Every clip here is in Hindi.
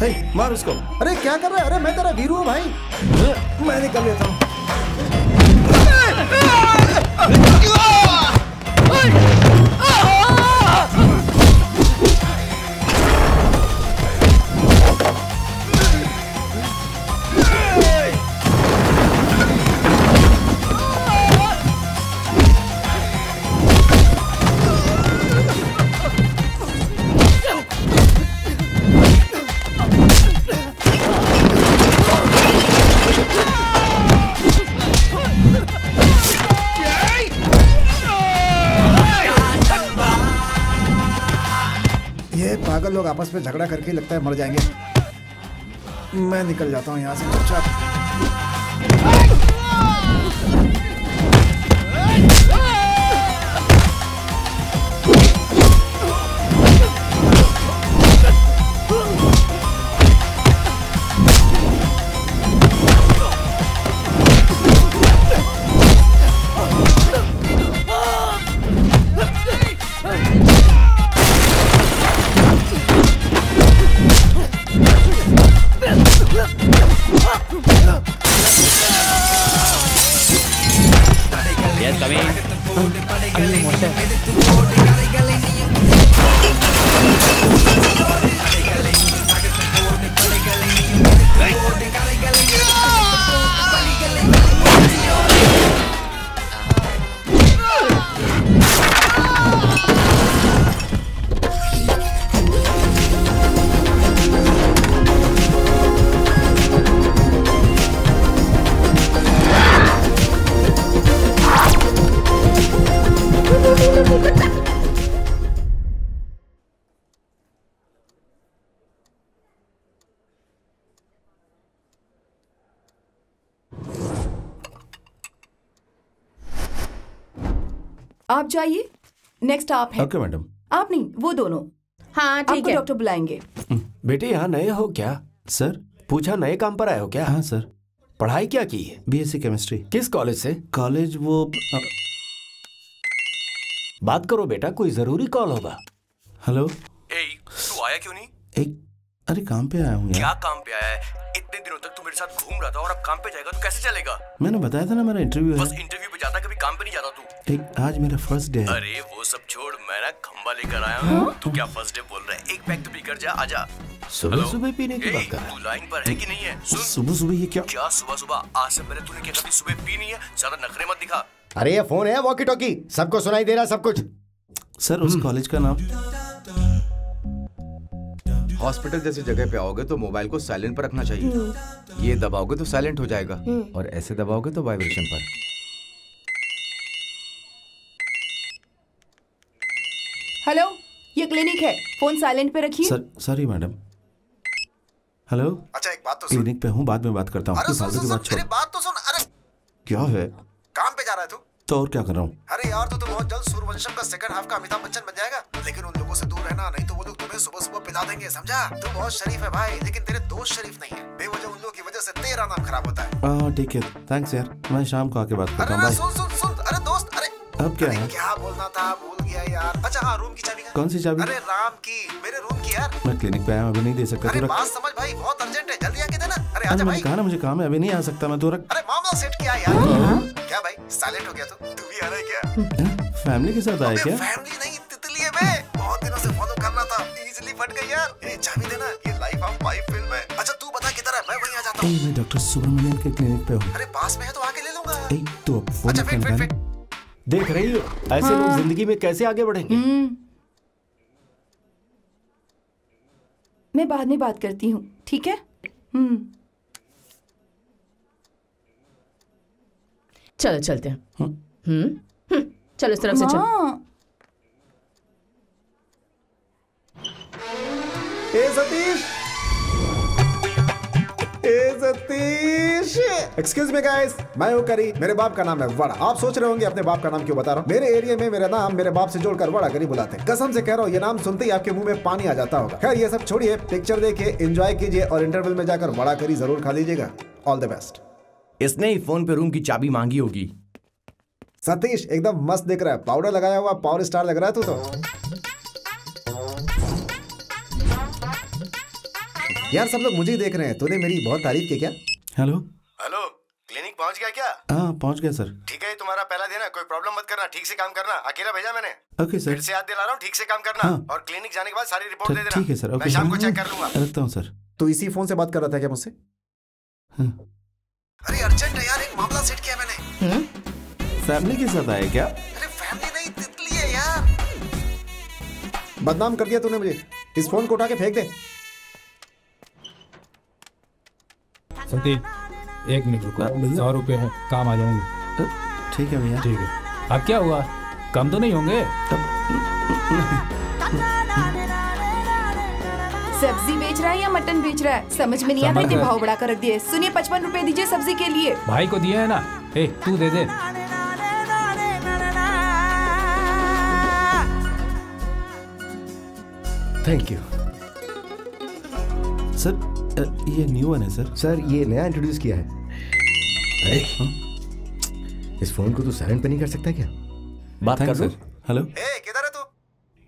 हे, मार उसको। अरे क्या कर रहा है? अरे मैं तेरा वीरू हूँ भाई। मैं निकल लेता हूँ। पागल लोग आपस में झगड़ा करके लगता है मर जाएंगे। मैं निकल जाता हूँ यहाँ से चुपचाप। आप जाइए, नेक्स्ट आप हैं। Okay madam. आप नहीं, वो दोनों। हाँ ठीक है। डॉक्टर बुलाएंगे। बेटे यहाँ नए हो क्या? सर पूछा नए काम पर आए हो क्या? हाँ सर। पढ़ाई क्या की है? BSc chemistry. किस कॉलेज से? कॉलेज वो बात करो बेटा, कोई जरूरी कॉल होगा। हेलो। तू आया क्यों नहीं? अरे काम पे आया हूँ। क्या काम पे आया है? इतने दिनों तक तू मेरे साथ घूम रहा था और अब काम पे जाएगा तो कैसे चलेगा? मैंने बताया था ना मेरा इंटरव्यू है। बस इंटरव्यू पे जाता, कभी काम पे नहीं जाता तू। आज मेरा फर्स्ट डे है। अरे वो सब छोड़, मैं ना खंबा लेकर आया हूँ। तू क्या फर्स्ट डे बोल रहा है? एक पैक तो पी कर जा, आजा। सुबह सुबह पीने की बात कर रहा है? तू लाइन पर है कि नहीं है? सुबह सुबह ये क्या सुबह सुबह? आज से पहले तूने क्या कभी सुबह पी नहीं है? ज्यादा नखरे मत दिखा। अरे ये फोन है वॉकी टॉकी, सबको सुनाई दे रहा सब कुछ। सर उस कॉलेज का नाम? हॉस्पिटल जैसी जगह पे आओगे तो मोबाइल को साइलेंट पर रखना चाहिए। ये दबाओगे तो साइलेंट हो जाएगा और ऐसे दबाओगे तो वाइब्रेशन पर। हेलो, ये क्लिनिक है, फोन साइलेंट पे रखिए। Sir sorry madam. हेलो। अच्छा एक बात तो सुन। क्लिनिक पे हूँ, बाद में बात करता हूँ। अरे सुन, मेरी बात तो सुन। अरे क्या है? काम पे जा रहा है तू? तो और क्या कर रहा हूँ? अरे यार तो बहुत जल्द सूर्यवंशम का सेकंड हाफ का अमिताभ बच्चन बन जाएगा, लेकिन उन लोगों से दूर रहना, नहीं तो वो लोग तुम्हें सुबह सुबह पिला देंगे, समझा? तू बहुत शरीफ है भाई, लेकिन तेरे दोस्त शरीफ नहीं है। बेवजह उन लोगों की वजह से तेरा नाम खराब होता है। ठीक है, थैंक्स यार, मैं शाम को आके बात करता हूँ। अरे सुन सुन सुन, अरे दोस्त, अरे अब क्या है? क्या बोलना था भूल गया यार। अच्छा हाँ, रूम की चाबी है? कौन सी चाबी? अरे राम की, मेरे रूम की यार। मैं क्लिनिक पे आया हूँ, अभी नहीं दे सकता। अरे बात समझ भाई, बहुत अर्जेंट है, जल्दी आके देना। अरे आजा भाई। मैंने कहा ना मुझे काम है, अभी नहीं आ सकता मैं। तो रख। अरे मामला सेट किया यार। क्या भाई साइलेंट हो गया तू भी आ रहा है क्या? फैमिली के साथ आया क्या? फैमिली नहीं, तितली है बे। बहुत दिनों से फॉलो कर रहा था, इजीली फट गई यार। ये चाबी देना, ये लाइफ ऑफ पाइप फिल्म है। अच्छा तू बता किधर है, मैं वहीं आ जाता हूँ। मैं डॉक्टर सुब्रमण्यन के क्लिनिक पे हूँ। अरे पास में है तो आके ले लूंगा। तो अच्छा वेट। देख रही हो ऐसे लोग जिंदगी में कैसे आगे बढ़ेंगे? मैं बाद में बात करती हूँ, ठीक है? चलो चलते हैं। चलो इस तरफ से चलो। सतीश, एक्सक्यूज मी गाइस, मैं हूँ करी, मेरे बाप का नाम है वड़ा। आप सोच रहे होंगे अपने बाप का नाम क्यों बता रहा हूँ। मेरे एरिया में मेरा नाम मेरे बाप से जोड़कर वड़ा करी बुलाते हैं। कसम से कह रहा हूँ, ये नाम सुनते ही आपके मुंह में पानी आ जाता होगा। खैर ये सब छोड़िए, पिक्चर देखिए, एंजॉय कीजिए और इंटरवल में जाकर वड़ा करी जरूर खा लीजिएगा। All the best. इसने ही फोन पे रूम की चाबी मांगी होगी। सतीश एकदम मस्त दिख रहा है, पाउडर लगाया हुआ पावर स्टार लग रहा है तू तो। यार सब लोग मुझे ही देख रहे हैं, तूने मेरी बहुत तारीफ की क्या? हेलो। हेलो, क्लिनिक पहुंच गया क्या? हाँ पहुंच गया सर। ठीक है, तुम्हारा पहला दिन है, कोई प्रॉब्लम मत करना, ठीक से काम करना। अकेला भेजा मैंने। Okay sir. फिर से याद दिला रहा हूँ, ठीक से काम करना। हाँ। और क्लिनिक जाने के बाद सारी रिपोर्ट दे देना। ठीक है सर। मैं शाम को चेक कर लूंगा। रखता हूँ सर। तू इसी फोन से बात कर रहा था क्या मुझसे? अरे अर्जेंट है यार, एक मामला सेट किया मैंने। फैमिली के साथ आए क्या? अरे फैमिली नहीं, तितली है यार। बदनाम कर दिया तूने मुझे, इस फोन को उठा के फेंक दे। संदीप, 1 मिनट रुको, 100 रुपए है, काम आ जाएंगे। ठीक है भैया। ठीक है। अब क्या हुआ, कम तो नहीं होंगे? सब्जी बेच रहा है या मटन बेच रहा है समझ में नहीं आता, इतने भाव बढ़ा कर रख दिए। सुनिए 55 रुपए दीजिए सब्जी के लिए। भाई को दिया है ना, ए तू दे दे। Thank you sir. ये न्यू वन है सर। सर, ये नया इंट्रोड्यूस किया है। अरे इस फोन को तू साइलेंट पे नहीं कर सकता क्या? बात कर सर। हेलो। ए, किधर है तू?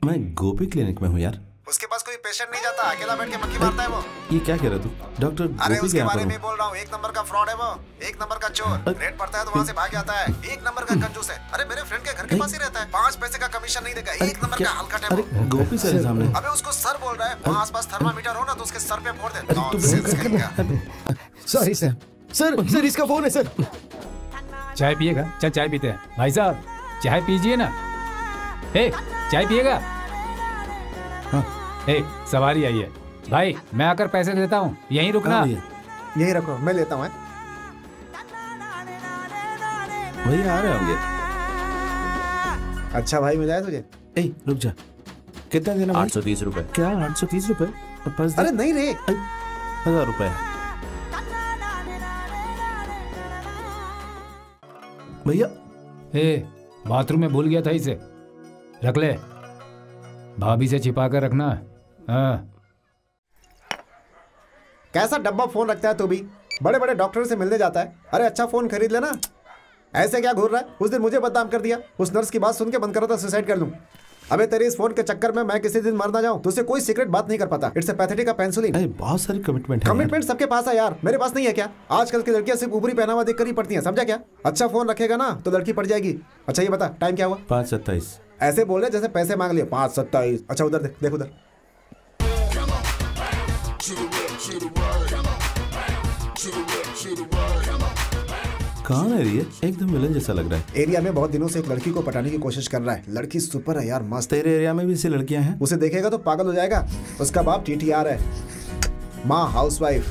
मैं गोपी क्लिनिक में हूँ यार। उसके पास कोई पेशेंट नहीं जाता, अकेला बैठ के मक्खी मारता है वो। ये क्या कह रहा तू? डॉक्टर अरे गोपी उसके के यहाँ बारे पर में हूँ। बोल रहा हूँ, 1 नंबर का फ्रॉड है वो, 1 नंबर का चोर। रेट पड़ता है तो वहाँ से भाग जाता है। 1 नंबर का कंजूस है। अरे मेरे फ्रेंड के घर के पास ही रहता है, 5 पैसे का कमीशन नहीं देगा। 1 नंबर का हलकट है अरे वो। गोपी सर के सामने। अबे उसको सर बोल रहा है, वहाँ आसपास थर्मामीटर हो ना तो उसके सर पे फोड़ दे। तू नॉनसेंस कहेगा। Sorry sir. सर इसका फोन है सर। चाय पिएगा? चल चाय पीते हैं। भाई साहब चाय पीजिए ना। ए चाय पिएगा? ए सवारी आई है भाई, मैं आकर पैसे देता हूँ, यहीं रुकना। यही रखो, मैं लेता हूँ। भैया आ रहे होंगे। अच्छा भाई, मिला है तुझे? ए रुक जा, कितना देना भाई? 830 रुपए। क्या 830 रुपए? पर्स दे। अरे नहीं रे, 1000 रुपए भैया। ए बाथरूम में भूल गया था, इसे रख ले, भाभी से छिपा कर रखना। हाँ। कैसा डब्बा फोन रखता है तू भी? बड़े बड़े डॉक्टर से मिलने जाता है। अरे अच्छा फोन खरीद लेना, ऐसे क्या घूर रहा है? उस दिन मुझे बदनाम कर दिया, उस नर्स की बात सुन के मन कर रहा था सुसाइड कर लूं। अबे तेरे इस फोन के चक्कर में मैं किसी दिन मर ना जाऊं। तुझसे कोई सीक्रेट बात नहीं कर पाता। इट्स ए पैथेटिक का पेंसिलिन। अरे बहुत सारी कमिटमेंट है। कमिटमेंट सबके पास है यार, मेरे पास नहीं है क्या? आजकल की लड़कियां सिर्फ ऊपरी पहनावा देख कर ही पड़ती हैं, समझा क्या? अच्छा फोन रखेगा ना तो लड़की पड़ जाएगी। अच्छा ये बता, टाइम क्या हुआ? 5:27। ऐसे बोल रहे जैसे पैसे मांग लिए। 5:27। अच्छा उधर देख, देख उधर। कौन है ये? एकदम विलन जैसा लग रहा है। एरिया में बहुत दिनों से एक लड़की को पटाने की कोशिश कर रहा है। लड़की सुपर है यार, मस्त। तेरे एरिया में भी ऐसी लड़कियां हैं? उसे देखेगा तो पागल हो जाएगा। उसका बाप TTR है, माँ हाउसवाइफ,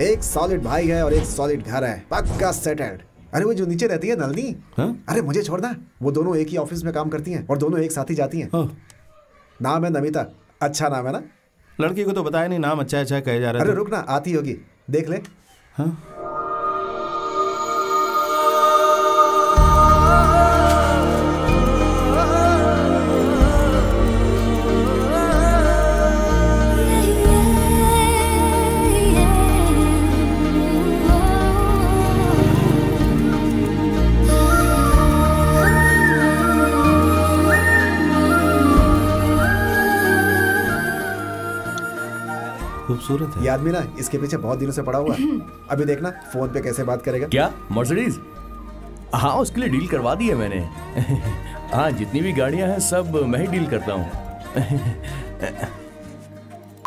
एक सॉलिड भाई है और एक सॉलिड घर है, पक्का सेटल्ड। अरे वो जो नीचे रहती है नलनी, अरे मुझे छोड़ना, वो दोनों एक ही ऑफिस में काम करती हैं और दोनों एक साथ ही जाती हैं। नाम है नमिता। अच्छा नाम है ना? लड़की को तो बताया नहीं, नाम अच्छा अच्छा कहे जा रहा है। अरे रुक ना, आती होगी, देख ले। हाँ? खूबसूरत है। ये आदमी ना इसके पीछे बहुत दिनों से पड़ा हुआ है। अभी देखना फोन पे कैसे बात करेगा। क्या मर्सिडीज? हाँ उसके लिए डील करवा दी है मैंने। हाँ जितनी भी गाड़ियां हैं सब मैं ही डील करता हूँ।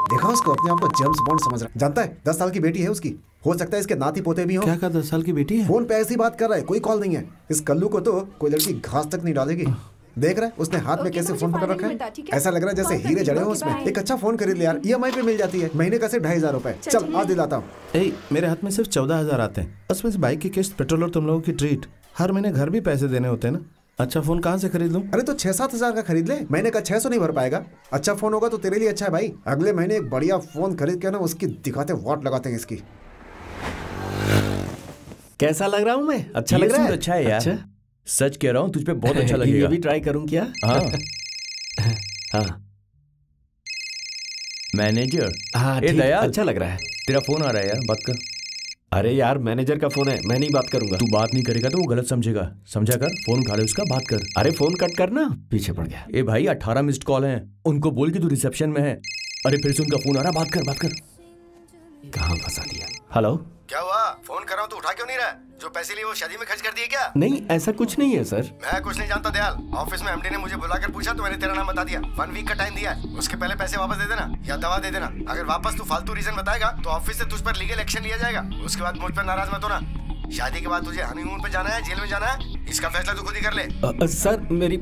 देखा उसको, अपने आप को जेम्स बॉन्ड समझ रहा। जानता है 10 साल की बेटी है उसकी, हो सकता है इसके नाती पोते भी हो। क्या 10 साल की बेटी है? फोन पे ऐसी बात कर रहा है, कोई कॉल नहीं है। इस कल्लू को तो कोई लड़की घास तक नहीं डालेगी। देख रहा है उसने हाथ में कैसे फोन पकड़ रखा है, ऐसा लग रहा है जैसे हीरे जड़े हो उसमें। एक अच्छा फोन खरीद ले यार, EMI पे मिल जाती है, महीने का सिर्फ 2500 रुपए। चल आज दिलाता हूँ। मेरे हाथ में सिर्फ 14,000 आते हैं, उसमें से बाइक की किस्त, पेट्रोल और तुम लोगों की ट्रीट। हर महीने घर भी पैसे देने होते हैं ना। अच्छा फोन कहाँ से खरीद लूं? अरे तो 6-7 हजार का खरीद ले, महीने का 600 नहीं भर पाएगा। अच्छा फोन होगा तो तेरे लिए अच्छा है भाई। अगले महीने एक बढ़िया फोन खरीद के ना उसकी दिखाते वॉट लगाते हैं इसकी। कैसा लग रहा हूँ मैं? अच्छा लग रहा है? अच्छा है यार। अच्छा? सच कह रहा हूँ, तुझ पे बहुत अच्छा लगेगा। ये भी ट्राई करूँ क्या? हाँ। हाँ मैनेजर। हाँ ए दयाल, अच्छा लग रहा है। तेरा फोन आ रहा है यार, बात कर। अरे यार मैनेजर का फोन है, मैं नहीं बात करूंगा। तू बात नहीं करेगा तो वो गलत समझेगा, समझा कर। फोन उठा ले उसका, बात कर। अरे फोन कट करना, पीछे पड़ गया। ए भाई 18 मिस्ड कॉल हैं, उनको बोल कि तू रिसेप्शन में है। अरे फिर से उनका फोन आ रहा, बात कर बात कर। कहाँ फंसा दिया। हेलो, क्या हुआ? फोन कर रहा हूँ तो उठा क्यों नहीं रहा? जो पैसे लिए वो शादी में खर्च कर दिए क्या? नहीं ऐसा कुछ नहीं है सर। मैं कुछ नहीं जानता दयाल। ऑफिस में एमडी ने मुझे बुलाकर पूछा तो मैंने तेरा नाम बता दिया। 1 वीक का टाइम दिया है, उसके पहले पैसे वापस दे देना या दवा दे देना। अगर वापस तू फालतू रीजन बताएगा तो ऑफिस से तुझ पर लीगल एक्शन लिया जाएगा। उसके बाद मुझ पर नाराज मत होना। शादी के बाद तुझे हनीमून पे जाना है, जेल में जाना है, इसका फैसला तू खुद ही कर ले। सर मेरी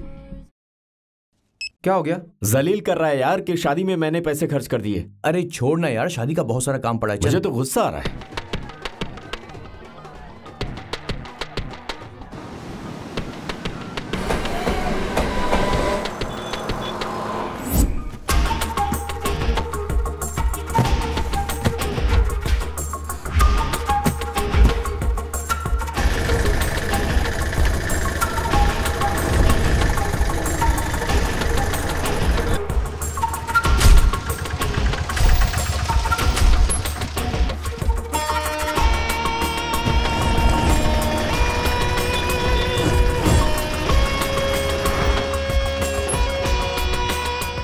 क्या हो गया? जलील कर रहा है यार कि शादी में मैंने पैसे खर्च कर दिए। अरे छोड़ना यार, शादी का बहुत सारा काम पड़ा है। मुझे तो गुस्सा आ रहा है।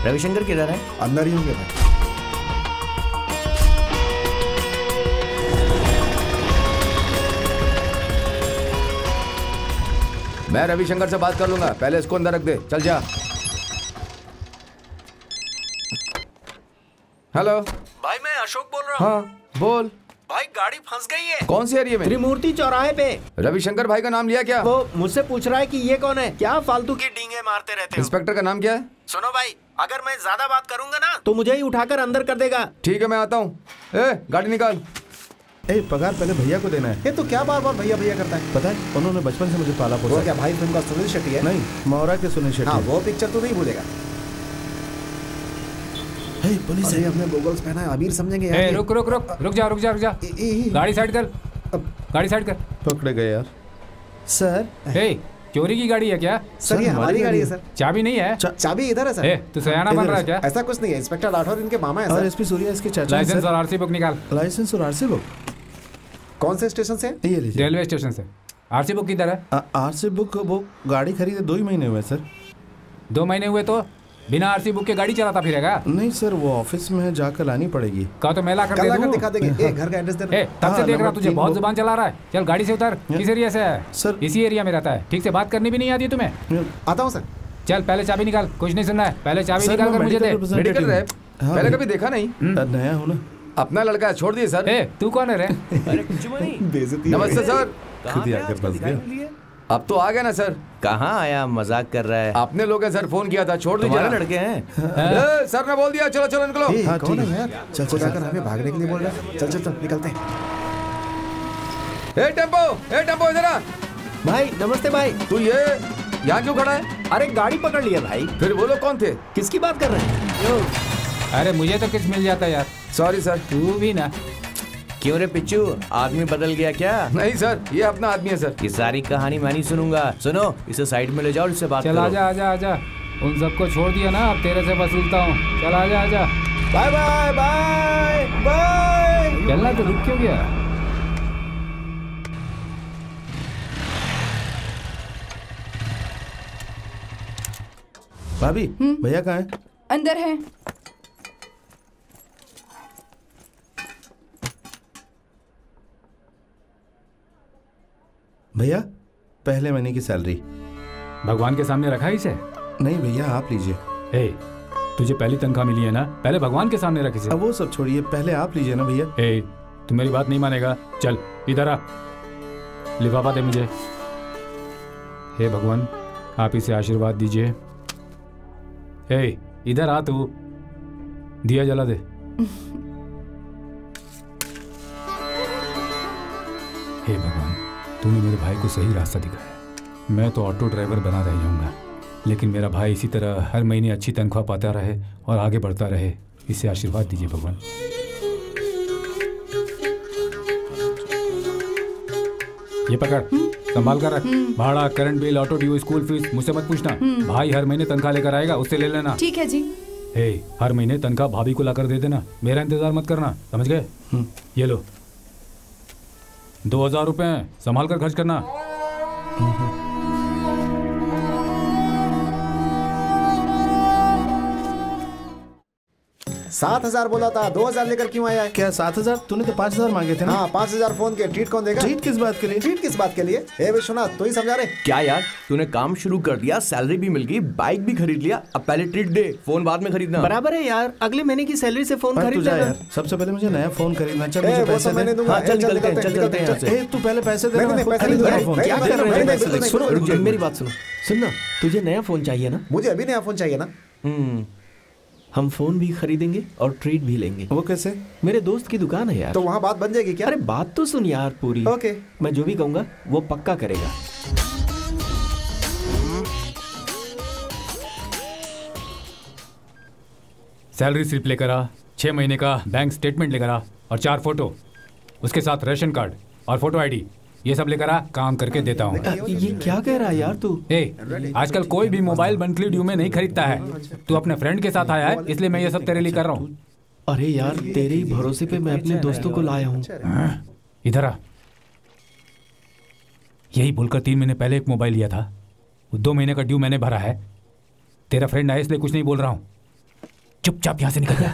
रविशंकर किधर है? अंदर ही होंगे भाई। मैं रविशंकर से बात कर लूंगा, पहले इसको अंदर रख दे। चल जा। हेलो भाई, मैं अशोक बोल रहा हूँ। हाँ बोल भाई, गाड़ी फंस गई है। कौन सी एरिया में? त्रिमूर्ति चौराहे पे। रविशंकर भाई का नाम लिया क्या? वो मुझसे पूछ रहा है कि ये कौन है, क्या फालतू की डींगे मारते रहते हो। इंस्पेक्टर का नाम क्या है? सुनो भाई, अगर मैं ज्यादा बात करूंगा ना तो मुझे ही उठाकर अंदर कर देगा। ठीक है मैं आता हूँ। गाड़ी निकाल। पगार पहले भैया को देना है। ये तो क्या बार बार भैया भैया करता है? पता है उन्होंने बचपन से मुझे पाला पोसा। वो क्या भाई फिल्म का सुनील शेट्टी है? नहीं, मोहरा के सुनील शेट्टी। हाँ, वो पिक्चर तो नहीं भूलेगा। पुलिस अरे हमने गोगल्स पहना है, अमीर समझेंगे यार। रुक रुक रुक रुक जा रुक जा रुक जा। गाड़ी साइड कर, गाड़ी साइड कर। पकड़े गए यार। सर चोरी की गाड़ी है क्या? सर ये हमारी गाड़ी है सर। चाबी नहीं है? चाबी इधर है सर। तू सयाना बन रहा है क्या? ऐसा कुछ नहीं है, इंस्पेक्टर राठौर इनके मामा है सर। और एसपी सूर्या इसके चाचा। लाइसेंस और आरसी बुक निकाल। लाइसेंस और आरसी बुक कौन से स्टेशन से? ये लीजिए। रेलवे स्टेशन से। आरसी बुक किधर है? आरसी बुक वो गाड़ी खरीदे 2 ही महीने हुए सर। 2 महीने हुए तो बिना आरसी बुक के गाड़ी चलाता फिरेगा? नहीं सर, वो ऑफिस में जाकर लानी पड़ेगी। कहा तो मैं ला कर दे दूं। दिखा देंगे। घर का एड्रेस दे। तब से देख रहा तुझे बहुत जुबान चला रहा है। चल गाड़ी से उतर। किस एरिया से है? सर इसी एरिया में रहता है। ठीक से बात करनी भी नहीं आती तुम्हें? आता हूँ सर। चल पहले चाबी निकाल, कुछ नहीं सुनना है। पहले चाबी निकाल कर मुझे दे। मेडिकल रैप पहले कभी देखा नहीं? नया हूँ ना। अपना लड़का है, छोड़ दिए सर। तू कौन है रे? नमस्ते सर। खुद ही आकर बस गया। अब तो आ गया ना सर। कहाँ आया, मजाक कर रहा है। अपने लोग हैं सर, फोन किया था, छोड़ दीजिए। तुम्हारे लड़के हैं? सर ने बोल दिया, चलो चलो निकलो। कौन है यार? चल चल जाकर हमें भागने के लिए बोल रहा है। चल चल चल निकलते हैं। टेम्पो इधर आ। भाई नमस्ते भाई। तू ये यहाँ क्यों खड़ा है? अरे गाड़ी पकड़ लिया भाई। फिर वो लोग कौन थे? किसकी बात कर रहे हैं? अरे मुझे तो किस मिल जाता यार। Sorry sir. तू भी ना। क्यों रे पिच्चू, आदमी बदल गया क्या? नहीं सर, ये अपना आदमी है सर। ये सारी कहानी मैं नहीं सुनूंगा। सुनो, इसे साइड में ले जाओ, इससे बात चल करो। आजा आजा आजा। उन सबको छोड़ दिया ना, अब तेरे से वसूलता हूँ। चल आजा आजा। Bye bye bye bye. चलना तो रुक क्यों गया? भाभी भैया कहाँ है? अंदर है। भैया पहले महीने की सैलरी। भगवान के सामने रखा इसे? नहीं भैया आप लीजिए। तुझे पहली तनख्वाह मिली है ना, पहले भगवान के सामने रख इसे। अब वो सब छोड़िए, पहले आप लीजिए ना भैया। तू मेरी बात नहीं मानेगा। चल इधर आ, लिफाफा दे मुझे। हे भगवान, आप इसे आशीर्वाद दीजिए। इधर आ, तू दिया जला दे। हे भगवान, तूने मेरे भाई को सही रास्ता दिखाया। मैं तो ऑटो ड्राइवर बना रह जाऊंगा, लेकिन मेरा भाई इसी तरह हर महीने अच्छी तनख्वाह पाता रहे और आगे बढ़ता रहे। इसे आशीर्वाद दीजिए भगवान। ये पकड़, संभाल कर रख। भाड़ा, current bill, auto due, school fees मुझसे मत पूछना। भाई हर महीने तनख्वाह लेकर आएगा, उससे ले लेना। ठीक है जी। हर महीने तनख्वाह भाभी को लाकर दे देना, मेरा इंतजार मत करना, समझ गए? ये लो 2000 रुपए, संभाल कर खर्च करना। 7,000 बोला था, 2,000 लेकर क्यों आया है? क्या 7,000? तूने तो 5,000 मांगे थे ना। हाँ 5,000 फोन के, ट्रीट कौन देगा? ट्रीट किस बात के लिए? ट्रीट किस बात के लिए? ए विश्वनाथ तू ही समझा रहे। क्या यार, तूने काम शुरू कर दिया, सैलरी भी मिल गई, बाइक भी खरीद लिया, अब पहले ट्रीट दे, फोन बाद में खरीदना। बराबर है यार, अगले महीने की सैलरी से फोन तू खरीद जा लेना। यार, सबसे पहले मुझे नया फोन खरीदना। चल मुझे वो पैसे तो मैंने दे। दूंगा। चल निकलते हैं, चल चलते हैं यहाँ से। तू पहले पैसे दे। नहीं, पैसे नहीं दूंगा। क्या कर रहे हैं? पैसे नहीं, सुनो, रुक जा, मेरी बात सुनो। सुनना, तुझे नया फोन चाहिए ना? मुझे अभी नया फोन चाहिए ना। हम फोन भी खरीदेंगे और ट्रीट भी लेंगे। वो कैसे? मेरे दोस्त की दुकान है यार। तो वहाँ बात बन जाएगी क्या? अरे बात तो सुन यार पूरी। ओके। मैं जो भी कहूँगा वो पक्का करेगा। सैलरी स्लिप लेकर आ, 6 महीने का बैंक स्टेटमेंट लेकर आ और 4 फोटो, उसके साथ रेशन कार्ड और फोटो आईडी, ये सब लेकर आ, काम करके देता हूँ। ये क्या कह रहा है यार तू? आजकल कोई भी मोबाइल मंथली ड्यू में नहीं खरीदता है। तू अपने फ्रेंड के साथ आया है, इसलिए मैं ये सब तेरे लिए कर रहा हूँ। अरे यार, तेरे ही भरोसे पे मैं अपने दोस्तों को लाया हूँ। इधर आ। यही बोलकर 3 महीने पहले एक मोबाइल लिया था, 2 महीने का ड्यू मैंने भरा है। तेरा फ्रेंड आया इसलिए कुछ नहीं बोल रहा हूँ, चुपचाप यहाँ से निकल जा।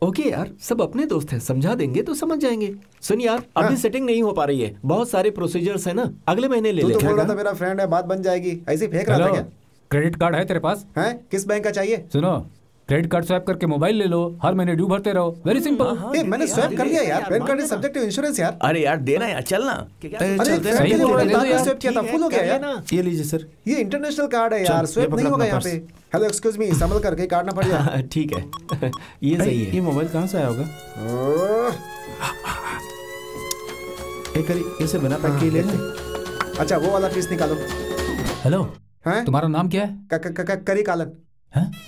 ओके यार, सब अपने दोस्त हैं, समझा देंगे तो समझ जाएंगे। सुन यार, अभी सेटिंग नहीं हो पा रही है, बहुत सारे प्रोसीजर्स है ना, अगले महीने ले ले। तू तो बोल रहा था मेरा फ्रेंड है, बात बन जाएगी, ऐसे ही फेंक रहा था क्या? क्रेडिट कार्ड है तेरे पास? है, किस बैंक का चाहिए? सुनो, क्रेडिट कार्ड स्वैप करके मोबाइल ले लो, हर महीने ड्यू भरते रहो, वेरी सिंपल। मैंने स्वैप कर लिया यार, PAN card is subject to insurance यार। अरे यार देना यार, चलना। स्वैप किया था, फुल हो गया यार। ये लीजिए सर। ये इंटरनेशनल कार्ड है यार, स्वैप नहीं होगा यहाँ पे। हेलो एक्सक्यूज मी, संभल करके काटना पड़ जाए। ठीक है, ये सही है। ये मोबाइल कहाँ से आया होगा? इसे बिना पैक के ले ले। अच्छा वो वाला पीस निकालो। हेलो, हैं? तुम्हारा नाम क्या है? करी कालन।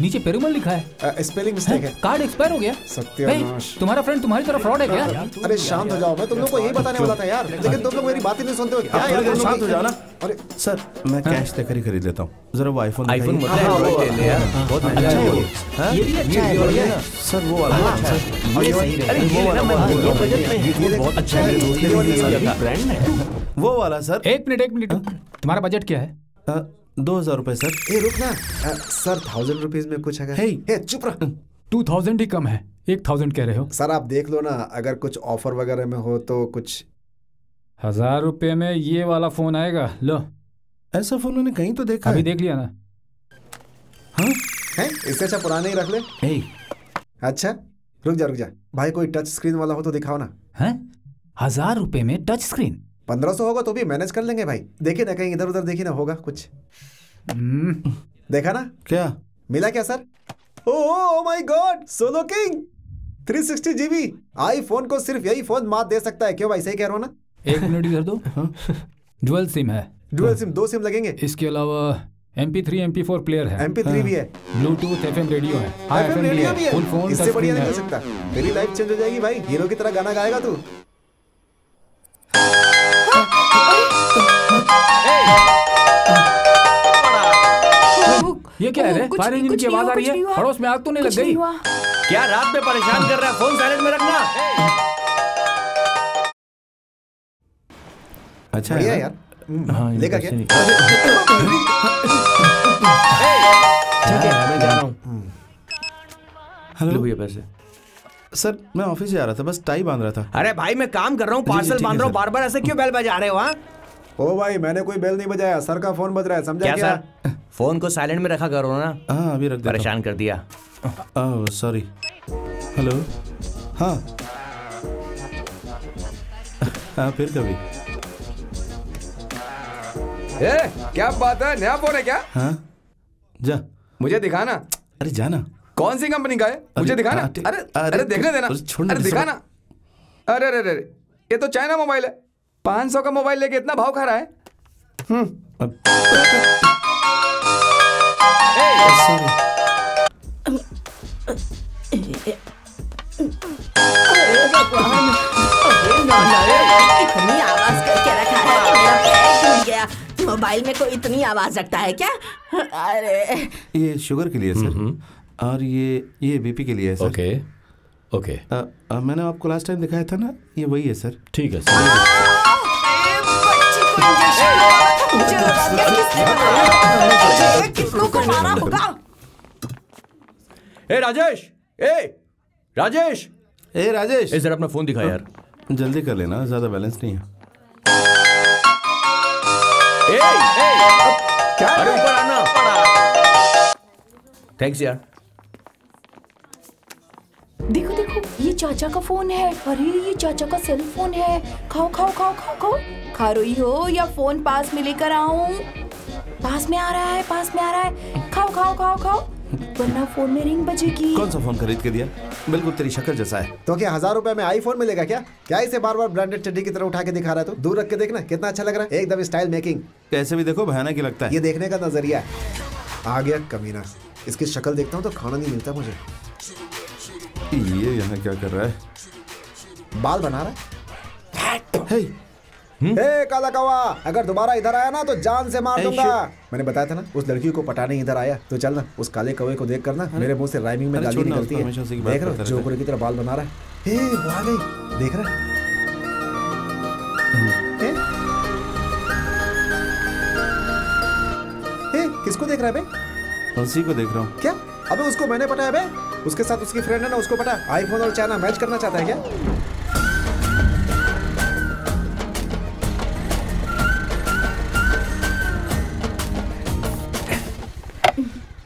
नीचे पेरुमल लिखा है। स्पेलिंग मिस्टेक है। कार्ड एक्सपायर हो गया। सत्यानाश। तुम्हारा फ्रेंड तुम्हारी तरफ फ्रॉड है क्या? अरे शांत हो जाओ, मैं तुम लोग को यही बताने वाला था यार, लेकिन तुम लोग मेरी बात ही नहीं सुनते हो। क्या यार, शांत हो जाओ ना। अरे सर मैं कैश देकर ही खरीद लेता हूँ, जरा वो आईफोन आईफोन मतलब एंड्रॉइड ले ले यार, बहुत महंगा है ये भी अच्छा है। सर वो वाला ये सही है। अरे ये लेना, ये बजट में है, बहुत अच्छा है, ब्रांड है वो वाला। सर एक मिनट, तुम्हारा बजट क्या है? 2,000 रुपए सर। ये रुकना सर, 1,000 रुपीज में कुछ है? हे चुप रह। 2,000 ही कम है, 1,000 कह रहे हो? सर आप देख लो ना, अगर कुछ ऑफर वगैरह में हो तो कुछ। 1,000 रुपए में ये वाला फोन आएगा, लो। ऐसा फोन मैंने कहीं तो देखा। अभी देख लिया ना। हाँ है, इससे अच्छा पुराने ही रख ले। अच्छा रुक जा भाई, कोई टच स्क्रीन वाला हो तो दिखाओ ना। हैं? 1,000 रुपए में टच स्क्रीन? 1,500 होगा तो भी मैनेज कर लेंगे भाई। देखिए ना, कहीं इधर उधर देखिए ना, होगा कुछ। देखा ना? क्या मिला क्या sir? Oh my God, solo king 360 GB iPhone को सिर्फ यही फोन मात दे सकता है। क्यों भाई, सही कह रहा हूँ ना? 1 मिनट इधर दो। डुअल सिम है। डुअल सिम, 2 सिम लगेंगे। इसके अलावा MP3 MP4 प्लेयर है। MP3 भी है। ब्लूटूथ FM रेडियो है। FM रेडियो भी है। फुल फोन, इससे बढ़िया नहीं हो सकता। तेरी लाइफ चेंज हो जाएगी भाई, हीरो की तरह गाना गाएगा तू। ये क्या है? फायर इंजन की आवाज आ रही है। पड़ोस में आग तो नहीं लग गई? क्या रात में परेशान कर रहा है? फोन साइलेंट में रखना। अच्छा है यार। हाँ, लेगा क्या? ठीक है, मैं जा रहा हूँ। हेलो भैया पैसे। सर मैं ऑफिस जा रहा था, बस टाई बांध रहा था। अरे भाई मैं काम कर रहा हूँ, पार्सल बांध रहा हूँ, बार बार ऐसे क्यों बेल बजा रहे हो? हाँ ओ भाई, मैंने कोई बेल नहीं बजाया, सर का फोन बज रहा है, समझा क्या? सर फोन को साइलेंट में रखा करो ना। हाँ अभी रख देता हूँ। परेशान कर दिया। Oh sorry. हेलो। हाँ हाँ फिर कभी। क्या बात है, नया फोन है क्या? हाँ जा, मुझे दिखाना। अरे जाना। कौन सी कंपनी का है, मुझे दिखाना। अरे देखने देना, अरे दिखाना। अरे अरे अरे, ये तो चाइना मोबाइल है। 500 का मोबाइल लेके इतना भाव खा रहा है। इतनी आवाज करके रखा है कि मेरा पैर टूट गया। मोबाइल में कोई इतनी आवाज रखता है क्या? अरे ये शुगर के लिए सर, और ये बीपी के लिए है सर। Okay okay. मैंने आपको लास्ट टाइम दिखाया था ना, ये वही है सर। ठीक है सर। किसको को मारा होगा? ए राजेश, ए राजेश, ए राजेश, जरा अपना फोन दिखा यार। जल्दी कर लेना, ज्यादा बैलेंस नहीं है। क्या? अरे ऊपर आना। थैंक्स यार। देखो देखो, ये चाचा का फोन है। अरे ये चाचा का सेल फोन है। खाओ खाओ खाओ खाओ खाओ। खा रही हो या फोन पास में लेकर आऊं? पास में आ रहा है, पास में आ रहा है। खाओ खाओ खाओ खाओ, वरना फोन में रिंग बजेगी। कौन सा फोन खरीद के दिया? बिल्कुल तेरी शक्ल जैसा है। तो क्या 1000 रुपए में आईफोन मिलेगा क्या? क्या इसे बार बार ब्रांडेड चड्डी की तरह उठा के दिखा रहा है? तो दूर रख के देखना कितना अच्छा लग रहा है, एकदम स्टाइल मेकिंग। कैसे भी देखो भयानक ही लगता है। ये देखने का नजरिया है। आ गया कमीना, इसकी शक्ल देखता हूँ तो खाना नहीं मिलता मुझे। ये यहाँ क्या कर रहा है? बाल बना रहा है। हे काला कौवा, अगर दोबारा इधर आया ना तो जान से मार दूंगा। मैंने बताया था ना उस लड़की को पटाने इधर आया। तो चल ना, उस काले कौवे को देख कर ना मेरे मुंह से राइमिंग में गाली निकलती है। देख रहा जोकर की तरह बाल बना रहा है। हे वो आ गई, देख रहा है? किसको देख रहा है बे? उसी को देख रहा हूँ। क्या? अबे उसको मैंने पटाया बे। उसके साथ उसकी फ्रेंड है ना, उसको पटा। आईफोन और चाइना मैच करना चाहता है क्या?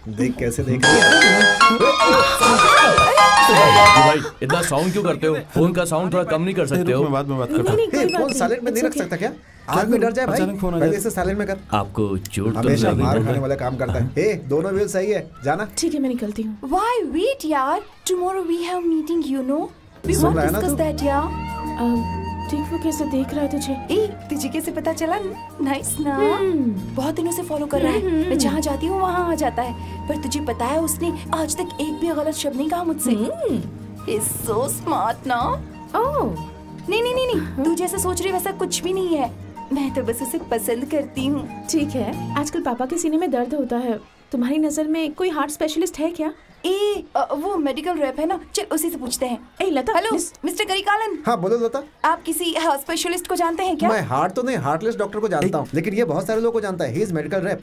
देख कैसे देख रही है। भाई इतना साउंड क्यों करते हो? फोन का साउंड थोड़ा कम नहीं कर सकते हो? मैं बाद में बात करता हूँ। फोन साइलेंट में नहीं रख सकता क्या? आदमी डर जाए भाई, पहले इसे साइलेंट में कर। आपको चोट तो हमेशा मार खाने वाला काम करता है। हे दोनों व्हील सही है, जाना। ठीक है मैं निकलती हूँ। Why wait यार? Tomorrow we have meeting, you know. We soon won't रहा है ना discuss तू? that यार। देख वो कैसे देख रहा है तुझे। ए, तुझे कैसे पता चला? नाइस ना। बहुत दिनों से फॉलो कर रहा है। मैं जहाँ जाती हूँ वहाँ आ जाता है। पर तुझे पता है उसने आज तक एक भी गलत शब्द नहीं कहा मुझसे। He's so smart ना। नहीं नहीं नहीं नहीं, तू जैसा सोच रही वैसा कुछ भी नहीं है। मैं तो बस उसे पसंद करती हूँ। ठीक है, आजकल पापा के सीने में दर्द होता है। तुम्हारी नजर में कोई हार्ट स्पेशलिस्ट है क्या? वो मेडिकल रैप है ना, चल उसी से पूछते हैं। ए लता। Hello mister Karikalan. हाँ बोलो लता। आप किसी स्पेशलिस्ट को जानते हैं क्या? मैं हार्ट तो नहीं, हार्टलेस डॉक्टर को जानता हूँ, लेकिन ये बहुत सारे लोगों को जानता है। He is medical rap.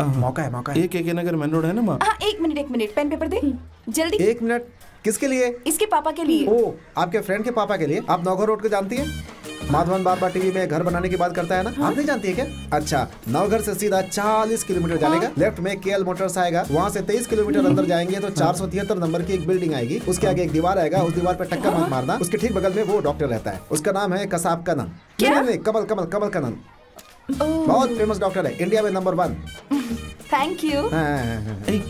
मौका है, मौका है। एक नगर मेन रोड है ना। हाँ एक मिनट, पेन पेपर दे जल्दी। एक मिनट, किसके लिए? इसके पापा के लिए। ओ, आपके फ्रेंड के पापा के लिए। आप नौघर रोड को जानती है? माधवन बाबा टीवी में घर बनाने की बात करता है ना। आप नहीं जानती है क्या? अच्छा, नवघर से सीधा 40 किलोमीटर जानेगा। लेफ्ट में केएल मोटर्स आएगा। वहाँ से 23 किलोमीटर अंदर जाएंगे तो 473 नंबर की एक बिल्डिंग आएगी। उसके आगे एक दीवार आएगा, उस दीवार पर टक्कर मत मारना। उसके ठीक बगल में वो डॉक्टर रहता है, उसका नाम है कसाब कनन। नहीं, कमल कनन। बहुत फेमस डॉक्टर है, इंडिया में नंबर 1। Thank you.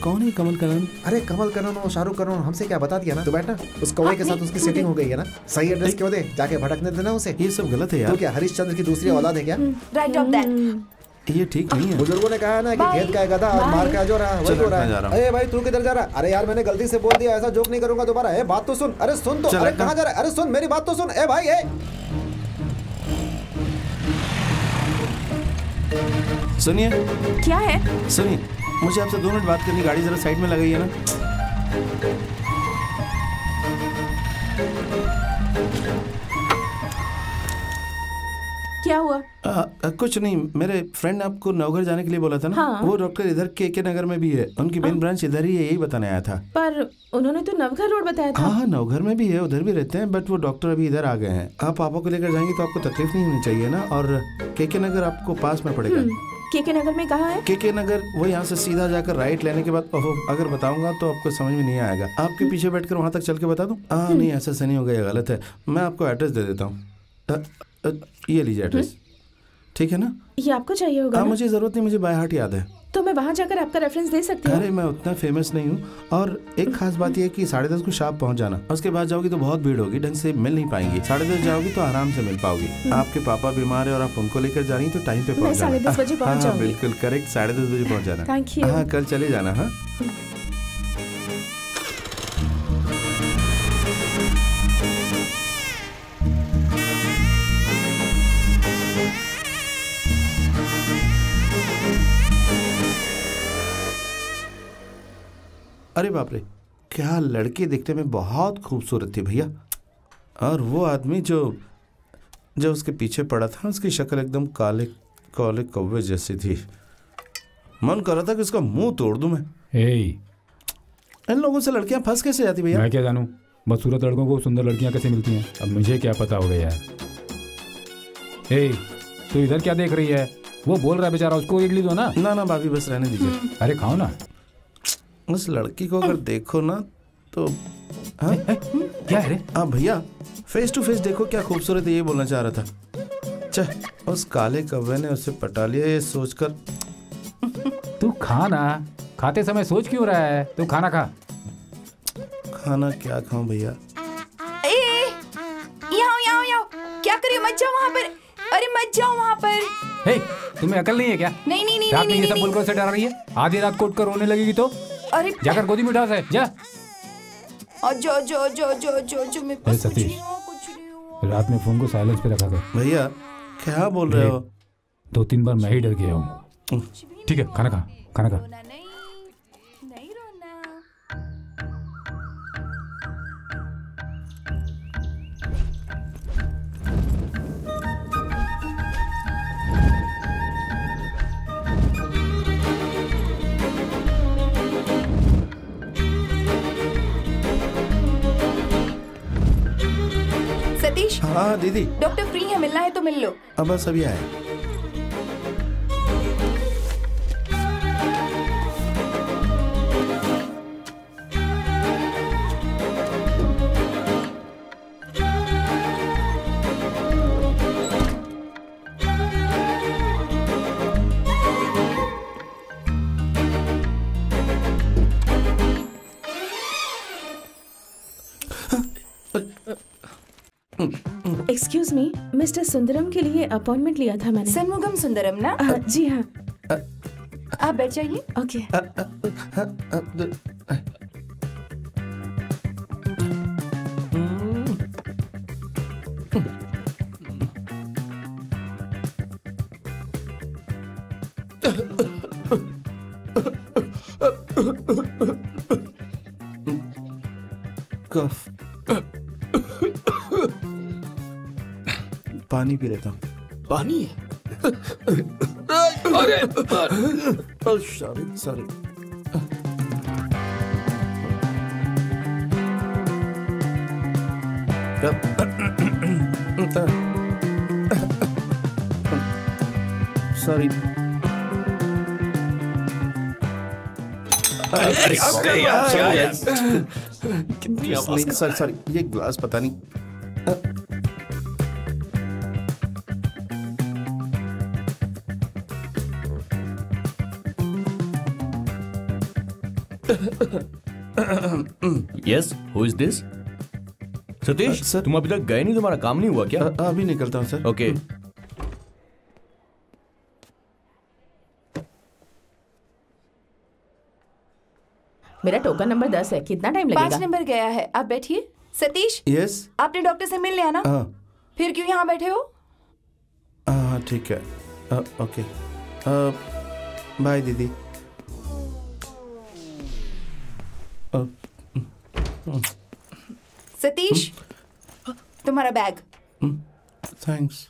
कौन है कमल कनन? अरे कमल कनन और शाहरुख कनन हमसे क्या बता दिया ना। तो बैठना, उस कौवे के साथ उसकी सेटिंग हो गई है ना। सही एड्रेस क्यों दे, जाके भटकने देना उसे। ये सब गलत है यार। तो क्या हरिश्चंद्र की दूसरी औलाद है क्या? Right of that. ये ठीक नहीं है। बुजुर्गों ने कहा है ना कि खेत का गधा और मार का जो रहा वही हो रहा है। अरे भाई तू किधर जा रहा? अरे यार मैंने गलती से बोल दिया, ऐसा जोक नहीं करूंगा दोबारा। ए बात तो सुन। अरे सुन तो। अरे कहाँ जा रहा है? अरे सुन मेरी बात तो सुन। ए भाई ए सुनिए। क्या है? सुनिए, मुझे आपसे 2 मिनट बात करनी। गाड़ी जरा साइड में लगाइए ना। क्या हुआ? कुछ नहीं, मेरे फ्रेंड ने आपको नवघर जाने के लिए बोला था ना। हाँ। वो डॉक्टर इधर के नगर में भी है। उनकी मेन ब्रांच इधर ही है, यही बताने आया था। पर उन्होंने तो नवघर रोड बताया था। हाँ नवघर में भी है, उधर भी रहते हैं, बट वो डॉक्टर अभी इधर आ गए हैं। आप पापा को लेकर जाएंगे तो आपको तकलीफ नहीं होनी चाहिए ना। और के नगर आपको पास में पड़ेगा। के नगर में कहाँ है? के नगर वो यहाँ से सीधा जाकर राइट लेने के बाद अगर बताऊंगा तो आपको समझ में नहीं आएगा। आपके पीछे बैठकर वहाँ तक चल के बता दूँ? नहीं ऐसा से नहीं होगा, ये गलत है। मैं आपको एड्रेस दे देता हूँ, ये लीजिए एड्रेस। ठीक है ना? ये आपको चाहिए होगा ना? मुझे जरूरत नहीं, मुझे बाय हार्ट याद है। तो मैं वहाँ जाकर आपका रेफरेंस दे सकती हूँ? अरे मैं उतना फेमस नहीं हूँ। और एक खास बात यह है कि 10:30 को शार्प पहुँच जाना। उसके बाद जाओगी तो बहुत भीड़ होगी, ढंग से मिल नहीं पाएंगी। 10:30 जाओगी तो आराम से मिल पाओगी। आपके पापा बीमार है और आप उनको लेकर जा रही तो टाइम पे पहुँच जाना। 10:30 बजे पहुँच जाऊंगी। बिल्कुल करेक्ट, 10:30 बजे पहुँच जाना। Thank you. हाँ कल चले जाना। हाँ अरे बाप रे, क्या लड़की दिखने में बहुत खूबसूरत थी भैया। और वो आदमी जो उसके पीछे पड़ा था, उसकी शक्ल एकदम काले काले कौवे जैसी थी। मन कर रहा था कि उसका मुंह तोड़ दूं मैं। हे, इन लोगों से लड़कियां फंस कैसे जाती भैया? मैं क्या जानूं? बदसूरत लड़कों को सुंदर लड़कियां कैसे मिलती हैं? अब मुझे क्या पता होगा यार। ए, तू इधर क्या देख रही है? वो बोल रहा है बेचारा, उसको इडली दो ना। ना ना भाभी बस रहने दीजिए। अरे खाओ ना। उस लड़की को अगर देखो ना तो हाँ क्या है रे? हाँ भैया, फेस टू फेस देखो क्या खूबसूरत है, ये बोलना चाह रहा था। उस काले कौवे ने उसे पटा लिया ये सोचकर। तू खा ना, खाते समय सोच क्यों रहा है? तू खाना खा। खाना क्या खाऊं भैया? यहाँ क्या करियो? मत जाओ वहाँ पर। अरे मत जाओ वहाँ पर। हे, तुम्हें अकल नहीं है क्या? नहीं रात में ये सब बोलकर से डरा रही है? आधी रात कोट कर रोने लगेगी तो? अरे जाकर गोदी में उठा से जा। जो मैं सतीश, रात में फोन को साइलेंस पे रखा कर। भैया क्या बोल रहे हो? 2-3 बार मैं ही डर गया हूँ। ठीक है, खाना खा, खाना खा। सतीश। हाँ दीदी। डॉक्टर फ्री है, मिलना है तो मिल लो। अब बस अभी आए। एक्सक्यूज मी, मिस्टर सुंदरम के लिए अपॉइंटमेंट लिया था मैंने। सन्मुगम सुंदरम ना? जी हाँ। आप बैठ जाइए। ओके। कफ। पानी पी लेता हूँ। पानी? अरे सॉरी। सॉरी। सॉरी, ये ग्लास पता नहीं। Yes, who is this? Satish, तुम अभी तक गए नहीं? तुम्हारा काम नहीं हुआ क्या? अभी निकलता हूँ सर। ओके। मेरा टोकन नंबर 10 है, कितना टाइम लगेगा? 5 नंबर गया है, आप बैठिए। सतीश। यस। आपने डॉक्टर से मिल लिया ना? फिर क्यों यहाँ बैठे हो? ठीक है, ओके, बाय दीदी। सतीश, तुम्हारा बैग। थैंक्स।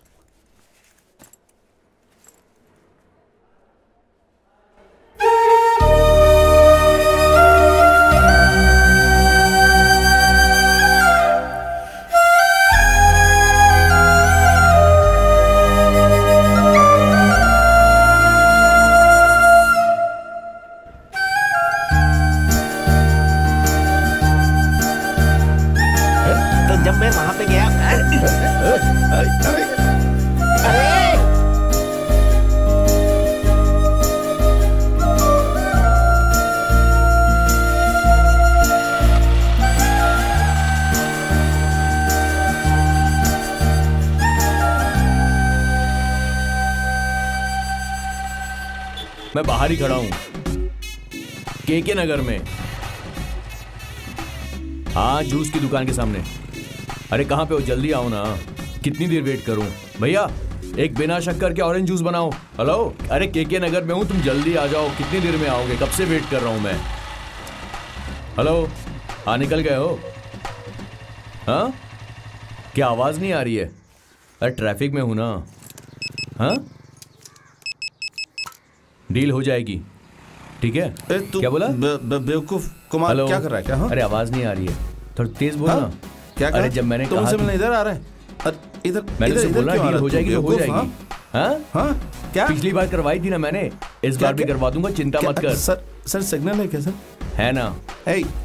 मैं बाहर ही खड़ा हूं, केके नगर में। हाँ, जूस की दुकान के सामने। अरे कहाँ पे हो? जल्दी आओ ना। कितनी देर वेट करूं? भैया एक बिना शक्कर के ऑरेंज जूस बनाओ। हेलो, अरे केके नगर में हूं, तुम जल्दी आ जाओ। कितनी देर में आओगे? कब से वेट कर रहा हूं मैं। हेलो, हाँ निकल गए हो? हाँ, क्या आवाज नहीं आ रही है? अरे ट्रैफिक में हूं ना। हाँ, डील हो जाएगी, ठीक है? क्या बोला? बेवकूफ कुमार, क्या कर रहा है? क्या? हाँ? अरे आवाज नहीं आ रही है। थोड़ा तेज बोलना। क्या अरे जब मैंने कहा तुमसे मिलने इधर आ रहा है, इधर मैंने इधर तो बोला क्यों आ डील रहा हो है? जाएगी तो हो बेवकूफ, जाएगी। हाँ हाँ क्या पिछली बार करवाई थी ना मैंने, इस बार भी करवा दूंगा, चिंता मत कर। सर सिग्नल है क्या सर? है ना।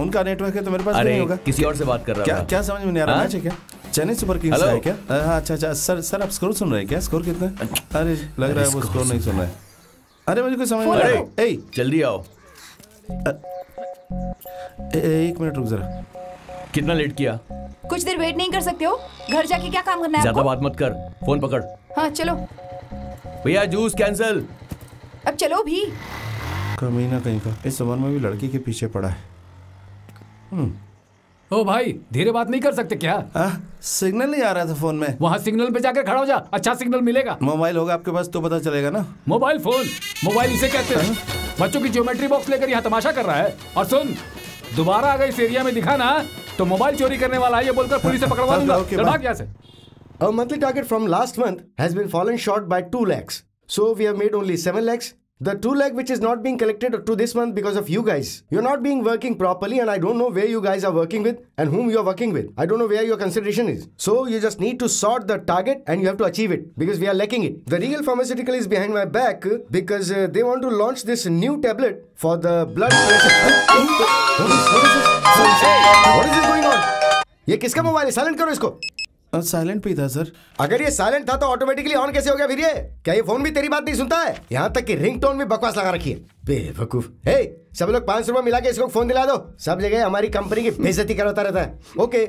उनका नेटवर्क है तो मेरे पास अरे नहीं होगा। किसी और से बात कर रहा क्या था। क्या समझ में नहीं आ रहा? मैच है क्या? चेन्नई सुपर किंग्स है क्या? अच्छा सर आप स्कोर सुन रहे हैं क्या? स्कोर कितना है? अरे लग रहा है वो स्कोर नहीं सुन रहा है। अरे मुझे कुछ समझ नहीं आ रहा। जल्दी आओ। एक मिनट रुक जरा। कितना लेट किया? कुछ देर वेट नहीं कर सकते हो? घर जाके क्या काम करना है ज्यादा आपको? बात मत कर, फोन पकड़। हाँ चलो। भैया जूस कैंसिल। अब चलो भी। कमीना कहीं का इस उम्र में भी लड़की के पीछे पड़ा है। ओ भाई धीरे बात नहीं कर सकते क्या? सिग्नल नहीं आ रहा था फोन में। वहाँ सिग्नल पे जाकर खड़ा हो जा, अच्छा सिग्नल मिलेगा। मोबाइल होगा आपके पास तो पता चलेगा ना। मोबाइल फोन, मोबाइल इसे कहते हैं। बच्चों की ज्योमेट्री बॉक्स लेकर यहाँ तमाशा कर रहा है। और सुन, दोबारा अगर इस एरिया में दिखा ना तो मोबाइल चोरी करने वाला है ये बोलकर पुलिस से पकड़वा दूंगा। चल भाग यहाँ से। Our monthly target from last month has been fallen short by 2 lakhs. So we have made only 7 lakhs. The 2 lakh which is not being collected to this month because of you guys. You're not being working properly and I don't know where you guys are working with and whom you are working with. I don't know where your consideration is. So you just need to sort the target and you have to achieve it because we are lacking it. The Regal Pharmaceutical is behind my back because they want to launch this new tablet for the blood pressure. What is this going on? ये किसका मोबाइल है? साइलेंट करो इसको। साइलेंट पे था सर। अगर ये साइलेंट था तो ऑटोमेटिकली ऑन कैसे हो गया फिर ये? क्या ये फोन भी तेरी बात नहीं सुनता है? यहाँ तक कि रिंगटोन भी बकवास लगा रखी है। बेवकूफ। हे सब लोग 500 रुपए मिला के इसको फोन दिला दो। सब जगह हमारी कंपनी की बेइज्जती करता रहता है। Okay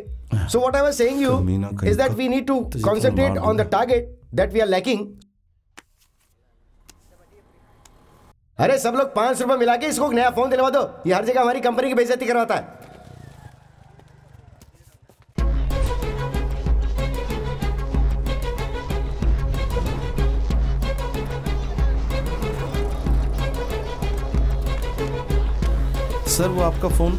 so what I was saying you is that we need to concentrate on the target that we are lacking. अरे सब लोग 500 रुपए मिला के इसको नया फोन दिलवा दो। ये हर जगह हमारी कंपनी की बेइज्जती करवाता है। सर वो आपका फोन।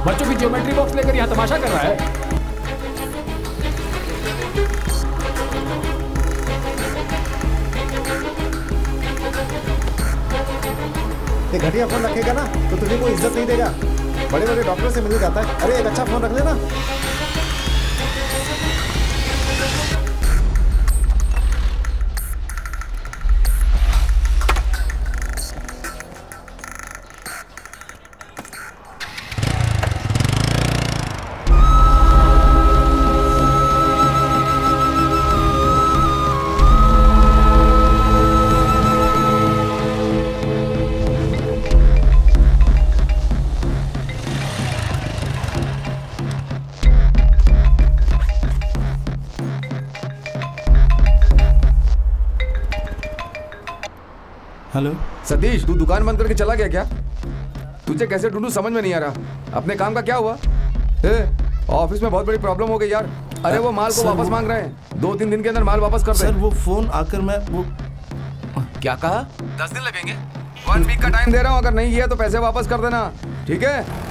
बच्चों की ज्योमेट्री बॉक्स लेकर यहाँ तमाशा कर रहा है। ये घटिया फोन रखेगा ना तो तुझे कोई इज्जत नहीं देगा। बड़े बड़े डॉक्टर से मिल जाता है। अरे एक अच्छा फोन रख लेना। हेलो सतीश, तू दुकान बंद करके चला गया क्या? तुझे कैसे ढूंढूं समझ में नहीं आ रहा। अपने काम का क्या हुआ? ऑफिस में बहुत बड़ी प्रॉब्लम हो गई यार। अरे वो माल को वापस मांग रहे हैं। 2-3 दिन के अंदर माल वापस कर दे। सर वो फोन आकर मैं वो क्या कहा? 10 दिन लगेंगे। 1 वीक का टाइम दे रहा हूँ, अगर नहीं किया तो पैसे वापस कर देना, ठीक है?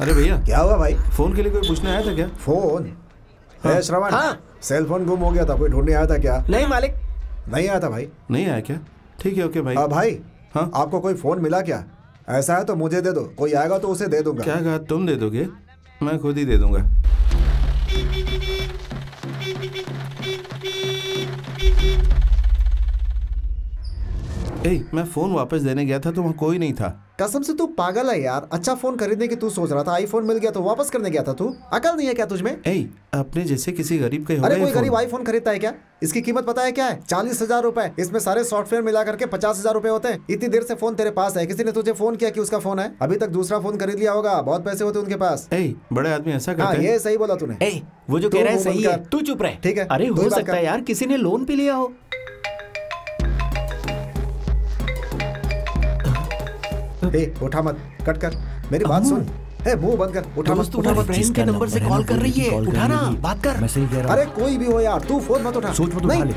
अरे भैया क्या हुआ भाई? फोन के लिए कोई पूछने आया था क्या? फोन? हाँ। श्रवण, हाँ सेल फोन गुम हो गया था, कोई ढूंढने आया था क्या? नहीं मालिक, नहीं आया था भाई। नहीं आया क्या? ठीक है ओके भाई। भाई हाँ आपको कोई फोन मिला क्या? ऐसा है तो मुझे दे दो, कोई आएगा तो उसे दे दूंगा। क्या कहा? तुम दे दोगे? मैं खुद ही दे दूंगा। मैं फोन वापस देने गया था तो वहाँ कोई नहीं था। कसम से तू पागल है यार। अच्छा फोन खरीदने की तू सोच रहा था, आईफोन मिल गया तो वापस करने गया था तू। अकल नहीं है क्या तुझमें? अपने जैसे किसी गरीब का अरे कोई गरीब आईफोन खरीदता है क्या? इसकी कीमत पता है क्या है? 40,000 रुपए। इसमें सारे सॉफ्टवेयर मिला करके 50,000 रुपए होते हैं। इतनी देर से फोन तेरे पास है, किसी ने तुझे फोन किया कि उसका फोन है? अभी तक दूसरा फोन खरीद लिया होगा, बहुत पैसे होते उनके पास। बड़े आदमी ऐसा करते हैं। ये सही बोला तूने। वो जो कह रहा है सही है, तू चुप रहे। ठीक है। अरे हो सकता है यार किसी ने लोन पे लिया हो। ए, उठा मत, कट कर, मेरी बात सुन। ए, मुंह बंद कर, उठा मत, उठा मत। फ्रेंड के नंबर से कॉल कर रही है, उठा ना, बात कर। मैं सही कह रहा हूँ। अरे कोई भी हो यार, तू फोन मत उठा। सोच मत उठा ले।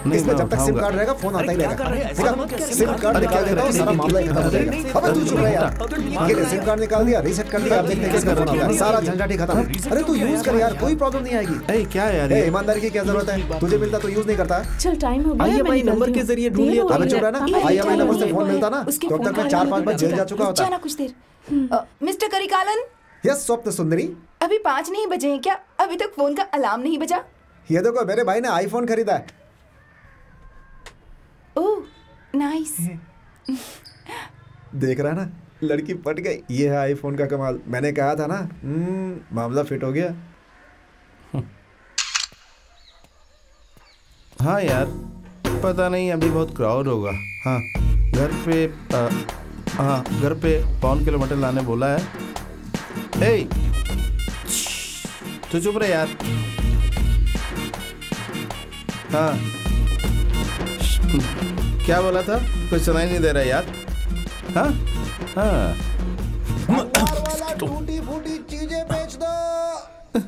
इसमें जब तक सिम कार्ड रहेगा फोन आता ही रहेगा। सिम कार्ड निकाल देता हूँ, सारा मामला खत्म हो जाएगा। अबे तू चुप रह यार। ये ले, सिम कार्ड निकाल दिया, रीसेट कर दिया, अब देखते हैं किसका फोन आता है। सारा झंझट ही खत्म। अरे तू यूज कर यार, कोई प्रॉब्लम नहीं आएगी। क्या यार, ईमानदारी की क्या जरूरत है? तुझे मिलता तो यूज नहीं करता। चल टाइम हो गया, IMI नंबर के जरिए ढूंढ लिया। अबे चुप रह ना, IMI नंबर से फोन मिलता ना तो अब तक मैं 4-5 बार जेल जा चुका होता। जाना कुछ देर। मिस्टर करिकालन। यस स्वप्न सुंदरी। अभी 5 नहीं बजे हैं क्या? अभी तक फोन का अलार्म नहीं बजा? ये देखो मेरे भाई ने आईफोन खरीदा है। Oh nice. देख रहा है ना, लड़की पट गई। ये है आईफोन का कमाल। मैंने कहा था ना, मामला फिट हो गया। हाँ यार, पता नहीं अभी बहुत क्राउड होगा। हाँ घर पे 5 किलोमीटर लाने बोला है। ए, तो चुप रहे यार। हाँ क्या बोला था? कुछ सुनाई नहीं दे रहा यार। हाँ हाँ, टूटी फूटी चीजें बेच दो।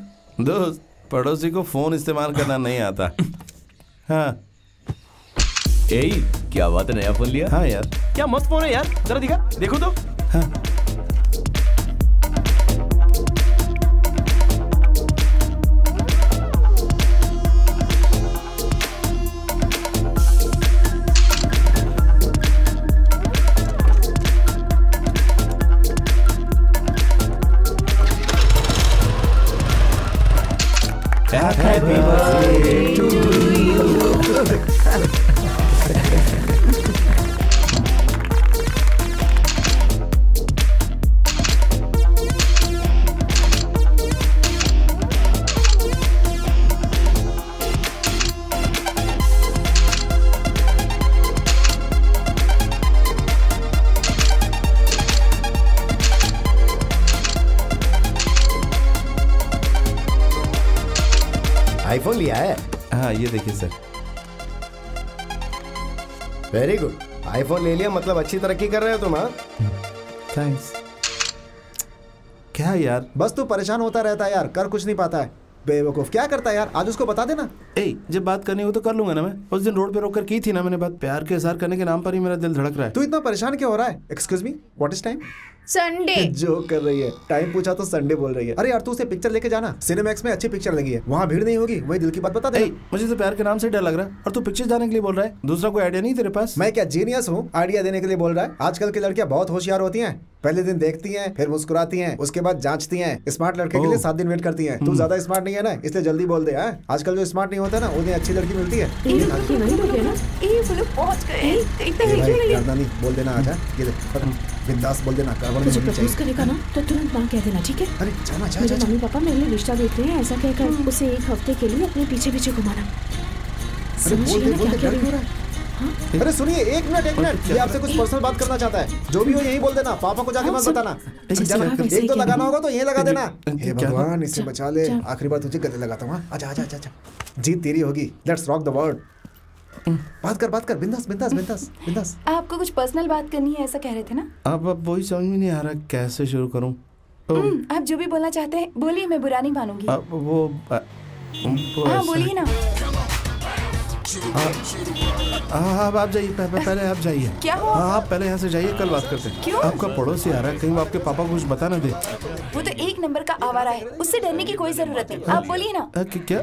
दोस्त, पड़ोसी को फोन इस्तेमाल करना नहीं आता। हाँ क्या बात है, नया फोन लिया? हाँ यार, क्या मस्त फोन है यार, जरा दिखा, देखो तो। हाँ Happy birthday to you. IPhone लिया है? हाँ ये देखिए सर। वेरी गुड, आईफोन ले लिया मतलब अच्छी तरक्की कर रहे हो तुम। हाँ थैंक्स। क्या यार, बस तू परेशान होता रहता है यार, कर कुछ नहीं पाता है। बेवकूफ, क्या करता है यार? आज उसको बता देना। जब बात करनी हो तो कर लूंगा ना मैं। उस दिन रोड पे रोक कर की थी ना मैंने बात। प्यार के इज़हार करने के नाम पर ही मेरा दिल धड़क रहा है। तू इतना परेशान क्यों हो रहा है? Excuse me, what is time? Sunday. जो कर रही है, टाइम पूछा तो संडे बोल रही है। अरे यार तू उसे पिक्चर लेके जाना, सिनेमैक्स में अच्छी पिक्चर लगी है, वहाँ भीड़ नहीं होगी। वही दिल की बात बता दे। मुझे तो प्यार के नाम से डर लग रहा है और तू पिक्चर जाने के लिए बोल रहा है। दूसरा कोई आइडिया नहीं तेरे पास? मैं क्या जीनियस हूँ आइडिया देने के लिए बोल रहा है? आजकल की लड़कियां बहुत होशियार होती हैं। पहले दिन देखती हैं, फिर मुस्कुराती हैं, उसके बाद जांचती हैं। स्मार्ट लड़के के लिए 7 दिन वेट करती हैं। तू ज्यादा स्मार्ट नहीं है ना, इसलिए जल्दी बोल दे। आजकल जो स्मार्ट नहीं होता ना, उन्हें अच्छी लड़की मिलती है। बोल देना आजा, बिंदास बोल देना। तुझे प्रपोज करेगा ना तो तुरंत ना कह देना, ठीक है? अरे जाना जा, मेरे मम्मी पापा मेरे लिए रिश्ता देख रहे हैं, ऐसा कहकर उसे 1 हफ्ते के लिए अपने पीछे पीछे घुमाना। अरे सुनिए, एक मिनट, ये आपसे कुछ पर्सनल बात करना चाहता है। जो भी हो यही बोल देना, पापा को जाके मत बताना। एक तो लगाना होगा तो यही लगा देना। हे भगवान, इससे बचा ले। आखिरी बार तुझे गले लगाता हूँ। आजा आजा आजा, जीत तेरी होगी। Let's rock the world. बात कर, बिंदास। आपको कुछ पर्सनल बात करनी है ऐसा कह रहे थे ना? अब वही समझ में नहीं आ रहा कैसे शुरू करूं। आप जो भी बोलना चाहते हैं बोलिए, मैं बुरा नहीं मानूंगी। हाँ बोलिए ना। अब आप जाइए, पहले आप जाइए। क्या हुआ? आप पहले यहाँ से जाइए, कल बात करते हैं। क्यों? आपका पड़ोसी आ रहा है, कहीं वो आपके पापा को कुछ बता ना दे। वो तो 1 नंबर का आवारा है, उससे डरने की कोई जरूरत नहीं। आप बोलिए ना। क्या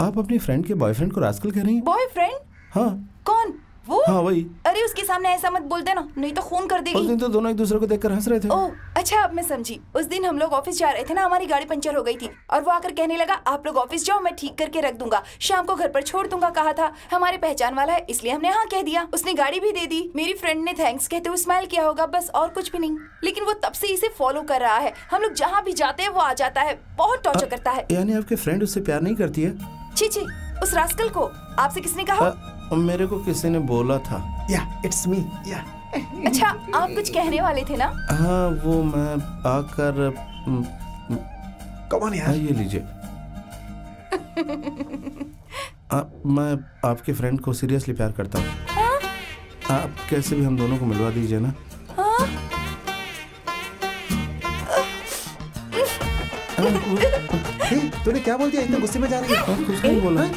आप अपनी फ्रेंड के बॉयफ्रेंड को रास्कल कह रही हैं? बॉयफ्रेंड? हाँ। कौन? वो? हाँ वही। अरे उसके सामने ऐसा मत बोल देना, नहीं तो खून कर देगी। उस दिन तो दोनों एक दूसरे को देखकर हंस रहे थे। ओह अच्छा, अब मैं समझी। उस दिन हम लोग ऑफिस जा रहे थे ना, हमारी गाड़ी पंचर हो गई थी और वो आकर कहने लगा आप लोग ऑफिस जाओ, मैं ठीक करके रख दूंगा, शाम को घर पर छोड़ दूंगा। कहा था हमारे पहचान वाला है, इसलिए हमने हाँ कह दिया। उसने गाड़ी भी दे दी। मेरी फ्रेंड ने थैंक्स कहते हुए स्माइल किया होगा, बस और कुछ भी नहीं। लेकिन वो तब से इसे फॉलो कर रहा है। हम लोग जहाँ भी जाते हैं वो आ जाता है, बहुत टॉर्चर करता है। यानी आपके फ्रेंड उससे प्यार नहीं करती है? छी, उस रास्कल को आपसे किसने कहा? मेरे को किसी ने बोला था। It's me. अच्छा, आप कुछ कहने वाले थे ना? हाँ, वो मैं आकर कौन यार? ये लीजिए। मैं आपके फ्रेंड को सीरियसली प्यार करता हूँ। आप कैसे भी हम दोनों को मिलवा दीजिए ना। तूने क्या बोल दिया? इतने गुस्से में जा रही है? कुछ नहीं बोला।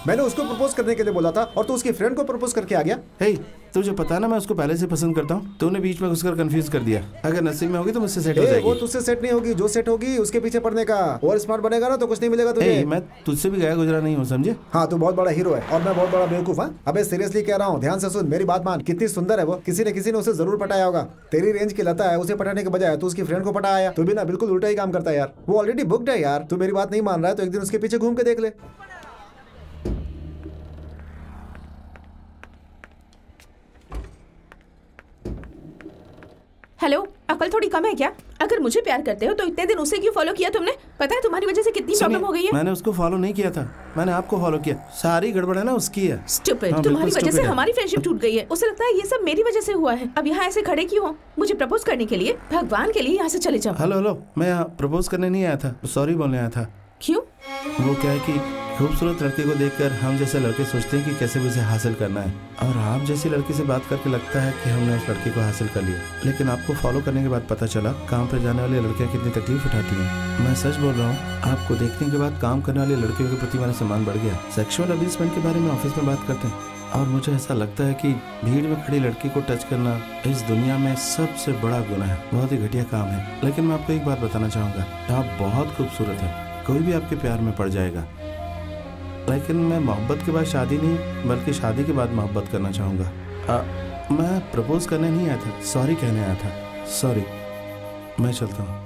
मैंने उसको प्रपोज करने के लिए बोला था और तू उसकी फ्रेंड को प्रपोज करके आ गया। हे, तुझे पता है ना मैं उसको पहले से पसंद करता हूँ। तूने बीच में घुसकर कंफ्यूज कर दिया। अगर नसीब में होगी तो मुझसे सेट हो जाएगी। वो तुझसे सेट नहीं होगी, जो सेट होगी उसके पीछे पड़ने का। और स्मार्ट बनेगा ना तो कुछ नहीं मिलेगा तुझे। मैं तुझसे भी गया गुजरा नहीं हूँ, समझे? हाँ, तू बहुत बड़ा हीरो है और मैं बहुत बड़ा बेवकूफ। हाँ, अबे सीरियसली कह रहा हूँ, ध्यान से सुन, मेरी बात मान। कितनी सुंदर है वो, किसी ने उसे जरूर पटाया होगा। तेरी रेंज की लता है, उसे पटाने के बजाय तू उसकी फ्रेंड को पटाया। तू भी ना बिल्कुल उल्टा ही काम करता है यार। वो ऑलरेडी बुक्ड है यार। तू मेरी बात नहीं मान रहा है तो एक दिन उसके पीछे घूम के देख ले। हेलो, अकल थोड़ी कम है क्या? अगर मुझे प्यार करते हो तो इतने दिन उसे क्यों फॉलो किया तुमने? पता है तुम्हारी वजह से कितनी प्रॉब्लम हो गई है। मैंने उसको फॉलो नहीं किया था, मैंने आपको फॉलो किया। सारी गड़बड़ है ना उसकी है। स्टूपिड, तुम्हारी वजह से हमारी फ्रेंडशिप टूट गई है। उसे लगता है ये सब मेरी वजह से हुआ है। अब यहाँ ऐसे खड़े क्यों हो? मुझे प्रपोज करने के लिए? भगवान के लिए यहाँ से चले जाओ। हेलो, मैं यहाँ प्रपोज करने नहीं आया था, सॉरी बोलने आया था। क्यों? वो क्या है कि खूबसूरत लड़के को देखकर हम जैसे लड़के सोचते हैं कि कैसे भी उसे हासिल करना है, और आप जैसी लड़की से बात करके लगता है कि हमने उस लड़के को हासिल कर लिया। लेकिन आपको फॉलो करने के बाद पता चला काम पर जाने वाली लड़कियां कितनी तकलीफ उठाती हैं। मैं सच बोल रहा हूँ, आपको देखने के बाद काम करने वाली लड़कियों के प्रति मेरा सम्मान बढ़ गया। सेक्सुअल अब्यूजमेंट के बारे में ऑफिस में बात करते हैं और मुझे ऐसा लगता है कि भीड़ में खड़ी लड़की को टच करना इस दुनिया में सबसे बड़ा गुनाह है। बहुत ही घटिया काम है। लेकिन मैं आपको एक बात बताना चाहूँगा, आप बहुत खूबसूरत हैं, कोई भी आपके प्यार में पड़ जाएगा। लेकिन मैं मोहब्बत के बाद शादी नहीं, बल्कि शादी के बाद मोहब्बत करना चाहूँगा। मैं प्रपोज करने नहीं आया था, सॉरी कहने आया था। सॉरी, मैं चलता हूँ।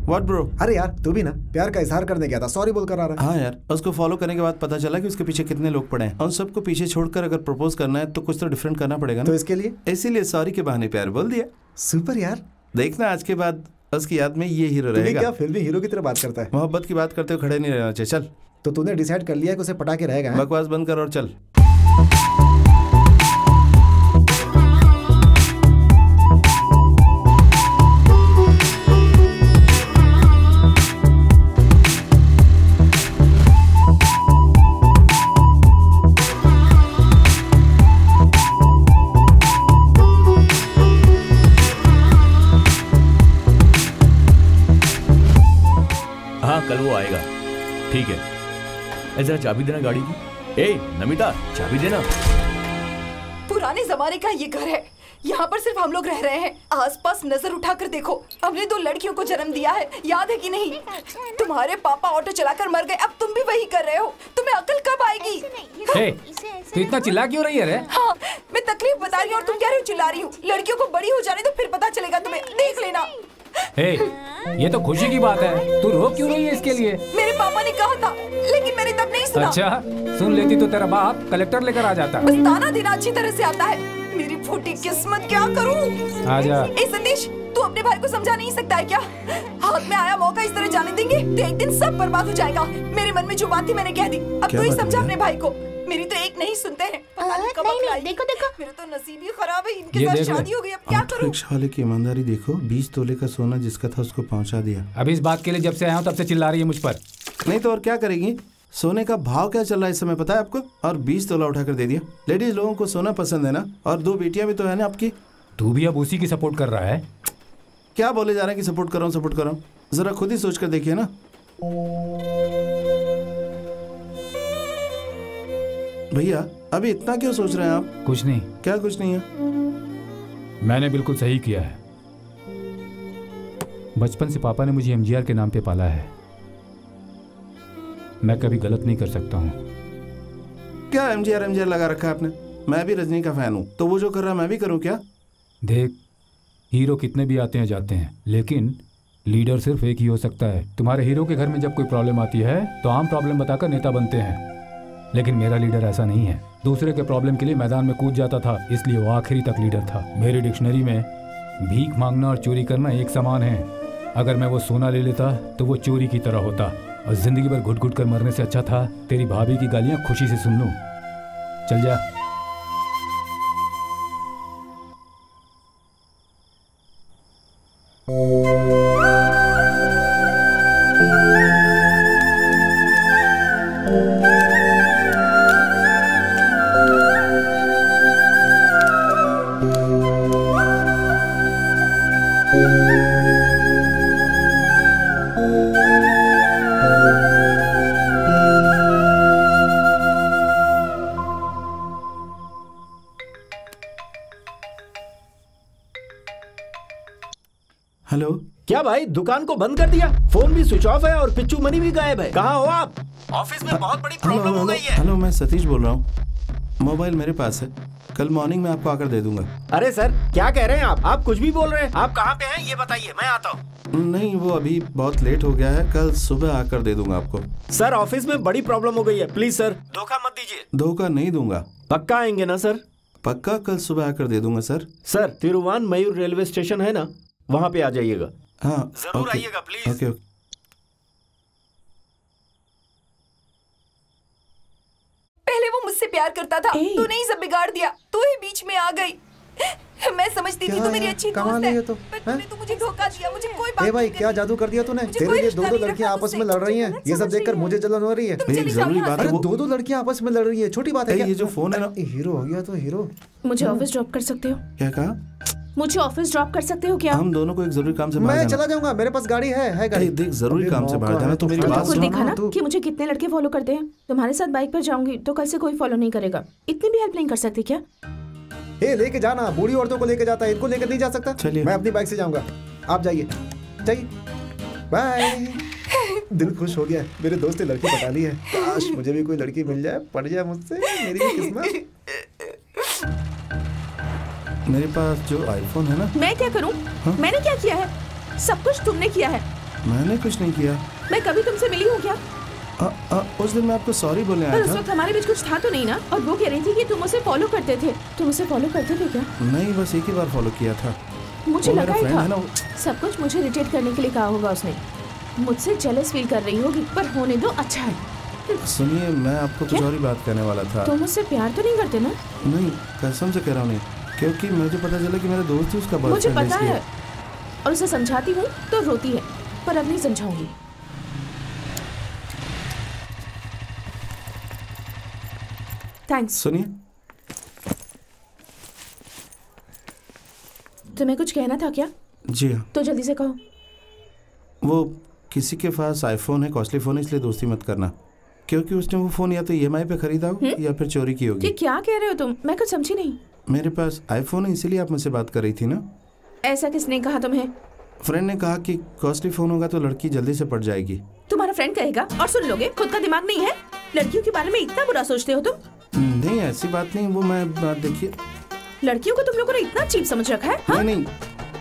What bro? अरे यार, तू भी ना प्यार का इजहार करने गया था, सॉरी बोल कर आ रहा है। हाँ यार, उसको फॉलो करने के बाद पता चला कि उसके पीछे कितने लोग पड़े हैं। उन सबको पीछे छोड़कर अगर प्रपोज करना है तो कुछ तो डिफरेंट करना पड़ेगा ना। तो इसके लिए इसीलिए सॉरी के बहाने प्यार बोल दिया। सुपर यार। देखना आज के बाद उसकी याद में ये हीरो रहेगा। क्या फिल्मी हीरो की तरह बात करता है? मोहब्बत की बात करते हुए खड़े नहीं रहना चाहिए। चल। तो तूने डिसाइड कर लिया कि उसे पटा के रहेगा? बकवास बंद कर और चल। कल वो आएगा, ठीक है। जरा चाबी देना गाड़ी की। ए नमिता, चाबी देना। पुराने जमाने का ये घर है, यहाँ पर सिर्फ हम लोग रह रहे हैं। आसपास नजर उठाकर देखो, हमने 2 लड़कियों को जन्म दिया है, याद है कि नहीं? तुम्हारे पापा ऑटो चलाकर मर गए, अब तुम भी वही कर रहे हो। तुम्हें अकल कब आएगी? तो इतना चिल्ला क्यों रही है रे? हाँ, मैं तकलीफ बता रही हूँ और तुम कह रही हो चिल्ला रही हूँ। लड़कियों को बड़ी हो जाने तो फिर पता चलेगा तुम्हें, देख लेना। ये तो खुशी की बात है, तू रो क्यों रही है इसके लिए? मेरे पापा ने कहा था, लेकिन मैंने तब नहीं सुना। अच्छा, सुन लेती तो तेरा बाप कलेक्टर लेकर आ जाता। बस ताना देना अच्छी तरह से आता है। मेरी फूटी किस्मत, क्या करूं? आजा। सतीश, तू अपने भाई को समझा नहीं सकता है क्या? हाथ में आया मौका इस तरह जाने देंगे तो एक दिन सब बर्बाद हो जाएगा। मेरे मन में जो बात थी मैंने कह दी, अब तू ही समझा अपने भाई को। मेरी तो एक नहीं सुनते हैं। नहीं, देखो मेरा तो नसीब ही खराब है, इनके साथ शादी हो गई, अब क्या करूं? रिक्शा वाले की ईमानदारी देखो, 20 तोले का सोना जिसका था उसको पहुंचा दिया। अभी इस बात के लिए जब से आया हूँ तब से चिल्ला रही है मुझ पर। नहीं तो और क्या करेगी? सोने का भाव क्या चल रहा है इस समय पता है आपको? और 20 तोला उठाकर दे दिया। लेडीज लोगों को सोना पसंद है ना, और 2 बेटियां भी तो है ना आपकी। तू भी अब उसी की सपोर्ट कर रहा है? क्या बोले जा रहे हैं कि सपोर्ट कर रहा हूँ? जरा खुद ही सोच कर देखिए ना। भैया अभी इतना क्यों सोच रहे हैं आप? कुछ नहीं। क्या कुछ नहीं है? मैंने बिल्कुल सही किया है। बचपन से पापा ने मुझे एमजीआर के नाम पे पाला है, मैं कभी गलत नहीं कर सकता हूँ। क्या एमजीआर लगा रखा है आपने? मैं भी रजनी का फैन हूँ, तो वो जो कर रहा है मैं भी करूँ क्या? देख, हीरो कितने भी आते हैं जाते हैं, लेकिन लीडर सिर्फ एक ही हो सकता है। तुम्हारे हीरो के घर में जब कोई प्रॉब्लम आती है तो आम प्रॉब्लम बताकर नेता बनते हैं, लेकिन मेरा लीडर ऐसा नहीं है। दूसरे के प्रॉब्लम के लिए मैदान में कूद जाता था, इसलिए वो आखिरी तक लीडर था। मेरी डिक्शनरी में भीख मांगना और चोरी करना एक समान है। अगर मैं वो सोना ले लेता तो वो चोरी की तरह होता, और जिंदगी भर घुट घुट कर मरने से अच्छा था तेरी भाभी की गालियां खुशी से सुन लूं। चल जा। हेलो। क्या भाई दुकान को बंद कर दिया? फोन भी स्विच ऑफ है और पिच्चू मनी भी गायब है। कहाँ हो आप? ऑफिस में बहुत बड़ी प्रॉब्लम हो गई है। हेलो, मैं सतीश बोल रहा हूँ। मोबाइल मेरे पास है, कल मॉर्निंग में आपको आकर दे दूंगा। अरे सर क्या कह रहे हैं आप कुछ भी बोल रहे हैं। आप कहाँ पे हैं ये बताइए, मैं आता हूँ। नहीं, वो अभी बहुत लेट हो गया है, कल सुबह आकर दे दूंगा आपको। सर ऑफिस में बड़ी प्रॉब्लम हो गई है, प्लीज सर धोखा मत दीजिए। धोखा नहीं दूंगा। पक्का आएंगे ना सर? पक्का कल सुबह आकर दे दूंगा सर। सर तिरुवान मयूर रेलवे स्टेशन है ना, वहाँ पे आ जाइएगा। हाँ जरूर आइएगा प्लीज। ओके। पहले वो मुझसे प्यार करता था, तूने ही सब बिगाड़ दिया, तू ही बीच में आ गई। मैं समझती थी तू मेरी अच्छी दोस्त है, पर तूने तो मुझे धोखा दिया। मुझे कोई बात भाई क्या जादू कर दिया तूने? तेरे लिए दो लड़कियां आपस में लड़ रही हैं, ये सब देखकर मुझे जलन हो रही है। एक जरूरी बात है, दो लड़कियां आपस में लड़ रही है, छोटी बात है क्या? ये जो फोन है ना, हीरो हो गया तो हीरो। मुझे ऑफिस ड्रॉप कर सकते हो? क्या कहा? मुझे ऑफिस ड्रॉप कर सकते हो क्या? हम दोनों को एक जरूरी काम से बाहर मैं जाना। चला जाऊंगा, मेरे पास गाड़ी है गाड़ी। देख जरूरी काम से बाहर जाना, तो मेरी बात खुद सुन। देखा ना कि मुझे कितने लड़के फॉलो करते हैं। तुम्हारे साथ बाइक पर जाऊंगी तो कल से कोई फॉलो नहीं करेगा। इतनी भी हेल्प नहीं कर सकती क्या? ए लेके जाना, बूढ़ी औरतों को लेके जाता है, इनको लेकर नहीं जा सकता। चलिए मैं अपनी बाइक से जाऊंगा, आप जाइए बाय। दिल खुश हो गया, मेरे दोस्त ने लड़की पटा ली है। काश मुझे भी कोई लड़की मिल जाए, पड़ जाए मुझसे, मेरी भी किस्मत। मेरे पास जो आईफोन है ना। मैं क्या करूं? मैंने क्या किया है? सब कुछ तुमने किया है। मैंने कुछ नहीं किया। मैं कभी तुमसे मिली हूँ क्या? उस दिन मैं आपको सॉरी बोलने आया पर था। उस वक्त हमारे बीच कुछ था तो नहीं ना? और वो कह रही थी कि तुम उसे फॉलो करते थे। तुम उसे फॉलो करते थे क्या? नहीं, बस एक ही बार फॉलो किया था। मुझे लगा ही है ना था सब कुछ मुझे इरिटेट करने के लिए कहा होगा उसने। मुझसे जेलस फील कर रही होगी, पर होने दो, अच्छा है। सुनिए, मैं आपको कुछ और ही बात करने वाला था। तुम मुझसे प्यार तो नहीं करते ना? नहीं, कसम से कह रहा हूँ नहीं, क्योंकि मुझे पता चला कि मेरा दोस्त ही उसका मुझे बॉयफ्रेंड पता है, और उसे समझाती हूँ तो रोती है, पर अब नहीं समझाऊंगी। थैंक्स। सुनिए, तुम्हें कुछ कहना था क्या? जी हाँ। तो जल्दी से कहो। वो किसी के पास आईफोन है, कॉस्टली फोन है, इसलिए दोस्ती मत करना, क्योंकि उसने वो फोन या तो ईएमआई पे खरीदा हो या फिर चोरी की होगी। ये क्या कह रहे हो तुम? मैं कुछ समझी नहीं। मेरे पास आईफोन है, इसीलिए आप मुझसे बात कर रही थी ना। ऐसा किसने कहा तुम्हें? फ्रेंड ने कहा कि कॉस्टली फोन होगा तो लड़की जल्दी से पड़ जाएगी। तुम्हारा फ्रेंड कहेगा और सुन लोगे? खुद का दिमाग नहीं है? लड़कियों के बारे में इतना बुरा सोचते हो तुम? नहीं, ऐसी बात नहीं। वो मैं देखिए, लड़कियों को तुम लोगों ने इतना चीप समझ रखा है। हाँ? नहीं,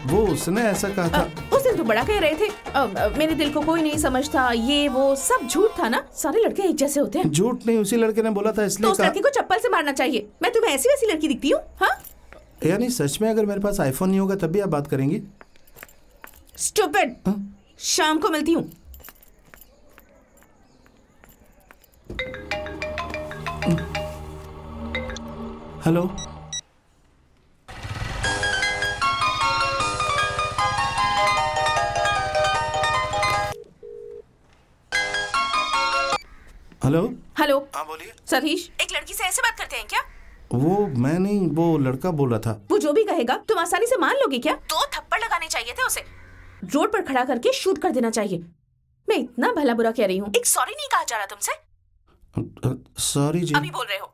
वो उसने ऐसा कहा था। उस दिन तो बड़ा कह रहे थे मेरे दिल को कोई नहीं समझता, ये वो सब झूठ था ना? सारे लड़के एक जैसे होते हैं। झूठ नहीं, उसी लड़के ने बोला था, इसलिए तो उस लड़की को चप्पल से मारना चाहिए। मैं तुम्हें ऐसी वैसी लड़की दिखती हूँ? हाँ? यानी सच में अगर मेरे पास आईफोन नहीं होगा तब भी आप बात करेंगी? स्टूपिड। शाम को मिलती हूँ। हेलो। हेलो। हेलो। हाँ बोलिए। सतीश, एक लड़की से ऐसे बात करते हैं क्या? वो मैं नहीं, वो लड़का बोल रहा था। वो जो भी कहेगा तुम आसानी से मान लोगे क्या? 2 थप्पड़ लगाने चाहिए थे उसे, रोड पर खड़ा करके शूट कर देना चाहिए। मैं इतना भला बुरा कह रही हूँ, एक सॉरी नहीं कहा जा रहा तुमसे? सॉरी जी। अभी बोल रहे हो।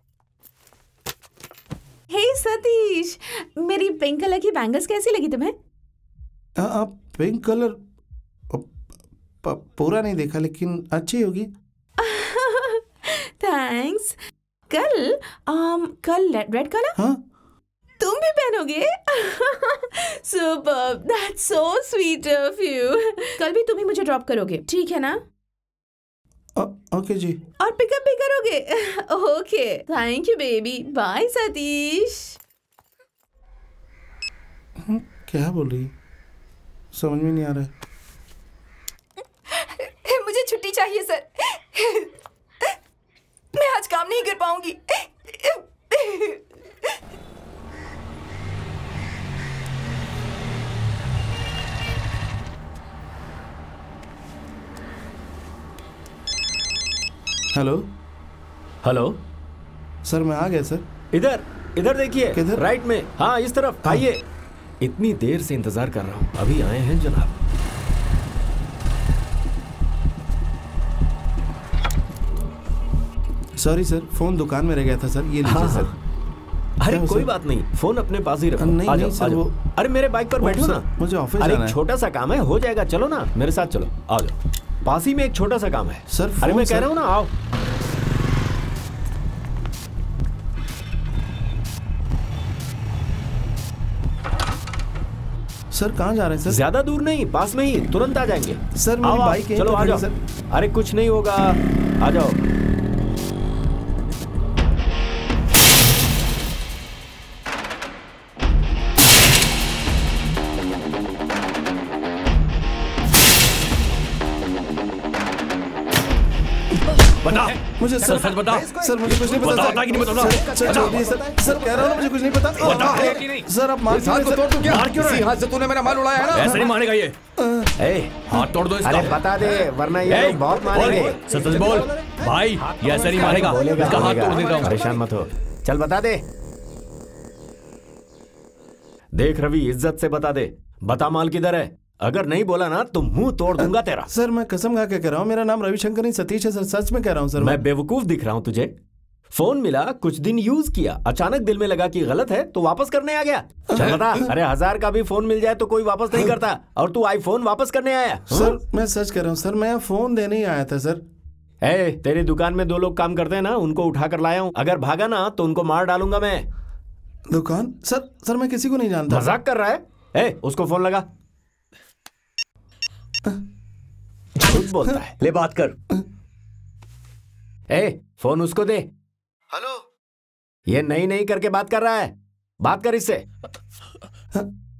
हे सतीश, मेरी पिंक कलर की बैंगल्स कैसी लगी तुम्हें? आप पिंक कलर पूरा नहीं देखा, लेकिन अच्छी होगी। थैंक्स। कल रेड कलर? हाँ, तुम भी पहनोगे? Superb, that's so sweet of you. कल भी तुम ही मुझे ड्रॉप करोगे, ठीक है ना? ओके जी। और पिकअप भी करोगे? Okay, thank you baby, bye Satish. क्या बोल रही है, समझ में नहीं आ रहा है। मुझे छुट्टी चाहिए सर, मैं आज काम नहीं कर पाऊंगी। हेलो हेलो सर, मैं आ गया सर। इधर इधर देखिए, किधर? राइट में। हाँ इस तरफ आइए। इतनी देर से इंतजार कर रहा हूँ, अभी आए हैं जनाब। सॉरी सर, फोन दुकान में रह गया था सर, ये लीजिए सर। अरे क्या कोई सर? बात नहीं, फोन अपने पास ही रखो। नहीं, आ नहीं जाओ, सर, आ जाओ। वो- अरे मेरे बाइक पर बैठो सर, ना। मुझे ऑफिस अरे जाना एक है। छोटा सा काम है, हो जाएगा। चलो ना मेरे साथ, चलो आ जाओ। पास ही में एक छोटा सा काम है सर। अरे फोन मैं कह सर। रहा हूँ ना, आओ। सर कहाँ जा रहे हैं सर? ज्यादा दूर नहीं, पास में ही, तुरंत आ जाएंगे। सर मेरी आओ, आओ, बाइक यहीं चलो पे आ खड़ी जाओ। सर। अरे कुछ नहीं होगा, आ जाओ। बता, मुझे सर सच बता। सर मुझे कुछ नहीं पता। बता, सर। बता कि नहीं बता, सर, बता। सर छोड़िए सर, सर कह रहा हूँ ना, मुझे कुछ नहीं पता। बता कि नहीं? सर आप मार इस हाथ को तोड़ तू क्या? मार क्यों रहे? इसी हाथ से तूने मेरा माल उड़ाया है ना? ऐसे नहीं मानेगा ये। हाथ तोड़ दो इसका। अरे बता दे, वरना ये लोग बहुत मारेंगे। सच सच बोल भाई, ये ऐसे नहीं मानेगा। बोलेगा, इसका हाथ बोलेगा। तोड़ देता हूँ। परेशान मत हो, चल बता दे। देख रवि, इज्जत से बता दे, बता माल किधर है। अगर नहीं बोला ना तो मुंह तोड़ दूंगा तेरा। सर मैं कसम खा के कह रहा हूँ, मेरा नाम रविशंकर नहीं सतीश है सर, सच में कह रहा हूँ सर। मैं बेवकूफ दिख रहा हूँ तुझे? फोन मिला, कुछ दिन यूज किया, अचानक दिल में लगा कि गलत है तो वापस करने आ गया। चल बता। अरे 1000 का भी फोन मिल जाए तो कोई वापस नहीं करता, और तू आईफोन वापस करने आया। सर मैं सच कह रहा हूँ सर, मैं फोन देने ही आया था सर। तेरी दुकान में 2 लोग काम करते हैं ना, उनको उठा कर लाया हूँ। अगर भागा ना तो उनको मार डालूंगा मैं। दुकान? सर सर मैं किसी को नहीं जानता। मजाक कर रहा है? उसको फोन लगा। झूठ बोलता है, ले बात कर। फोन उसको दे। हेलो। ये नहीं करके बात कर रहा है, बात कर इससे।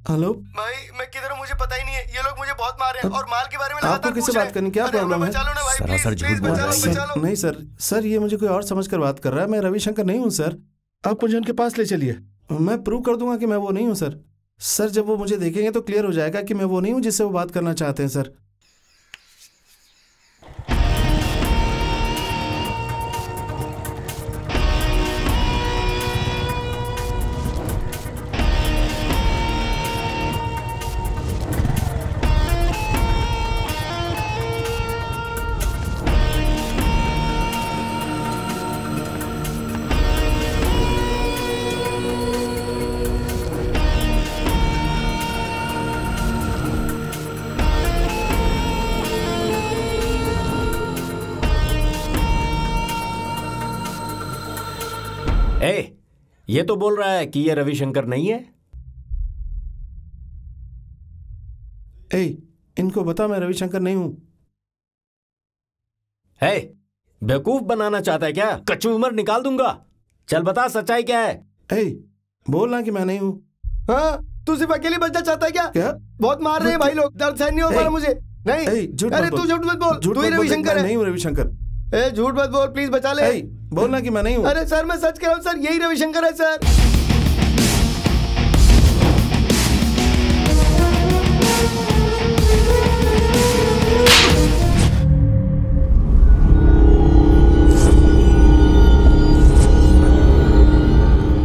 हेलो भाई मैं किधर हूँ मुझे पता ही नहीं है, ये लोग मुझे बहुत मार रहे हैं और माल के बारे में आपको लगातार किससे पूछ रहे बात करनी, क्या हैं। प्रॉब्लम है? बचा लो ना भाई, सरासर प्लीज, झूठ प्लीज बोल रहा बचा है लो, ये। बचा लो। नहीं सर, सर ये मुझे कोई और समझकर बात कर रहा है, मैं रविशंकर नहीं हूँ सर। आप मुझे उनके पास ले चलिए, मैं प्रूव कर दूंगा कि मैं वो नहीं हूँ सर। सर जब वो मुझे देखेंगे तो क्लियर हो जाएगा कि मैं वो नहीं हूँ जिससे वो बात करना चाहते हैं सर। ये तो बोल रहा है कि ये रविशंकर नहीं है। इनको बता मैं रविशंकर नहीं हूं। बेवकूफ बनाना चाहता है क्या? कच्ची उम्र निकाल दूंगा। चल बता सच्चाई क्या है। बोलना कि मैं नहीं हूं। हाँ, तू सिर्फ अकेले बचना चाहता है क्या? क्या? बहुत मार रहे हैं भाई लोग, दर्द सहन नहीं हो पा रहा मुझे। नहीं, अरे तू झूठ मत बोल, तू ही रविशंकर है। नहीं हूं रविशंकर। झूठ मत बोल, प्लीज बचा ले। बोलना कि मैं नहीं हूं। अरे सर मैं सच कह रहा हूँ सर, यही रविशंकर है सर।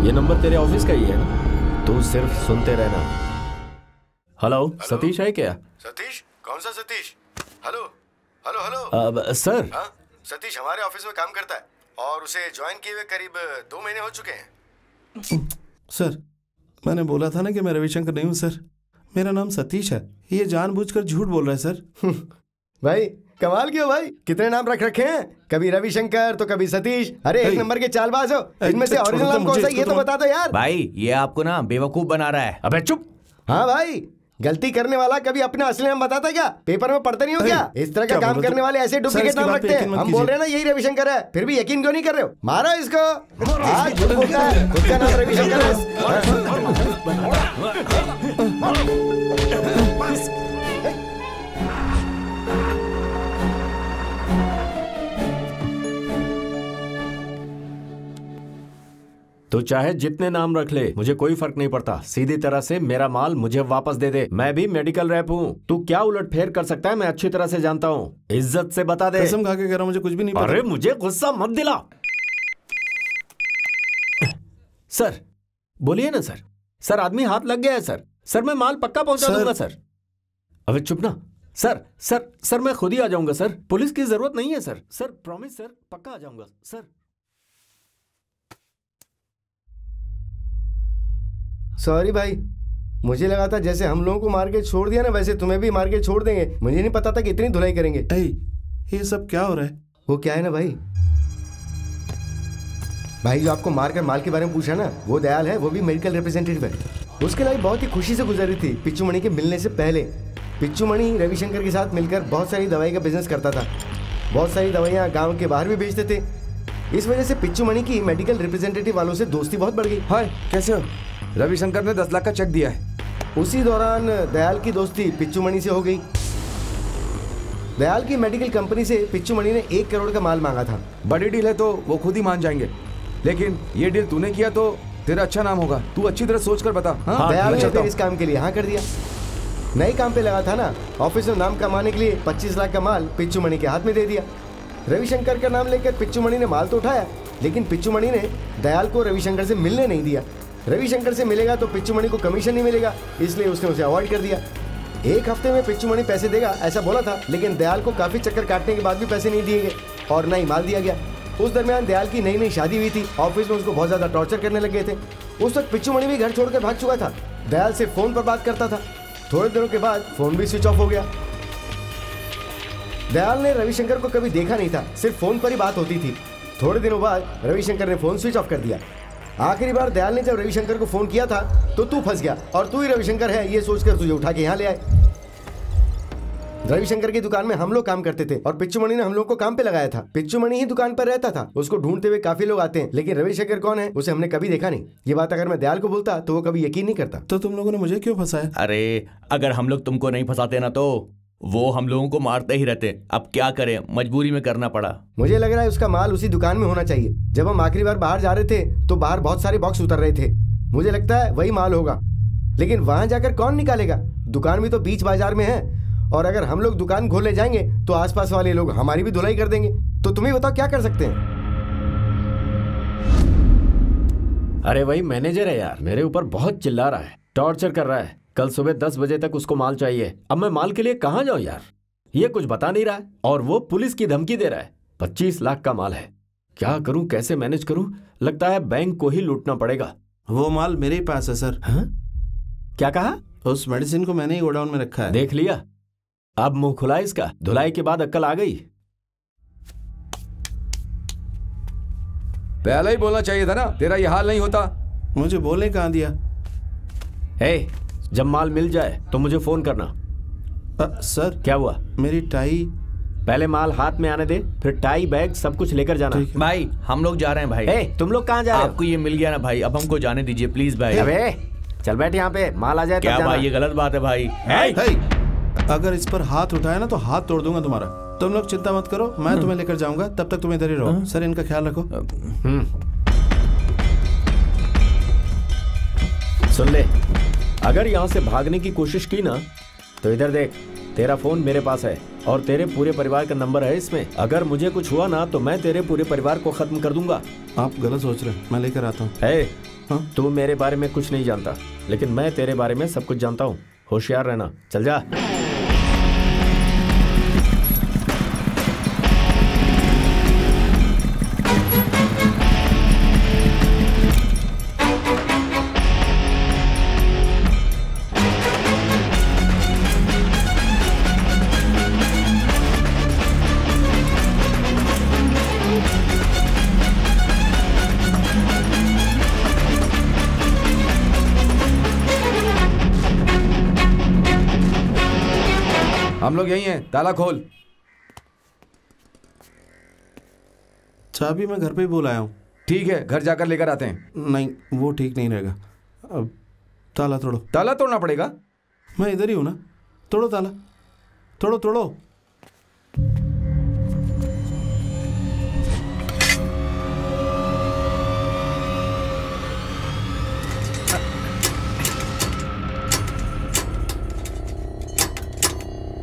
ये नंबर तेरे ऑफिस का ही है ना? तू सिर्फ सुनते रहना। हेलो, सतीश है क्या? सतीश? कौन सा Satish? Hello hello hello. Sir. हाँ, सतीश हमारे ऑफिस में काम करता है और उसे ज्वाइन किए हुए करीब 2 महीने हो चुके हैं। सर मैंने बोला था ना कि मैं रविशंकर नहीं हूँ सर, मेरा नाम सतीश है। ये जानबूझकर झूठ बोल रहा है सर। भाई कमाल क्यों भाई, कितने नाम रख रखे हैं, कभी रविशंकर तो कभी सतीश। अरे एक नंबर के चालबाज हो। इनमें से ओरिजिनल नाम कौन सा, ये तो बता दो यार। भाई ये आपको ना बेवकूफ बना रहा है। अबे चुप। हाँ भाई, गलती करने वाला कभी अपना असली नाम बताता है क्या? पेपर में पढ़ते नहीं हो क्या? इस तरह का काम करने वाले ऐसे डुप्लीकेट नाम रखते हैं। हम बोल रहे हैं ना यही रविशंकर है, फिर भी यकीन क्यों नहीं कर रहे हो? मारो इसको। आज झूठ बोलता है, खुद का नाम रविशंकर है। तो चाहे जितने नाम रख ले, मुझे कोई फर्क नहीं पड़ता। सीधी तरह से मेरा माल मुझे वापस दे दे। मैं भी मेडिकल रैप हूँ। तू क्या उलट फेर कर सकता है मैं अच्छी तरह से जानता हूँ। इज्जत से बता दे। कसम खा के कह रहा हूं, मुझे कुछ भी नहीं पता। अरे मुझे गुस्सा मत दिला। सर बोलिए ना सर। सर आदमी हाथ लग गया है सर। सर मैं माल पक्का पहुंचा दूंगा सर। अबे चुप ना। सर सर सर मैं खुद ही आ जाऊंगा सर। पुलिस की जरूरत नहीं है सर। सर प्रॉमिस सर, पक्का आ जाऊंगा सर। सॉरी भाई, मुझे लगा था जैसे हम लोगों को मार के छोड़ दिया ना, वैसे तुम्हें भी मार के छोड़ देंगे। मुझे नहीं पता था कि इतनी धुलाई करेंगे। ये सब क्या हो रहा है? वो क्या है ना भाई जो आपको मारकर माल के बारे में पूछा ना, वो दयाल है। वो भी मेडिकल रिप्रेजेंटेटिव है। उसकी लाइफ बहुत ही खुशी से गुजर रही थी पिच्चू मणि के मिलने से पहले। पिच्चू मणि रविशंकर के साथ मिलकर बहुत सारी दवाई का बिजनेस करता था। बहुत सारी दवाइयाँ गाँव के बाहर भी बेचते थे। इस वजह से पिच्चू मणि की मेडिकल रिप्रेजेंटेटिव वालों से दोस्ती बहुत बढ़ गई। हाय, कैसे हो? रविशंकर ने 10 लाख का चेक दिया है। उसी दौरान दयाल की दोस्ती पिच्चू मणि से हो गई। दयाल की मेडिकल कंपनी से पिच्चू मणि ने 1 करोड़ का माल मांगा था। बड़ी डील है तो वो खुद ही मान जाएंगे, लेकिन ये डील तूने किया तो तेरा अच्छा नाम होगा। तू अच्छी तरह सोच कर बता। हाँ, दयाल ने फिर इस काम के लिए हाँ कर दिया। नए काम पे लगा था ना, ऑफिस में नाम कमाने के लिए 25 लाख का माल पिच्चू मणि के हाथ में दे दिया। रविशंकर का नाम लेकर पिच्चू मणि ने माल तो उठाया, लेकिन पिच्चू मणि ने दयाल को रविशंकर से मिलने नहीं दिया। रविशंकर से मिलेगा तो पिच्चू मणि को कमीशन नहीं मिलेगा, इसलिए उसने उसे अवॉइड कर दिया। 1 हफ्ते में पिच्चू मणि पैसे देगा ऐसा बोला था, लेकिन दयाल को काफी चक्कर काटने के बाद भी पैसे नहीं दिए गए और न ही माल दिया गया। उस दरमियान दयाल की नई शादी हुई थी। ऑफिस में उसको बहुत ज्यादा टॉर्चर करने लग गए थे। उस वक्त पिच्चू मणि भी घर छोड़कर भाग चुका था। दयाल से फोन पर बात करता था। थोड़े दिनों के बाद फोन भी स्विच ऑफ हो गया। दयाल ने रविशंकर को कभी देखा नहीं था, सिर्फ फोन पर ही बात होती थी। थोड़े दिनों बाद रविशंकर ने फोन स्विच ऑफ कर दिया। आखिरी बार दयाल ने जब रविशंकर को फोन किया था तो तू फंस गया और तू ही रविशंकर है ये सोचकर तुझे उठा के यहाँ ले आए। रविशंकर की दुकान में हम लोग काम करते थे और पिच्चू मणि ने हम लोग को काम पे लगाया था। पिच्चू मणि ही दुकान पर रहता था। उसको ढूंढते हुए काफी लोग आते हैं, लेकिन रविशंकर कौन है उसे हमने कभी देखा नहीं। ये बात अगर मैं दयाल को बोलता तो वो कभी यकीन नहीं करता। तो तुम लोगों ने मुझे क्यों फंसाया? अरे अगर हम लोग तुमको नहीं फंसाते ना तो वो हम लोगों को मारते ही रहते। अब क्या करें, मजबूरी में करना पड़ा। मुझे लग रहा है उसका माल उसी दुकान में होना चाहिए। जब हम आखिरी बार बाहर जा रहे थे तो बाहर बहुत सारे बॉक्स उतर रहे थे। मुझे लगता है वही माल होगा, लेकिन वहां जाकर कौन निकालेगा? दुकान भी तो बीच बाजार में है, और अगर हम लोग दुकान खोलने जाएंगे तो आसपास वाले लोग हमारी भी धुलाई कर देंगे। तो तुम ही बताओ क्या कर सकते हैं? अरे वही मैनेजर है यार, मेरे ऊपर बहुत चिल्ला रहा है, टॉर्चर कर रहा है। कल सुबह 10 बजे तक उसको माल चाहिए। अब मैं माल के लिए कहाँ जाऊँ यार? ये कुछ बता नहीं रहा है और वो पुलिस की धमकी दे रहा है। 25 लाख का माल है, क्या करूं, कैसे मैनेज करूं? लगता है बैंक को ही लूटना पड़ेगा। वो माल मेरे ही पास है सर। हाँ? क्या कहा? उस मेडिसिन को मैंने ही गोडाउन में रखा है। देख लिया, अब मुंह खुला इसका। धुलाई के बाद अक्कल आ गई। पहले ही बोलना चाहिए था ना, तेरा ये हाल नहीं होता। मुझे बोलने कहाँ दिया? जब माल मिल जाए तो मुझे फोन करना। सर क्या हुआ? मेरी टाई। पहले माल हाथ में आने दे, फिर टाई बैग सब कुछ लेकर जाना। भाई हम लोग जा रहे हैं भाई। तुम लोग कहाँ जा रहे हो? आपको ये मिल गया ना भाई, अब हमको जाने दीजिए प्लीज भाई। अबे चल बैठ यहाँ पे, माल आ जाए क्या भाई, ये गलत बात है भाई। अगर इस पर हाथ उठाया ना तो हाथ तोड़ दूंगा तुम्हारा। तुम लोग चिंता मत करो, मैं तुम्हें लेकर जाऊंगा, तब तक तुम इधर ही रहो। सर इनका ख्याल रखो। सुन ले, अगर यहाँ से भागने की कोशिश की ना तो इधर देख, तेरा फोन मेरे पास है और तेरे पूरे परिवार का नंबर है इसमें। अगर मुझे कुछ हुआ ना तो मैं तेरे पूरे परिवार को खत्म कर दूंगा। आप गलत सोच रहे हैं, मैं लेकर आता हूँ। तू मेरे बारे में कुछ नहीं जानता, लेकिन मैं तेरे बारे में सब कुछ जानता हूँ। होशियार रहना, चल जा। हम लोग यही हैं, ताला खोल। चाबी मैं घर पे ही बोल आया हूँ। ठीक है, घर जाकर लेकर आते हैं। नहीं, वो ठीक नहीं रहेगा। अब ताला तोड़ो। ताला तोड़ना पड़ेगा? मैं इधर ही हूँ ना। तोड़ो ताला, तोड़ो तोड़ो।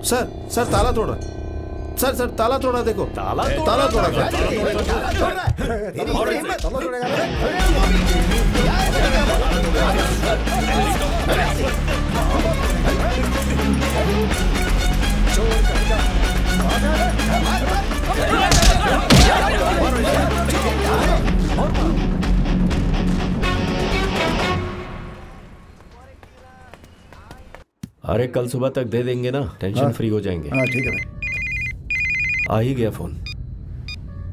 सर ताला तोड़ा। सर ताला तोड़ा, देखो ताला तोड़ा। अरे कल सुबह तक दे देंगे ना, टेंशन फ्री हो जाएंगे। हाँ ठीक है भाई। आ ही गया फोन।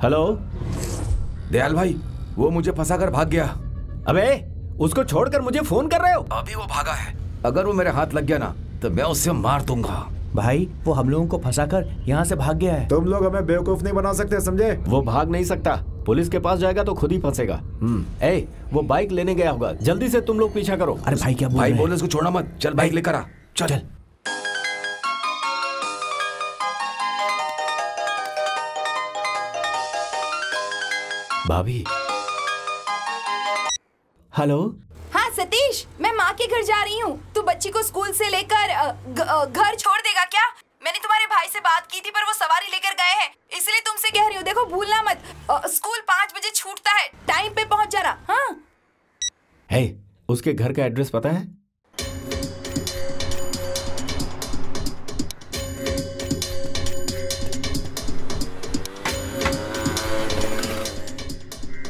हेलो दयाल भाई, वो मुझे फंसा कर भाग गया। अबे उसको छोड़कर मुझे फोन कर रहे हो? अभी वो भागा है। अगर वो मेरे हाथ लग गया ना तो मैं उससे मार दूंगा। भाई वो हम लोगों को फंसाकर यहाँ से भाग गया है। तुम लोग हमें बेवकूफ नहीं बना सकते, समझे? वो भाग नहीं सकता, पुलिस के पास जाएगा तो खुद ही फंसेगा। ए, वो बाइक लेने गया होगा, जल्दी से तुम लोग पीछा करो। अरे भाई क्या बोल भाई रहे हैं? बोले उसको छोड़ना मत, चल बाइक लेकर आ। चल। भाभी। हेलो। हाँ सतीश, मैं माँ के घर जा रही हूँ। तू बच्ची को स्कूल से लेकर घर छोड़ देगा क्या? मैंने तुम्हारे भाई से बात की थी पर वो सवारी लेकर गए हैं, इसलिए तुमसे कह रही हूँ। देखो भूलना मत, स्कूल 5 बजे छूटता है, टाइम पे पहुँच जाना। हाँ। हे, उसके घर का एड्रेस पता है?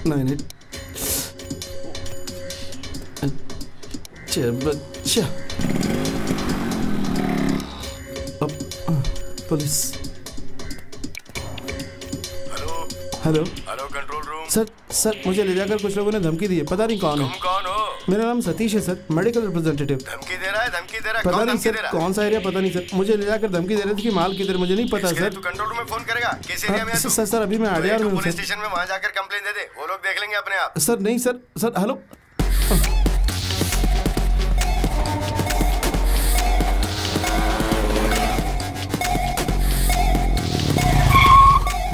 नहीं बच्चा। Police. Hello control room. Sir मुझे ले जाकर कुछ लोगों ने धमकी दी है, पता नहीं कौन है। तुम कौन हो? मेरा नाम सतीश है सर, मेडिकल रिप्रेजेंटेटिव। धमकी दे रहा है? पता नहीं सर, कौन सा एरिया पता नहीं सर। मुझे ले जाकर धमकी दे रहे थे कि माल किधर, मुझे नहीं पता सर। तू कंट्रोल रूम में फोन करेगा? किस एरिया में है तू? सर अभी मैं आडियार में हूँ। पुलिस स्टेशन में वहाँ जाकर कंप्लेन दे दे, वो लोग देख लेंगे अपने आप। सर नहीं सर हेलो।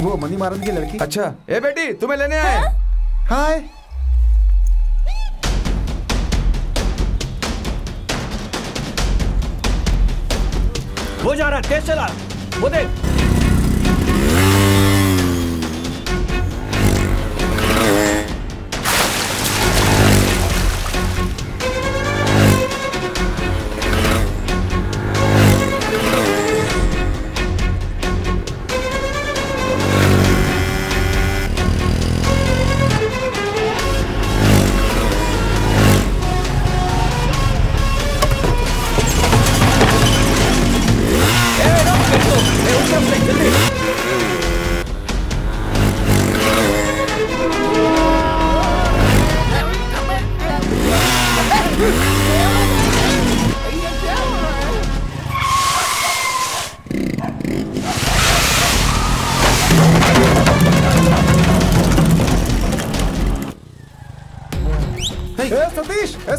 वो मनी मारन की लड़की। अच्छा, ए बेटी तुम्हें लेने आए। हाय। वो जा रहा है, तेज चला, वो देख।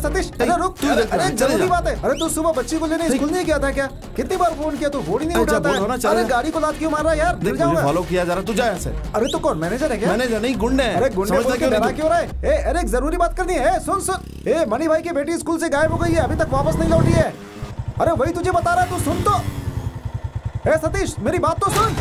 सतीश, अरे रुक, अरे जरूरी बात है। अरे तू सुबह बच्ची को लेने स्कूल नहीं गया था क्या? कितनी बार फोन किया, तू फोन ही नहीं उठाता है। अरे गाड़ी को लात क्यों मार रहा है यार? देख मुझे फॉलो किया जा रहा, तू जा यहाँ से। अरे तू कौन, मैनेजर है क्या? मैनेजर नहीं, गुंडे हैं। अरे गुंडे बोल के डरा क्यों रहा है? अरे एक जरूरी बात करनी है, सुन। ए मनी भाई की बेटी स्कूल से गायब हो गई है, अभी तक वापस नहीं लौटी है। अरे वही तुझे बता रहा है, तू सुन तो। ए सतीश, मेरी बात तो सुन।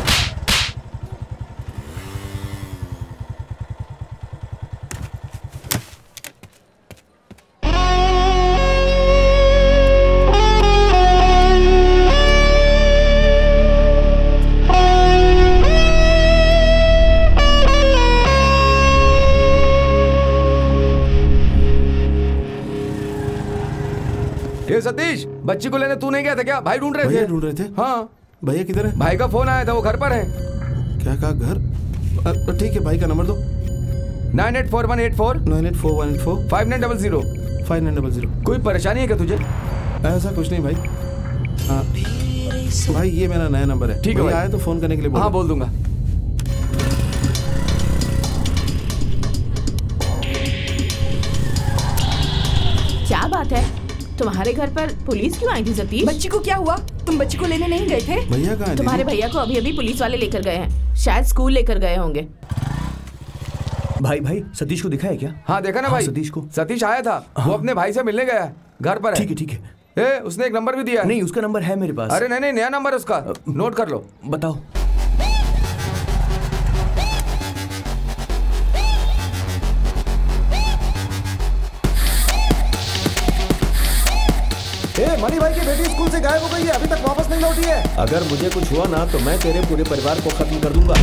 सतीश, बच्ची को लेने तू नहीं गया था क्या? भाई ढूंढ रहे थे। हाँ। भैया किधर है? भाई का फोन आया था, वो घर पर है। क्या कहा, घर? ठीक है, भाई का नंबर दो। 984184 984184 5900 5900। कोई परेशानी है क्या तुझे? ऐसा कुछ नहीं भाई। हाँ भाई ये मेरा नया नंबर है। ठीक है भाई भाई। आए तो फोन करने के लिए बोलो। हाँ बोल दूंगा। क्या बात है, तुम्हारे घर पर पुलिस क्यों आई थी सतीश? बच्ची को क्या हुआ? तुम बच्ची को लेने नहीं गए थे? भैया कहाँ हैं? तुम्हारे भैया को अभी अभी पुलिस वाले लेकर गए हैं, शायद स्कूल लेकर गए होंगे। भाई भाई सतीश को दिखा है क्या? हाँ देखा ना भाई, सतीश को। सतीश आया था, वो अपने भाई से मिलने गया है, घर पर है। ठीक है। उसने एक नंबर भी दिया है। नहीं उसका नंबर है मेरे पास। अरे नहीं नया नंबर है उसका, नोट कर लो। बताओ। मनी भाई की बेटी स्कूल से गायब हो गई है, अभी तक वापस नहीं लौटी है। अगर मुझे कुछ हुआ ना तो मैं तेरे पूरे परिवार को खत्म कर दूंगा।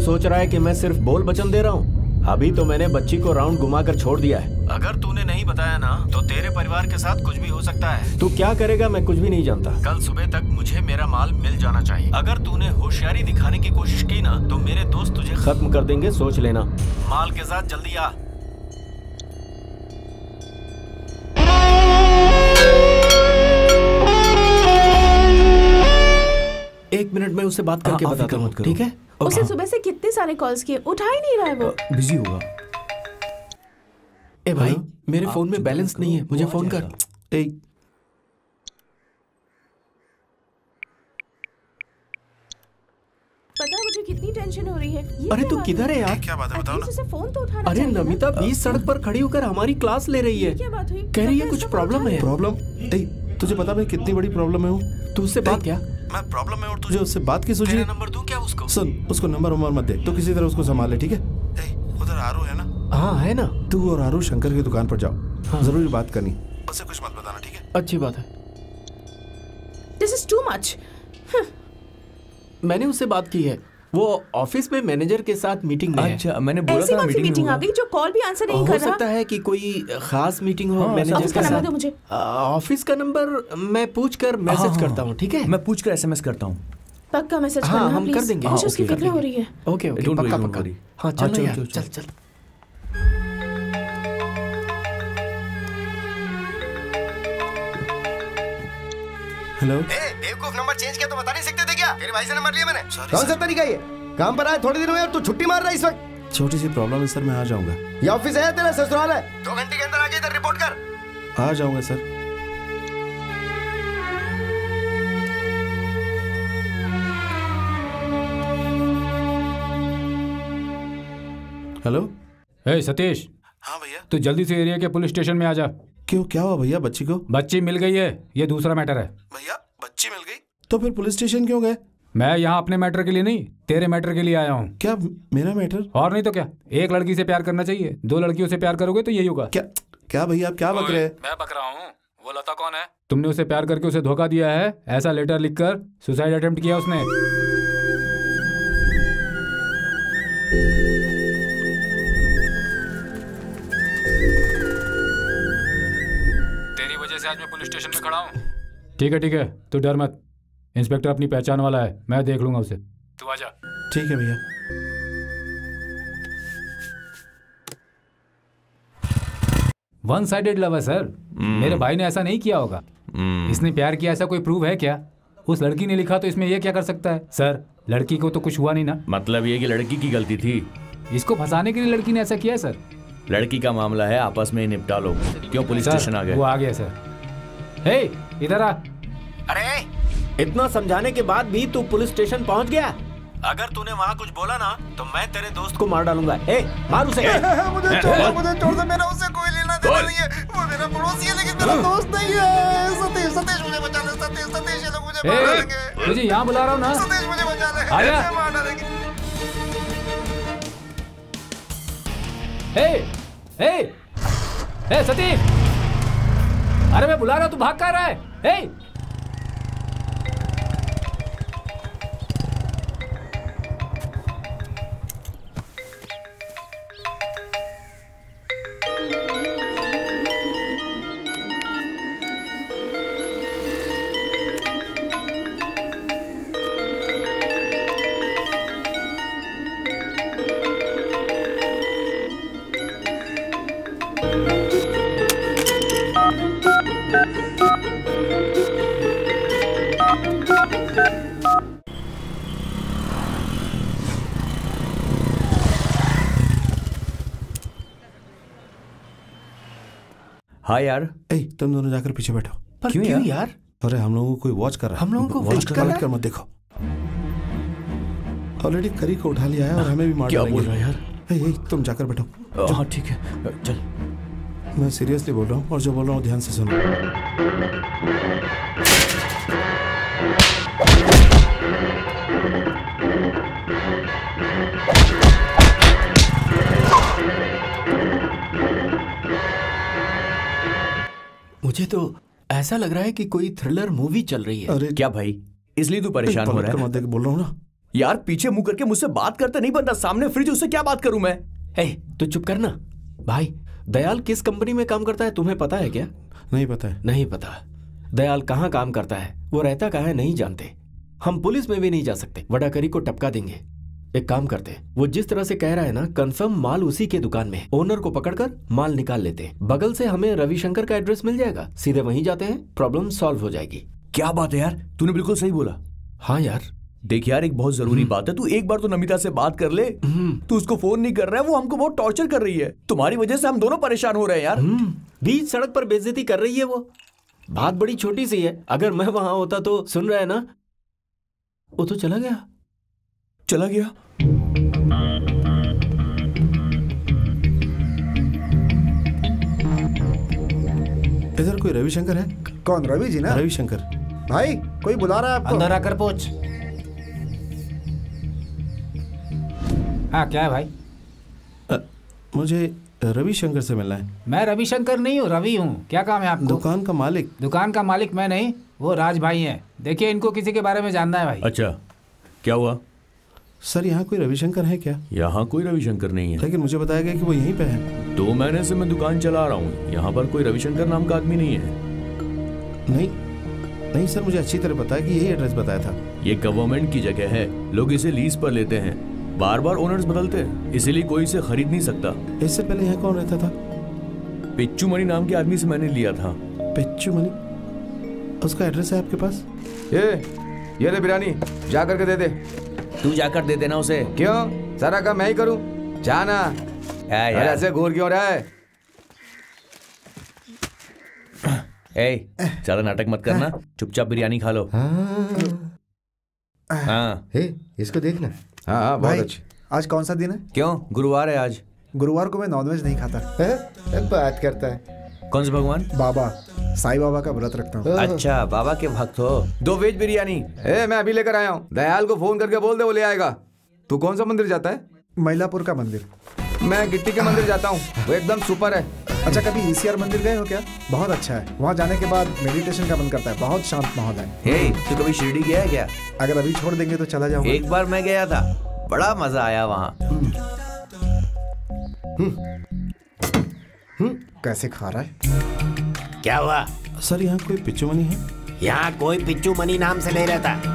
सोच रहा है कि मैं सिर्फ बोल वचन दे रहा हूँ? अभी तो मैंने बच्ची को राउंड घुमाकर छोड़ दिया है। अगर तूने नहीं बताया ना तो तेरे परिवार के साथ कुछ भी हो सकता है। तू क्या करेगा मैं कुछ भी नहीं जानता। कल सुबह तक मुझे मेरा माल मिल जाना चाहिए। अगर तूने होशियारी दिखाने की कोशिश की ना तो मेरे दोस्त तुझे खत्म कर देंगे, सोच लेना। माल के साथ जल्दी आ। एक मिनट में उससे बात करके बताता हूँ, ठीक है? उसे सुबह से कितने सारे कॉल्स किए, उठा ही नहीं रहा है वो। बिजी होगा। ए भाई मेरे फोन में बैलेंस नहीं है, मुझे फोन कर। पता है मुझे कितनी टेंशन हो रही है। अरे तू किधर है यार? क्या बात है बताओ ना। उसे फोन तो उठाना अरे चाहिए ना। नमिता बीच सड़क पर खड़ी होकर हमारी क्लास ले रही है। क्या बात हुई? कह रही है कुछ प्रॉब्लम है। प्रॉब्लम? तुझे पता मैं कितनी बड़ी प्रॉब्लम में हूँ? तू उससे बात क्या? मैं प्रॉब्लम में और तुझे उससे बात की सूझी? नंबर दूं क्या उसको? सुन, उसको नंबर मत दे, तो किसी तरह उसको संभाल ले, ठीक है? उधर आरू है ना? हाँ है ना। तू और आरू शंकर की दुकान पर जाओ। हाँ। जरूरी बात करनी, उससे कुछ मत बताना, ठीक है? अच्छी बात है। This is too much. मैंने उससे बात की है, वो ऑफिस में मैनेजर के साथ मीटिंग में है। अच्छा मैंने बोला ऐसी था कौन सी मीटिंग आ गई जो कॉल भी आंसर नहीं कर हो रहा? सकता है कि कोई खास मीटिंग हो मैनेजर ऑफिस के का नंबर साथ। दो मुझे। ऑफिस का नंबर मैं पूछकर मैसेज करता हूँ, ठीक है? मैं पूछकर एसएमएस करता हूँ। पक्का मैसेज हाँ, करना हम प्लीज। कर देंगे। मुझे उसकी ओके, फिक्र हो रही है। ओके ओके Don't worry, पक्का don't पक्का। worry। हाँ चलो चलो, यार, चलो, चल चल। हेलो। बेवकूफ नंबर चेंज किया तो बता नहीं सकते थे क्या? तेरे भाई से नंबर लिया मैंने। कौन सा तरीका ये? काम पर आए थोड़े दिन हुए और तू छुट्टी मार रहा है इस वक्त। छोटी सी प्रॉब्लम है सर, मैं आ जाऊंगा। ये ऑफिस है तेरा ससुराल है? 2 घंटे के अंदर आके इधर रिपोर्ट कर। आ जाऊंगा सर। हेलो। हे सतीश। हाँ भैया। तू जल्दी से एरिया के पुलिस स्टेशन में आ जा। क्यों, क्या हुआ भैया? बच्ची को? बच्ची मिल गई है, ये दूसरा मैटर है। भैया बच्ची मिल गई तो फिर पुलिस स्टेशन क्यों गए? मैं यहाँ अपने मैटर के लिए नहीं, तेरे मैटर के लिए आया हूँ। क्या मेरा मैटर? और नहीं तो क्या, एक लड़की से प्यार करना चाहिए, 2 लड़कियों से प्यार करोगे तो यही होगा। क्या भैया आप क्या बक रहे हैं? मैं बक रहा हूँ। वो लता कौन है? तुमने उसे प्यार करके उसे धोखा दिया है, ऐसा लेटर लिखकर सुसाइड अटेम्प्ट किया उसने। तेरी वजह से आज मैं पुलिस स्टेशन में खड़ा हूँ। ठीक है, तू डर मत। इंस्पेक्टर अपनी पहचान वाला है, मैं देख लूंगा उसे। तू आजा। ठीक है भैया। वन साइडेड लव है सर। मेरे भाई ने ऐसा नहीं किया होगा। इसने प्यार किया ऐसा कोई प्रूव है क्या? उस लड़की ने लिखा तो इसमें ये क्या कर सकता है? सर लड़की को तो कुछ हुआ नहीं ना। मतलब ये कि लड़की की गलती थी, इसको फंसाने के लिए लड़की ने ऐसा किया है सर। लड़की का मामला है, आपस में ही निपटा लो। क्यों पुलिस स्टेशन आ गए? वो आ गया सर। हे इधर आ। अरे इतना समझाने के बाद भी तू पुलिस स्टेशन पहुंच गया? अगर तूने वहाँ कुछ बोला ना तो मैं तेरे दोस्त को मार डालूंगा। ए मार उसे। मुझे छोड़ दे, मेरा उससे कोई लेना देना नहीं है। वो मेरा पड़ोसी है लेकिन मेरा दोस्त नहीं है। सतीश सतीश मुझे बचा ले, सतीश ये लोग मुझे मार डालेंगे। तुझे यहाँ बुला रहा हूँ ना। सतीश मुझे बचा ले, आजा। मार डालेंगे। हे सतीश, अरे मैं बुला रहा हूँ, तू भाग कर रहा है? हे हाँ यार। तुम दोनों जाकर पीछे बैठो। पर क्यों यार? अरे हम लोगों को कोई वॉच कर रहा है। हम लोगों को वॉच कर रहा कर मत देखो। ऑलरेडी करी को उठा लिया है और हमें भी मार डालेंगे। क्या बोल रहा है यार? तुम जाकर बैठो। हाँ ठीक है, चल। मैं सीरियसली बोल रहा हूँ और जो बोल रहा हूँ ध्यान से सुनो। मुझे तो ऐसा लग रहा है कि कोई थ्रिलर मूवी चल रही है। अरे क्या भाई, इसलिए तू परेशान हो रहा है? मत देख, बोल रहा हूँ ना यार। पीछे मुंह करके मुझसे बात करते नहीं बनता, सामने फ्रिज, उससे क्या बात करूं मैं? तू चुप करना। भाई दयाल किस कंपनी में काम करता है तुम्हें पता है क्या? नहीं पता है। नहीं पता? दयाल कहाँ काम करता है, वो रहता कहाँ है, नहीं जानते। हम पुलिस में भी नहीं जा सकते, वडाकरी को टपका देंगे। एक काम करते हैं, वो जिस तरह से कह रहा है ना, कंफर्म माल उसी के दुकान में है। ओनर को पकड़कर माल निकाल लेते हैं। बगल से हमें रविशंकर का एड्रेस मिल जाएगा, सीधे वहीं जाते हैं, प्रॉब्लम सॉल्व हो जाएगी। क्या बात है यार, तूने बिल्कुल सही बोला। हाँ यार। देख यार, एक बहुत जरूरी बात है, तू एक बार तो नमिता से बात कर ले। तू उसको फोन नहीं कर रहा है, वो हमको बहुत टॉर्चर कर रही है। तुम्हारी वजह से हम दोनों परेशान हो रहे हैं यार। बीच सड़क पर बेइज्जती कर रही है वो। बात बड़ी छोटी सी है, अगर मैं वहां होता तो, सुन रहा है ना, वो तो चला गया। चला गया? इधर कोई रविशंकर है? कौन? रवि जी ना? रविशंकर भाई कोई बुला रहा है आपको। अंदर आकर पूछ। हाँ क्या है भाई? मुझे रविशंकर से मिलना है। मैं रविशंकर नहीं हूँ, रवि हूँ। क्या काम है आपको? दुकान का मालिक। दुकान का मालिक मैं नहीं, वो राज भाई हैं। देखिए इनको किसी के बारे में जानना है भाई। अच्छा क्या हुआ? सर यहाँ कोई रविशंकर है क्या? यहाँ कोई रविशंकर नहीं है। लेकिन मुझे बताया गया कि वो यहीं पे है। 2 महीने से मैं दुकान चला रहा हूँ, यहाँ पर कोई रविशंकर नाम का आदमी नहीं है। नहीं सर, मुझे अच्छी तरह पता है कि यही एड्रेस बताया था। ये गवर्नमेंट की जगह है, लोग इसे लीज पर लेते हैं, बार बार ओनर्स बदलते हैं, इसीलिए कोई इसे खरीद नहीं सकता। इससे पहले यहाँ कौन रहता था? पिच्चू मणि नाम के आदमी से मैंने लिया था। पिच्चू मणि? उसका एड्रेस है आपके पास? ये ले बिरयानी, जा करके दे दे। तू जाकर दे देना उसे। क्यों? सारा काम मैं ही करूं? जाना। ऐसे घूर क्यों रहा है? ज्यादा नाटक मत करना, चुपचाप बिरयानी खा लो। हाँ इसको देखना। हाँ बहुत अच्छी। आज कौन सा दिन है? क्यों? गुरुवार है आज। गुरुवार को मैं नॉनवेज नहीं खाता। बात करता है। कौन से भगवान? बाबा, साईं बाबा का व्रत रखता हूँ। अच्छा, बाबा के भक्त हो। 2 वेज बिरयानी। मैं अभी लेकर आया हूँ। दयाल को फोन करके बोल दे, वो ले आएगा। तू कौन सा मंदिर जाता है? मैलापुर का मंदिर। मैं गिट्टी के मंदिर जाता हूँ, वो एकदम सुपर है। अच्छा कभी ईसीआर मंदिर गए हो क्या? बहुत अच्छा है, वहाँ जाने के बाद मेडिटेशन का मन करता है, बहुत शांत माहौल है। तू कभी शिरडी गया है क्या? अगर अभी छोड़ देंगे तो चला जाऊंगा। एक बार मैं गया था, बड़ा मजा आया वहाँ। कैसे खा रहा है? क्या हुआ? सर यहाँ कोई पिच्चू मणि है? यहाँ कोई पिच्चू मणि नाम से नहीं रहता।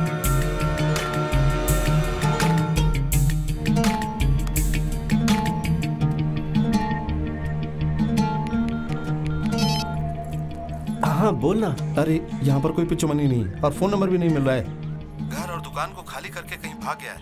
हाँ बोलना। अरे यहाँ पर कोई पिच्चू मणि नहीं और फोन नंबर भी नहीं मिल रहा है। घर और दुकान को खाली करके कहीं भाग गया है।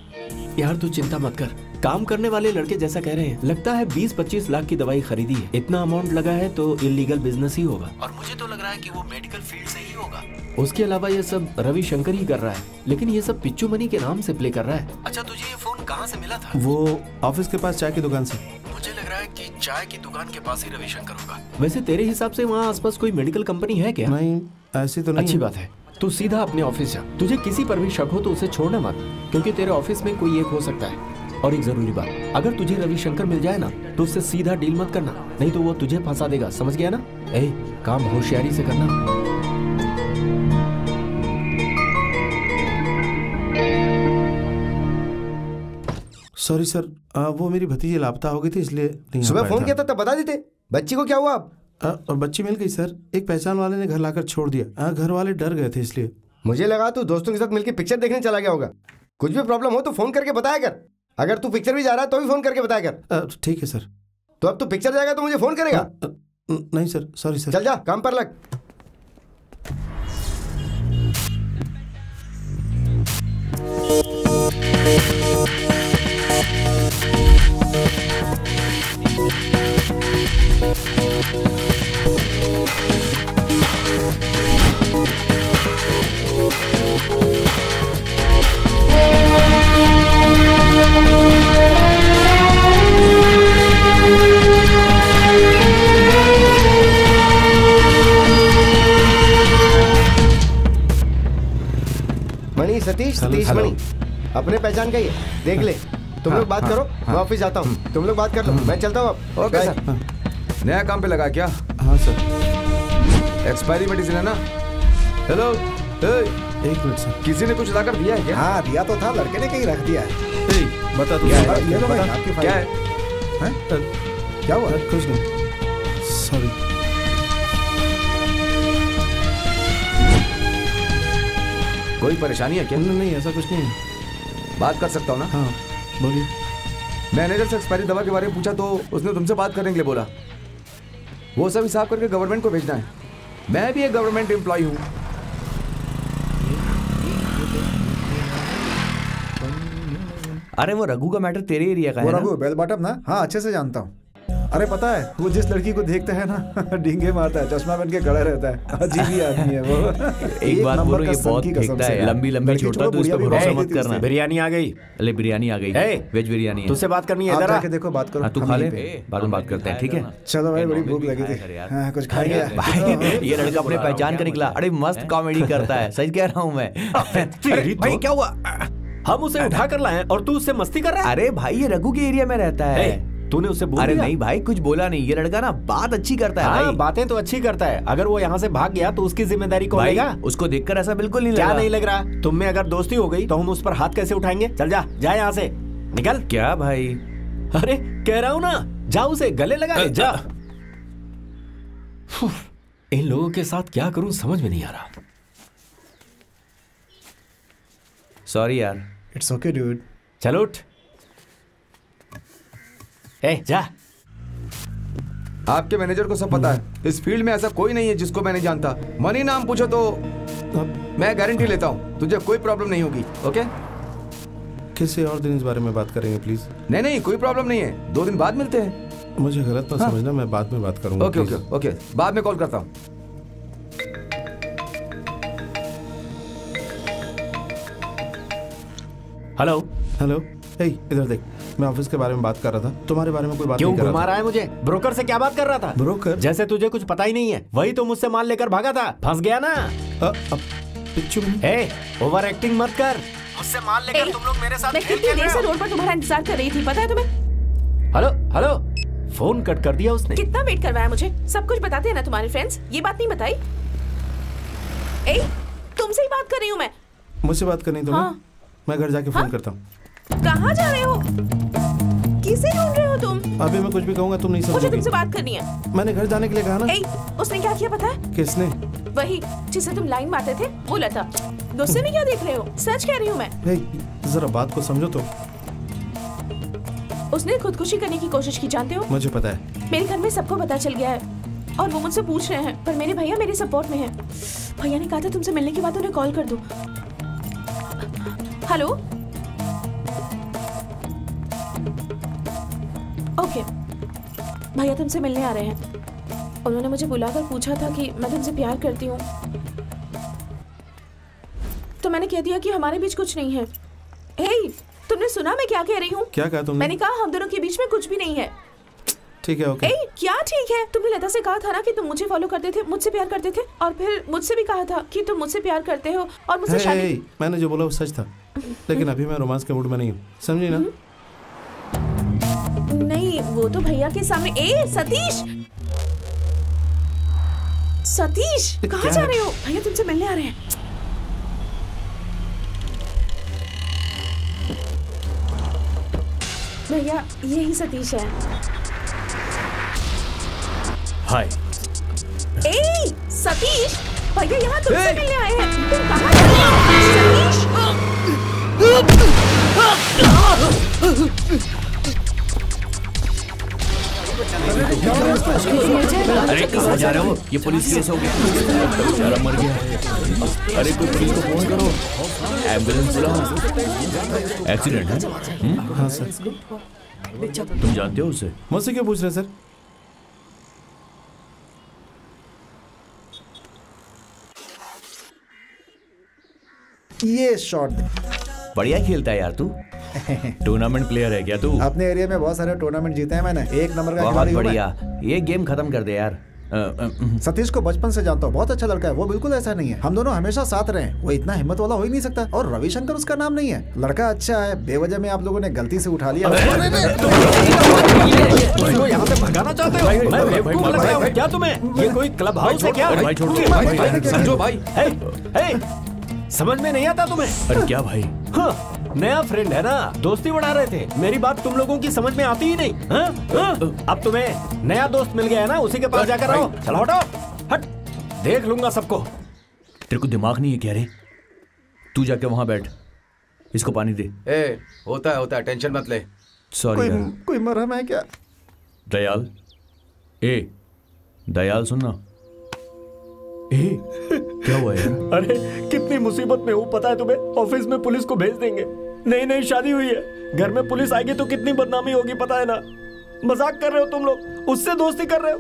यार तू चिंता मत कर, काम करने वाले लड़के जैसा कह रहे हैं, लगता है 20-25 लाख की दवाई खरीदी है। इतना अमाउंट लगा है तो इलीगल बिजनेस ही होगा, और मुझे तो लग रहा है कि वो मेडिकल फील्ड से ही होगा। उसके अलावा ये सब रविशंकर ही कर रहा है, लेकिन ये सब पिच्चू मणि के नाम से प्ले कर रहा है। अच्छा तुझे ये फोन कहाँ से मिला था? वो ऑफिस के पास चाय की दुकान से। मुझे लग रहा है कि चाय की दुकान के पास ही रविशंकर होगा। वैसे तेरे हिसाब से वहाँ आसपास कोई मेडिकल कंपनी है क्या? नहीं, ऐसी तो नहीं। अच्छी बात है, तू सीधा अपने ऑफिस जा। तुझे किसी पर भी शक हो तो उसे छोड़ना मत, क्योंकि तेरे ऑफिस में कोई एक हो सकता है। और एक जरूरी बात, अगर तुझे रविशंकर मिल जाए ना तो उससे सीधा डील मत करना, नहीं तो वो तुझे फंसा देगा, समझ गया ना? काम होशियारी से करना। सॉरी सर, वो मेरी भतीजी लापता हो गई थी इसलिए नहीं। सुबह फोन किया था तब बता देते। बच्ची को क्या हुआ अब? बच्ची मिल गई सर, एक पहचान वाले ने घर लाकर छोड़ दिया। घर वाले डर गए थे इसलिए। मुझे लगा तू दोस्तों के साथ मिलकर पिक्चर देखने चला गया होगा। कुछ भी प्रॉब्लम हो तो फोन करके बताया कर। अगर तू पिक्चर भी जा रहा है तो भी फोन करके बताया कर। ठीक है सर। तो अब तू पिक्चर जाएगा तो मुझे फोन करेगा? नहीं सर, सॉरी सर। चल जा, काम पर लग। मणि, सतीश मणि, अपने पहचान का ही है, देख ले। तुम लोग बात करो, मैं ऑफिस जाता हूँ। तुम लोग बात कर लो, मैं चलता हूँ अब। Okay sir. नया काम पे लगा क्या? हाँ सर। एक्सपायरी मेडिसिन है ना? हेलो, एक मिनट सर। किसी ने कुछ लाकर दिया है क्या? हाँ दिया तो था, लड़के ने कहीं रख दिया है। बता तू क्या है? ये लो भाई, आपकी फाइल। क्या है? क्या हुआ? कुछ नहीं, सॉरी। कोई परेशानी है क्या? नहीं, ऐसा कुछ नहीं है। बात कर सकता हूँ ना? हाँ बोलिए। मैनेजर से एक्सपायरी दवा के बारे में पूछा तो उसने तुमसे बात करने के लिए बोला। वो सब हिसाब करके गवर्नमेंट को भेजना है। मैं भी एक गवर्नमेंट एम्प्लॉय हूँ। अरे वो रघु का मैटर तेरे एरिया का है वो ना? रघु बेल बॉटम ना? हाँ अच्छे से जानता हूँ। अरे पता है, वो जिस लड़की को देखता है ना डींगे मारता है, चश्मा पहन के खड़ा रहता है। अजीब ही आदमी है वो। एक बात बोलो, ये बहुत फेंकता है। लंबी लंबी छोटा तो इस पर भरोसा मत करना। बिरयानी आ गई। अरे बिरयानी आ गई, वेज बिरयानी है। तुझसे बात करनी है, आप इधर आ। जाके देखो, बात करो। तू खा ले, बाद में बात करते हैं, ठीक है? चलो भाई, बड़ी भूख लगी थी। हाँ, कुछ खाएंगे? ये लड़का अपने पहचान का निकला। अरे मस्त कॉमेडी करता है, सच कह रहा हूँ मैं। भाई क्या हुआ? हम उसे उठा कर लाए और तू उससे मस्ती कर रहा है? अरे भाई ये रघु के एरिया में रहता है। तूने उससे बोला? अरे नहीं भाई, कुछ बोला नहीं। ये लड़का ना बात अच्छी करता है। हाँ, भाई बातें तो अच्छी करता है। अगर वो यहाँ से भाग गया तो उसकी जिम्मेदारी कौन लेगा? उसको देखकर ऐसा बिल्कुल नहीं क्या लगा। नहीं लग रहा? तुम में अगर दोस्ती हो गई तो हम उस पर हाथ कैसे उठाएंगे? चल जा, जा यहाँ से निकल। क्या भाई? अरे कह रहा हूँ ना, जा उसे गले लगा ले, जा। इन लोगों के साथ क्या करूं समझ में नहीं आ रहा। सॉरी यार। It's okay dude. चलो उठ। जा। आपके मैनेजर को सब पता है। इस फील्ड में ऐसा कोई नहीं है जिसको मैं नहीं जानता। मनी नाम पूछो तो मैं गारंटी लेता हूँ तुझे कोई प्रॉब्लम नहीं होगी। ओके? किसी और दिन इस बारे में बात करेंगे प्लीज। नहीं, कोई प्रॉब्लम नहीं है। 2 दिन बाद मिलते हैं। मुझे गलत ना समझना, मैं बाद में बात करूंगा। ओके, बाद में कॉल करता हूँ। हेलो, इधर देख, मैं ऑफिस के बारे में बात कर रहा था, तुम्हारे बारे में कोई बात क्यों नहीं कर रहा घुमा रहा है मुझे? ब्रोकर से क्या बात कर रहा था? ब्रोकर? जैसे तुझे कुछ पता ही नहीं है। वही तो मुझसे माल लेकर भागा था, फंस गया ना। ओवर एक्टिंग मत कर। मुझसे माल लेकर तुम लोग मेरे साथ मैं कितनी देर से रोड पर तुम्हारा इंतजार कर रही थी, पता है तुम्हें? हेलो, फोन कट कर दिया उसने। कितना वेट करवाया मुझे? सब कुछ बताते हैं ना तुम्हारे फ्रेंड्स, ये बात नहीं बताई? तुमसे ही बात कर रही हूँ मैं। मुझसे बात करनी तुम्हें? हाँ। मैं घर जाके फोन करता हूँ। कहाँ जा रहे हो? किसे ढूंढ रहे हो तुम? अभी मैं कुछ भी कहूँगा तुम नहीं समझोगी। मुझे तुमसे बात करनी है। मैंने घर जाने के लिए कहा ना। उसने क्या किया पता है? किसने? वही जिसे तुम लाइन मारते थे, वो लता। गुस्से में क्या देख रहे हो? सच कह रही हूँ मैं। जरा बात को समझो तो। उसने खुदकुशी करने की कोशिश की, जानते हो? मुझे पता है। मेरे घर में सबको पता चल गया है और वो मुझसे पूछ रहे हैं, पर मेरे भैया मेरे सपोर्ट में हैं। भैया ने कहा था तुमसे मिलने के बाद उन्हें कॉल कर दो। हेलो, ओके, भैया तुमसे मिलने आ रहे हैं। उन्होंने मुझे बुलाकर पूछा था कि मैं तुमसे प्यार करती हूँ, तो मैंने कह दिया कि हमारे बीच कुछ नहीं है। तुमने सुना मैं क्या कह रही हूँ? क्या कहा तुमने? मैंने कहा हम दोनों के बीच में कुछ भी नहीं है। ठीक है ओके। ए, क्या ठीक है? तुमने लता से कहा था ना कि तुम मुझे फॉलो करते थे, मुझसे प्यार करते थे, और फिर मुझसे भी कहा था कि तुम मुझसे प्यार करते हो और मुझसे शादी। मैंने जो बोला वो सच था, लेकिन अभी मैं रोमांस के मूड में नहीं हूँ, समझी ना? नहीं, वो तो भैया के सामने। ए सतीश, सतीश कहाँ जा रहे हो? भैया तुमसे मिलने आ रहे हैं। भैया यही सतीश है। हाय। ए सतीश, भैया यहाँ तुमसे मिलने आए हैं। तुम कहाँ जा रहे हो? सतीश। अरे कहाँ जा रहे हो? ये पुलिस केस हो गया, बेचारा मर गया। अरे कोई पुलिस को फोन करो, एम्बुलेंस बुलाओ। एक्सीडेंट है? हाँ सर। तुम जानते हो उसे? मुझसे क्यों पूछ रहे सर? ये शॉट बढ़िया खेलता है यार तू। टूर्नामेंट प्लेयर है क्या तू? अपने एरिया में बहुत सारे टूर्नामेंट जीते हैं मैंने, एक नंबर का बहुत बढ़िया। ये गेम खत्म कर दे यार। सतीश को बचपन से जानता हूँ, बहुत अच्छा लड़का है, वो बिल्कुल ऐसा नहीं है। हम दोनों हमेशा साथ रहे, वो इतना हिम्मत वाला हो ही नहीं सकता। और रविशंकर उसका नाम नहीं है। लड़का अच्छा है, बेवजह में आप लोगों ने गलती से उठा लिया। यहाँ से भगाना चाहते हो? मैं बेवकूफ लग रहा हूँ क्या तुम्हें? ये कोई क्लब हाउस है क्या? भाई छोड़ दो, समझो भाई। समझ में नहीं आता तुम्हें? अरे क्या भाई? हाँ, नया फ्रेंड है ना, दोस्ती बढ़ा रहे थे। मेरी बात तुम लोगों की समझ में आती ही नहीं। अब तुम्हें नया दोस्त मिल गया है ना, उसी के पास जाकर रहो। चलो हटो, हट, देख लूंगा सबको। तेरे को दिमाग नहीं है क्या रे? तू जाके वहां बैठ, इसको पानी दे। होता है, टेंशन मत ले। सॉरी यार। कोई मरहम है क्या? दयाल, दयाल सुनना। क्या हुआ यार? अरे कितनी मुसीबत में हूँ पता है तुम्हें? ऑफिस में पुलिस को भेज देंगे। नई शादी हुई है, घर में पुलिस आएगी तो कितनी बदनामी होगी पता है ना? मजाक कर रहे हो तुम लोग, उससे दोस्ती कर रहे हो।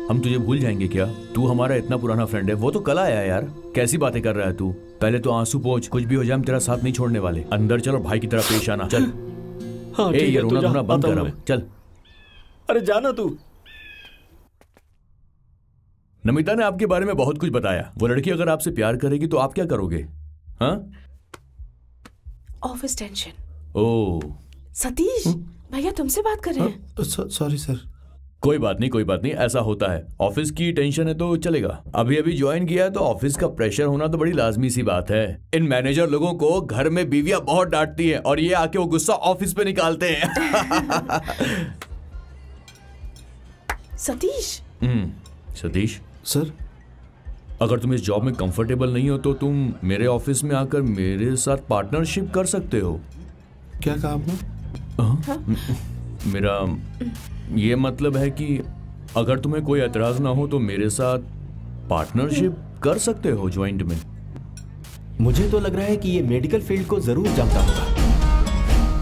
हम तुझे भूल जाएंगे क्या? तू हमारा इतना पुराना फ्रेंड है। वो तो कल आया यार, कैसी बातें कर रहा है तू? पहले तो आंसू पोंछ, कुछ भी हो जाए हम तेरा साथ नहीं छोड़ने वाले। अंदर चलो, भाई की तरह पेश आना। चल। हाँ, ये रोना धोना बंद कर अब, चल। अरे जाना तू। नमिता ने आपके बारे में बहुत कुछ बताया। वो लड़की अगर आपसे प्यार करेगी तो आप क्या करोगे? हाँ? Office tension. ओह सतीश, भैया तुमसे बात कर रहे हैं। Sorry sir. कोई बात नहीं, ऐसा होता है। ऑफिस की टेंशन है तो चलेगा। अभी ज्वाइन किया है तो ऑफिस का प्रेशर होना तो बड़ी लाजमी सी बात है। इन मैनेजर लोगों को घर में बीवियां बहुत डांटती हैं और ये आके वो गुस्सा ऑफिस पे निकालते हैं। सतीश सर, अगर तुम इस जॉब में कंफर्टेबल नहीं हो तो तुम मेरे ऑफिस में आकर मेरे साथ पार्टनरशिप कर सकते हो। क्या कहा आपने? मेरा ये मतलब है कि अगर तुम्हें कोई एतराज ना हो तो मेरे साथ पार्टनरशिप कर सकते हो ज्वाइंट में। मुझे तो लग रहा है कि ये मेडिकल फील्ड को जरूर जानता होगा।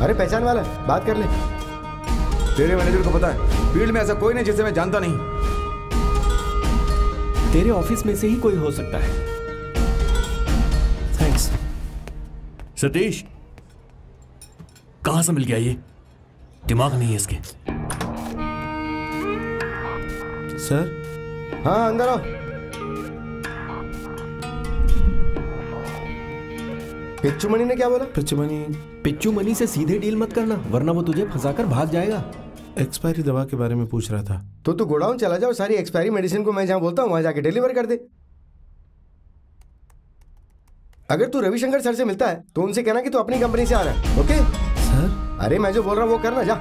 अरे पहचान वाला, बात कर ले। तेरे मैनेजर को पता है फील्ड में ऐसा कोई नहीं जिसे मैं जानता नहीं। तेरे ऑफिस में से ही कोई हो सकता है। थैंक्स। सतीश कहां से मिल गया ये? दिमाग नहीं है इसके। सर। हाँ अंदर आओ। पिच्चू मनी ने क्या बोला? पिच्चू मनी से सीधे डील मत करना, वरना वो तुझे फंसाकर भाग जाएगा। एक्सपायरी दवा के बारे में पूछ रहा था। तो तू गोडाउन चला जा और सारी एक्सपायरी मेडिसिन को मैं जहां बोलता हूं वहां जाके डिलीवर कर दे। अगर तू रविशंकर सर से मिलता है तो उनसे कहना कि तू अपनी कंपनी से आ रहा है। Okay sir? अरे मैं जो बोल रहा हूं वो करना, जा।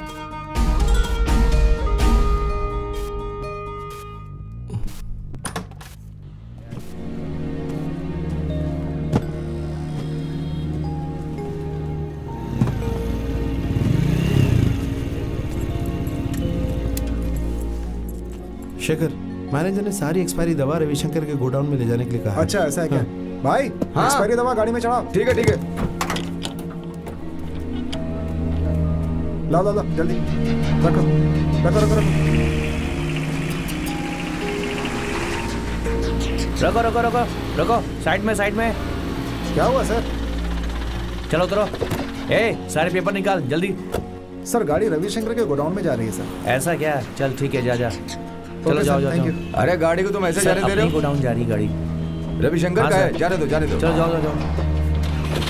शेखर, मैनेजर ने सारी एक्सपायरी दवा रविशंकर के गोडाउन में ले जाने के लिए कहा। अच्छा ऐसा है क्या? भाई हाँ। एक्सपायरी दवा गाड़ी में चढ़ाओ। ठीक है ला जल्दी रखो। साइड में। क्या हुआ सर? चलो उतरो। सारे पेपर निकाल जल्दी। सर गाड़ी रविशंकर के गोडाउन में जा रही है सर। ऐसा क्या? चल ठीक है, जा जा। चलो Okay, जाओ sir, जाओ thank जाओ। you। अरे गाड़ी को तुम ऐसे जाने दे रहे हो? गोडाउन जा रही गाड़ी। रविशंकर हाँ, का है, सर। जाने दो जाने दो। चलो जाओ जाओ जाओ।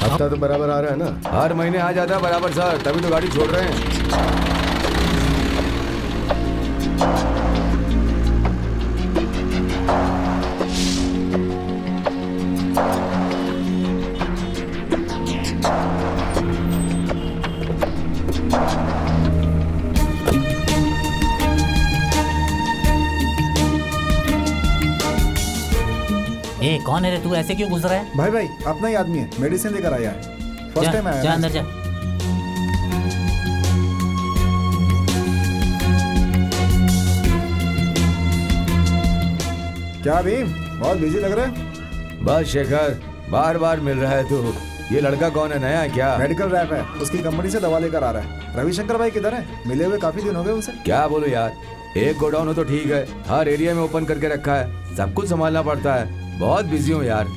हफ्ता तो बराबर आ रहा है ना? हर महीने आ जाता है बराबर सर, तभी तो गाड़ी छोड़ रहे हैं। ए कौन है रे तू? ऐसे क्यों घुस रहा है? भाई भाई अपना ही आदमी है, मेडिसिन लेकर आया है। फर्स्ट टाइम आया जा है। अंदर जा। क्या भीम, बहुत बिजी लग रहा है? बस शेखर, बार बार मिल रहा है तू। ये लड़का कौन है, नया है क्या? मेडिकल रैप है, उसकी कंपनी से दवा लेकर आ रहा है। रविशंकर भाई किधर है? मिले हुए काफी दिन हो गए उनसे। क्या बोलूं यार, एक गोडाउन हो तो ठीक है, हर एरिया में ओपन करके रखा है, सब कुछ संभालना पड़ता है। बहुत बिजी हूँ यार।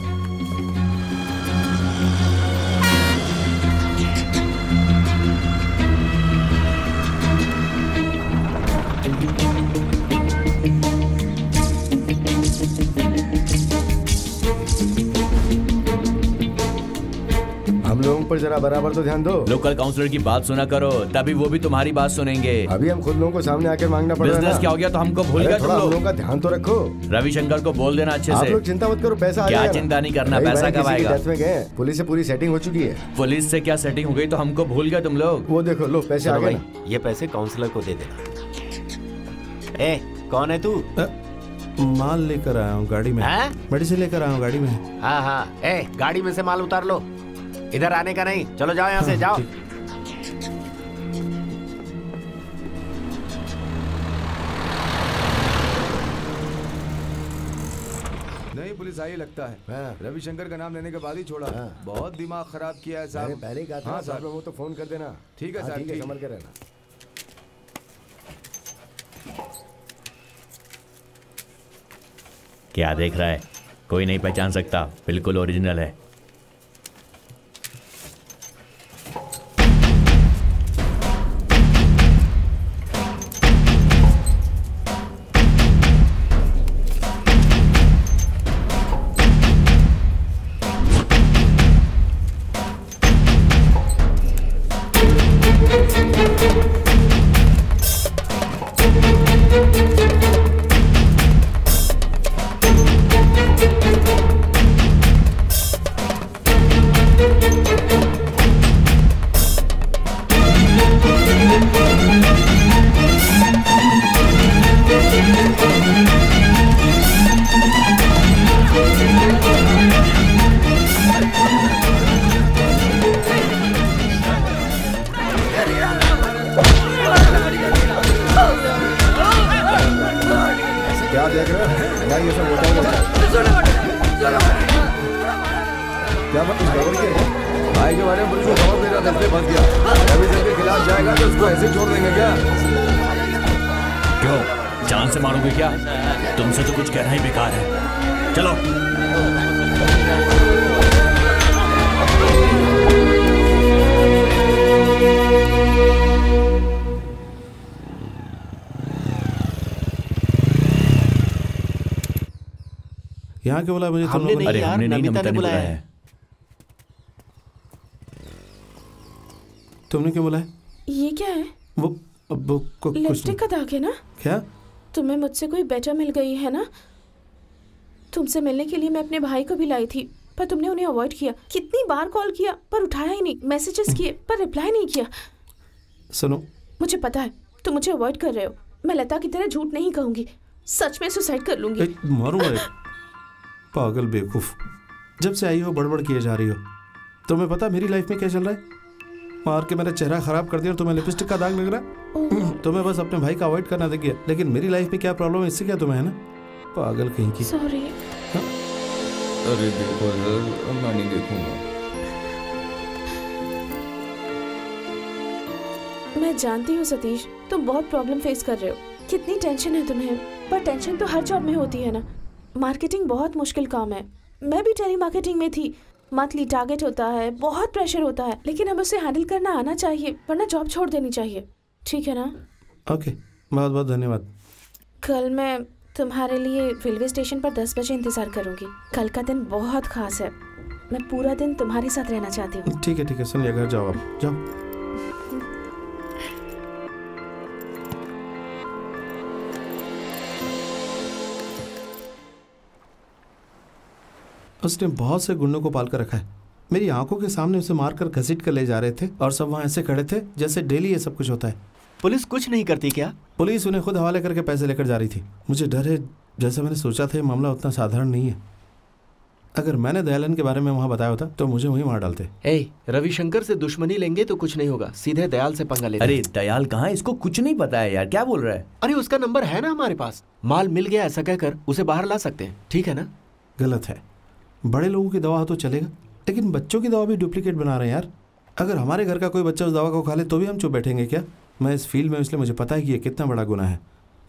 हम लोगों पर जरा बराबर तो ध्यान दो। लोकल काउंसलर की बात सुना करो, तभी वो भी तुम्हारी बात सुनेंगे। अभी हम खुद लोगों को सामने आकर मांगना पड़ रहा है। बिजनेस क्या हो गया तो हमको भूल गए तुम हम लोग। लोगों का ध्यान तो रखो। रविशंकर को बोल देना अच्छे आप से। लोग चिंता मत करो, पैसा आ क्या जाएगा। चिंता नहीं करना, भाई, पैसा भाई, कब किसी की आएगा? डेथ में गए, पुलिस से पूरी सेटिंग हो चुकी है। पुलिस से क्या सेटिंग हो गई तो हमको भूल गए तुम लोग। वो देखो लो पैसे आ चलो गए भाई, ना। ये पैसे काउंसलर को दे देना। ए कौन है तू? माल लेकर आया हूँ गाड़ी में। मेडिसिन लेकर आया हूँ गाड़ी में। हाँ हाँ, ए गाड़ी में से माल उतार लो, इधर आने का नहीं। चलो जाओ यहाँ से, जाओ। नहीं, पुलिस आई लगता है। रविशंकर का नाम लेने के बाद ही छोड़ा। बहुत दिमाग खराब किया है साहब। मैंने पहले ही कहा था, हाँ आप लोगों को तो फोन कर देना। ठीक है हाँ, साहब, ठीक है, ठीक। संभल के रहना। क्या देख रहा है? कोई नहीं पहचान सकता, बिल्कुल ओरिजिनल है। क्या देख रहे हो भाई? ये सब होता है क्या? मैं कुछ गड़बड़ किया क्या? भाई के बारे में पुलिस को खबर दे रहा था, इसलिए फंस गया। रविशंकर के खिलाफ जाएगा तो उसको ऐसे छोड़ देंगे क्या? क्यों, जान से मारोगे क्या? तुमसे तो कुछ कहना ही बेकार है। चलो। यहाँ के बोला मुझे? तुम हमने लोगों नहीं अरे यार, हमने नहीं, नमिता नमिता ने ने बुलाया बुलाया है। है। तुमने क्यों बुलाया? ये क्या है? वो कुछ लिपस्टिक का दाग है ना? क्या? तुम्हें मुझसे कोई बेटर मिल गई है ना? तुमसे मिलने के लिए मैं अपने भाई को भी लाई थी, पर तुमने उन्हें अवॉइड किया। कितनी बार कॉल किया पर उठाया ही नहीं, मैसेजेस किए पर रिप्लाई नहीं किया। सुनो, मुझे पता है तुम मुझे अवॉइड कर रहे हो। मैं लता की तरह झूठ नहीं कहूंगी, सच में सुसाइड कर लूंगी। मारूंगा एक पागल बेवकूफ। जब से आई हो बड़बड़ किए जा रही हो। तुम्हें पता मेरी लाइफ में क्या चल रहा है? मार के मेरा चेहरा खराब कर दिया और तुम्हें लिपस्टिक का दाग लग रहा है। तुम्हें बस अपने भाई का अवॉइड करना देखिए, लेकिन मेरी लाइफ में क्या प्रॉब्लम है इससे क्या तुम्हें है ना? पागल कहीं की। सॉरी। अरे देखो सर, मैं नहीं देखूंगा। मैं जानती हूँ सतीश, तुम बहुत प्रॉब्लम फेस कर रहे हो। कितनी टेंशन है तुम्हें, पर टेंशन तो हर जॉब में होती है ना। मार्केटिंग बहुत मुश्किल काम है। मैं भी टेली मार्केटिंग में थी, मंथली टारगेट होता है, बहुत प्रेशर होता है, लेकिन हमें उसे हैंडल करना आना चाहिए, वरना जॉब छोड़ देनी चाहिए। ठीक है ना? ओके, बहुत बहुत धन्यवाद। कल मैं तुम्हारे लिए रेलवे स्टेशन पर 10 बजे इंतजार करूंगी। कल का दिन बहुत खास है, मैं पूरा दिन तुम्हारे साथ रहना चाहती हूँ। ठीक है, सुन लिया, घर जाओ, आप जाओ। उसने बहुत से गुंडों को पाल कर रखा है। मेरी आंखों के सामने उसे मारकर घसीट कर ले जा रहे थे और सब वहाँ ऐसे खड़े थे जैसे डेली ये सब कुछ होता है। पुलिस कुछ नहीं करती क्या? पुलिस उन्हें खुद हवाले करके पैसे लेकर जा रही थी। मुझे डर है, जैसे मैंने सोचा था, ये मामला उतना साधारण नहीं है। अगर मैंने दयालन के बारे में वहाँ बताया होता तो मुझे वहीं मार डालते। रविशंकर से दुश्मनी लेंगे तो कुछ नहीं होगा, सीधे दयाल से पंगा लेंगे। अरे दयाल कहाँ, इसको कुछ नहीं पता है यार, क्या बोल रहा है? अरे उसका नंबर है ना हमारे पास, माल मिल गया ऐसा कहकर उसे बाहर ला सकते हैं। ठीक है ना? गलत है। बड़े लोगों की दवा हो तो चलेगा, लेकिन बच्चों की दवा भी डुप्लीकेट बना रहे हैं यार। अगर हमारे घर का कोई बच्चा उस दवा को खा ले तो भी हम चुप बैठेंगे क्या? मैं इस फील्ड में, इसलिए मुझे पता है कि ये कितना बड़ा गुनाह है।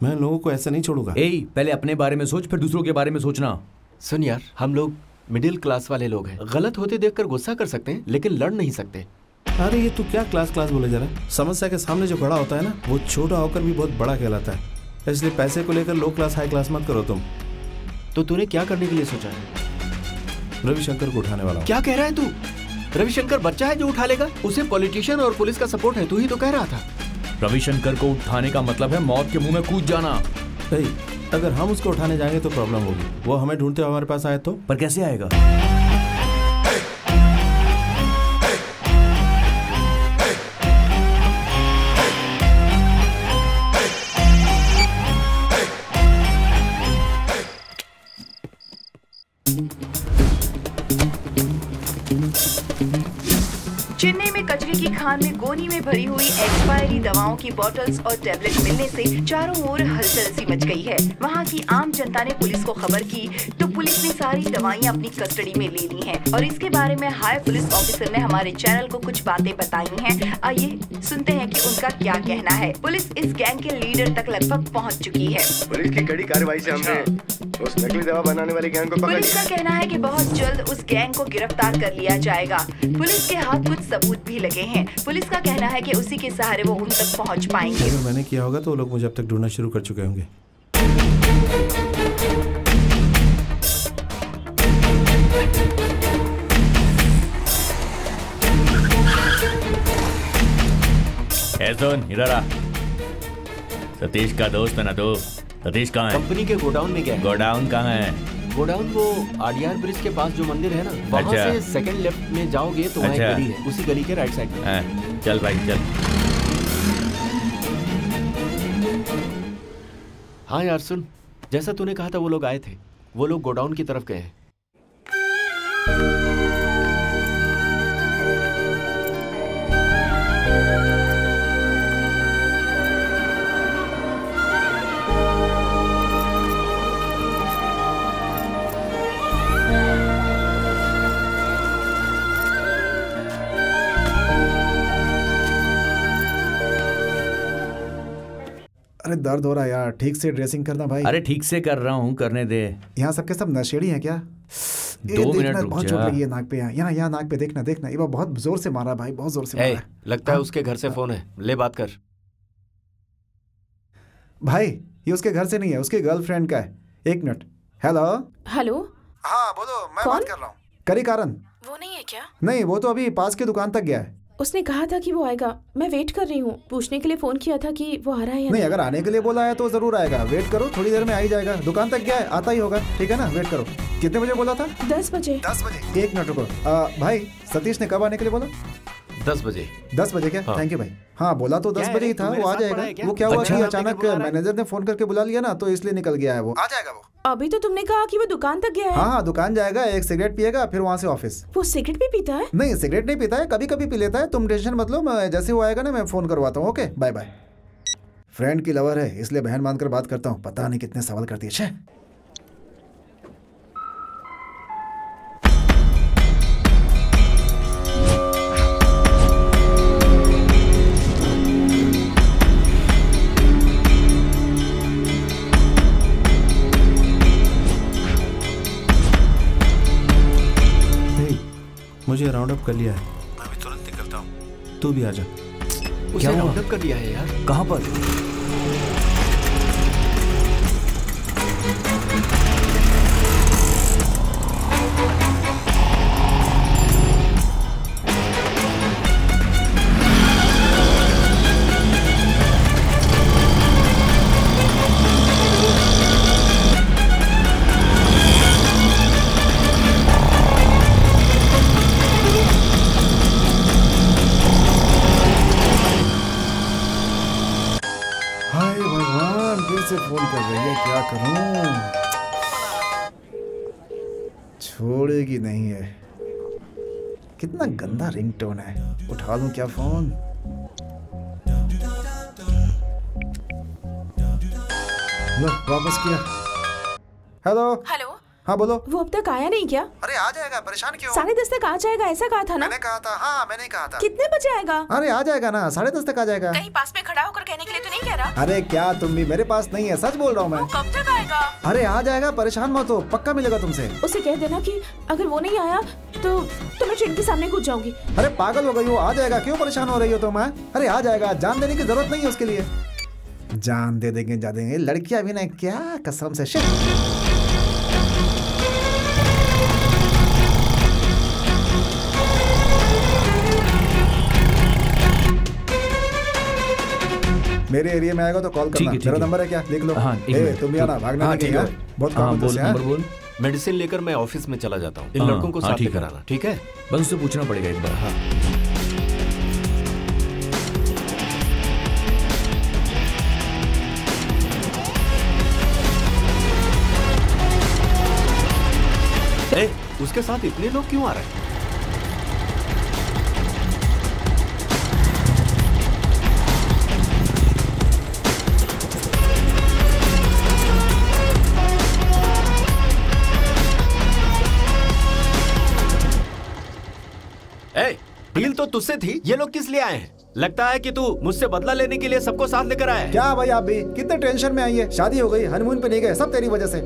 मैं लोगों को ऐसा नहीं छोड़ूंगा। पहले अपने बारे में सोच, फिर दूसरों के बारे में सोचना। सुन यार, हम लोग मिडिल क्लास वाले लोग हैं, गलत होते देखकर गुस्सा कर सकते हैं लेकिन लड़ नहीं सकते। अरे ये तू क्या क्लास बोले जा रहा है? समस्या के सामने जो बड़ा होता है ना, वो छोटा होकर भी बहुत बड़ा कहलाता है। इसलिए पैसे को लेकर लो क्लास हाई क्लास मत करो तुम। तो तूने क्या करने के लिए सोचा है? रविशंकर को उठाने वाला। क्या कह रहा है तू? रविशंकर बच्चा है जो उठा लेगा? उसे पॉलिटिशियन और पुलिस का सपोर्ट है, तू ही तो कह रहा था। रविशंकर को उठाने का मतलब है मौत के मुंह में कूद जाना। अगर हम उसको उठाने जाएंगे तो प्रॉब्लम होगी। वो हमें ढूंढते हुए हमारे पास आए तो? पर कैसे आएगा? चेन्नई में कचरे की खान में गोनी में भरी हुई एक्सपायरी दवाओं की बोतल्स और टैबलेट मिलने से चारों ओर हलचल सी मच गई है। वहां की आम जनता ने पुलिस को खबर की तो पुलिस ने सारी दवाइयां अपनी कस्टडी में ले ली हैं और इसके बारे में हाई पुलिस ऑफिसर ने हमारे चैनल को कुछ बातें बताई हैं। आइए सुनते हैं कि उनका क्या कहना है। पुलिस इस गैंग के लीडर तक लगभग पहुँच चुकी है। पुलिस की कड़ी कार्रवाई से हमने उस नकली दवा बनाने वाली गैंग को पकड़ लिया। पुलिस का कहना है कि बहुत जल्द उस गैंग को गिरफ्तार कर लिया जाएगा। पुलिस के हाथ कुछ सबूत भी लगे हैं। पुलिस का कहना है कि उसी के सहारे वो उन तक पहुंच पाएंगे। अगर मैंने किया होगा तो लोग मुझे अब तक ढूंढना शुरू कर चुके होंगे। सुन इधर आ। सतीश का दोस्त है ना तू? सतीश कहाँ है? कंपनी के गोडाउन में गया। गोडाउन कहाँ है? गोडाउन वो आडियार ब्रिज के पास जो मंदिर है ना, वहाँ से सेकंड लेफ्ट में जाओगे तो वहाँ एक गली है, उसी गली के राइट साइड में। चल भाई चल। हाँ यार सुन, जैसा तूने कहा था वो लोग आए थे, वो लोग गोडाउन की तरफ गए हैं। अरे दर्द हो रहा है यार, ठीक से ड्रेसिंग करना भाई। अरे ठीक से कर रहा हूँ, करने दे। यहाँ सबके सब नशेड़ी हैं क्या? 2 मिनट रुक बहुत जा। चोट लगी है नाक पे। यहाँ नाक पे देखना ये बहुत जोर से मारा भाई, बहुत जोर से मारा। लगता है उसके घर से फोन है, ले बात कर। भाई ये उसके घर से नहीं है, उसकी गर्लफ्रेंड का है। 1 मिनट। हेलो। हाँ बोलो, मैं बात कर रहा हूँ। करी कारण। वो नहीं है क्या? नहीं, वो तो अभी पास की दुकान तक गया है। उसने कहा था कि वो आएगा, मैं वेट कर रही हूँ। पूछने के लिए फोन किया था कि वो आ रहा है या नहीं। अगर आने के लिए बोला है तो जरूर आएगा, वेट करो, थोड़ी देर में आ ही जाएगा। दुकान तक गया है, आता ही होगा। ठीक है ना, वेट करो। कितने बजे बोला था? 10 बजे। 10 बजे। 1 मिनट रुको। भाई सतीश ने कब आने के लिए बोला? 10 बजे। 10 बजे क्या? थैंक यू भाई। हाँ बोला तो 10 बजे ही था, वो आ जाएगा। वो क्या हुआ कि अचानक मैनेजर ने फोन करके बुला लिया ना, तो इसलिए निकल गया है। वो आ जाएगा। वो अभी तो तुमने कहा कि वो दुकान तक गया है। हाँ दुकान जाएगा, एक सिगरेट पिएगा, फिर वहाँ से ऑफिस। वो सिगरेट भी पीता है? नहीं सिगरेट नहीं पीता है, कभी कभी पी लेता है। तुम टेंशन मत लो, जैसे वो आएगा ना मैं फोन करवाता हूँ। Okay bye bye. फ्रेंड की लवर है इसलिए बहन मानकर बात करता हूँ। पता नहीं कितने सवाल करती है। मुझे राउंड अप कर लिया है, मैं अभी तुरंत निकलता हूँ, तू भी आ जा। क्या राउंड अप कर लिया है यार? कहाँ पर? से फोन कर रही है, क्या करूं? छोड़ेगी नहीं है। कितना गंदा रिंगटोन है, उठा लूं क्या फोन? लो वापस किया। हेलो। हेलो। हाँ बोलो। वो अब तक आया नहीं क्या? अरे आ जाएगा, परेशान क्यों? 10:30 तक आ जाएगा, ऐसा कहा था ना? मैंने कहा था। हाँ मैंने कहा था। कितने बजे आएगा? अरे आ जाएगा ना, 10:30 तक आ जाएगा। कहीं पास में खड़ा होकर कहने के लिए तो नहीं कह रहा? अरे क्या तुम भी, मेरे पास नहीं है, सच बोल रहा हूँ मैं। कब तक आएगा? अरे आ जाएगा, परेशान मत हो, पक्का मिलेगा तुमसे। उसे कह देना कि अगर वो नहीं आया तो मैं ट्रेन के सामने कूद जाऊंगी। अरे पागल हो गई हो, आ जाएगा, क्यों परेशान हो रही हो तुम? अरे आ जाएगा, जान देने की जरूरत नहीं है उसके लिए। जान दे देंगे, जा देंगे, लड़कियां भी ना, क्या कसम से। शिट। मेरे एरिया में आएगा तो कॉल करना। मेरा नंबर है, क्या लिख लो। हाँ, तुम भी आना, भागना नहीं है। बहुत काम है। बोल। मेडिसिन लेकर मैं ऑफिस में चला जाता हूँ। इन लड़कों को साथ लेकर आना, ठीक है? बस उससे पूछना पड़ेगा एक बार। हाँ उसके साथ इतने लोग क्यों आ रहे हैं? डील तो तुझसे थी, ये लोग किस लिए आए हैं? लगता है कि तू मुझसे बदला लेने के लिए सबको साथ लेकर आया है। क्या भाई आप भी कितने टेंशन में आई है? शादी हो गई, हनीमून पे नहीं गए, सब तेरी वजह से।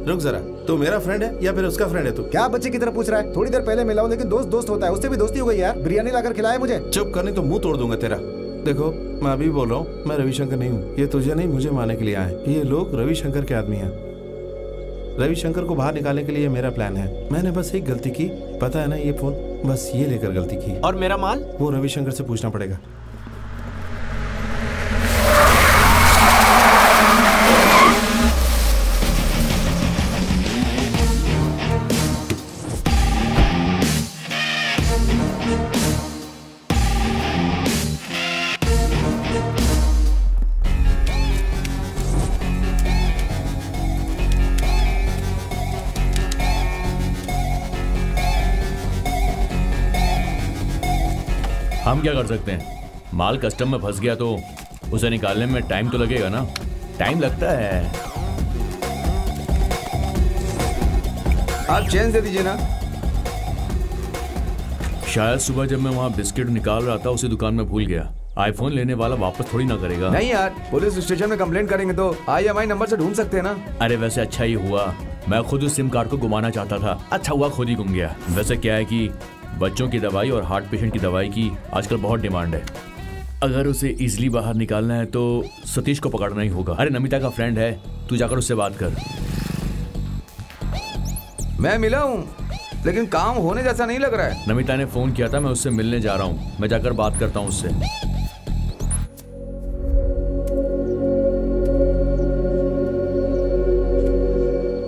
रुक जरा, तू मेरा फ्रेंड है या फिर उसका फ्रेंड है? तू क्या बच्चे की तरह पूछ रहा है? थोड़ी देर पहले मिला हूं, लेकिन दोस्त दोस्त होता है, उससे भी दोस्ती हो गई यार। बिरयानी लाकर खिलाया मुझे। चुप करनी तो मुंह तोड़ दूंगा तेरा। देखो मैं अभी बोल रहा हूँ, मैं रविशंकर नहीं हूँ। ये तुझे नहीं मुझे मारने के लिए आए। ये लोग रविशंकर के आदमी हैं। रविशंकर को बाहर निकालने के लिए मेरा प्लान है। मैंने बस एक गलती की, पता है ना, ये फोन, बस ये लेकर गलती की। और मेरा माल? वो रविशंकर से पूछना पड़ेगा। हम क्या कर सकते हैं? माल कस्टम में फंस गया तो उसे निकालने में टाइम तो लगेगा ना। टाइम लगता है। आप चेंज दे दीजिए ना। शायद सुबह जब मैं वहाँ बिस्किट निकाल रहा था उसी दुकान में भूल गया। आईफोन लेने वाला वापस थोड़ी ना करेगा। नहीं यार, पुलिस स्टेशन में कंप्लेंट करेंगे तो IMI नंबर से ढूंढ सकते हैं ना। अरे वैसे अच्छा ही हुआ, मैं खुद उस सिम कार्ड को घुमाना चाहता था। अच्छा हुआ खुद ही घूम गया। वैसे क्या है कि बच्चों की दवाई और हार्ट पेशेंट की दवाई की आजकल बहुत डिमांड है। अगर उसे इजीली बाहर निकालना है तो सतीश को पकड़ना ही होगा। अरे नमिता का फ्रेंड है, तू जाकर उससे बात कर। मैं मिला हूँ लेकिन काम होने जैसा नहीं लग रहा है। नमिता ने फोन किया था, मैं उससे मिलने जा रहा हूँ। मैं जाकर बात करता हूँ उससे।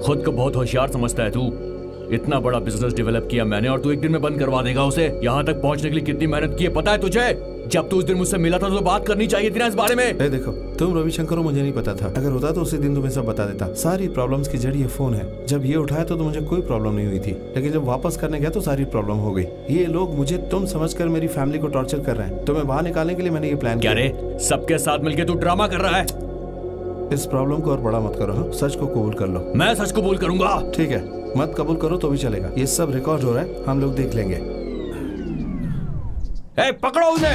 खुद को बहुत होशियार समझता है तू। इतना बड़ा बिजनेस डेवलप किया मैंने और तू एक दिन में बंद करवा देगा उसे। यहाँ तक पहुँचने के लिए कितनी मेहनत की है पता है तुझे? जब तू उस दिन मुझसे मिला था तो बात करनी चाहिए थी ना इस बारे में। देखो तुम रविशंकर हो, मुझे नहीं पता था। अगर होता तो उसी दिन तुम्हें सब बता देता। सारी प्रॉब्लम्स की जड़ ये फोन है। जब ये उठाया तो मुझे कोई प्रॉब्लम नहीं हुई थी, लेकिन जब वापस करने गया तो सारी प्रॉब्लम हो गई। ये लोग मुझे तुम समझकर मेरी फैमिली को टॉर्चर कर रहे हैं। तुम्हें बाहर निकालने के लिए मैंने ये प्लान किया। क्या रे, सबके साथ मिलकर तू ड्रामा कर रहा है? इस प्रॉब्लम को और बड़ा मत करो, सच को कबूल कर लो। मैं सच कबूल करूंगा। ठीक है, मत कबूल करो तो भी चलेगा। ये सब रिकॉर्ड हो रहा है, हम लोग देख लेंगे। पकड़ो उसे।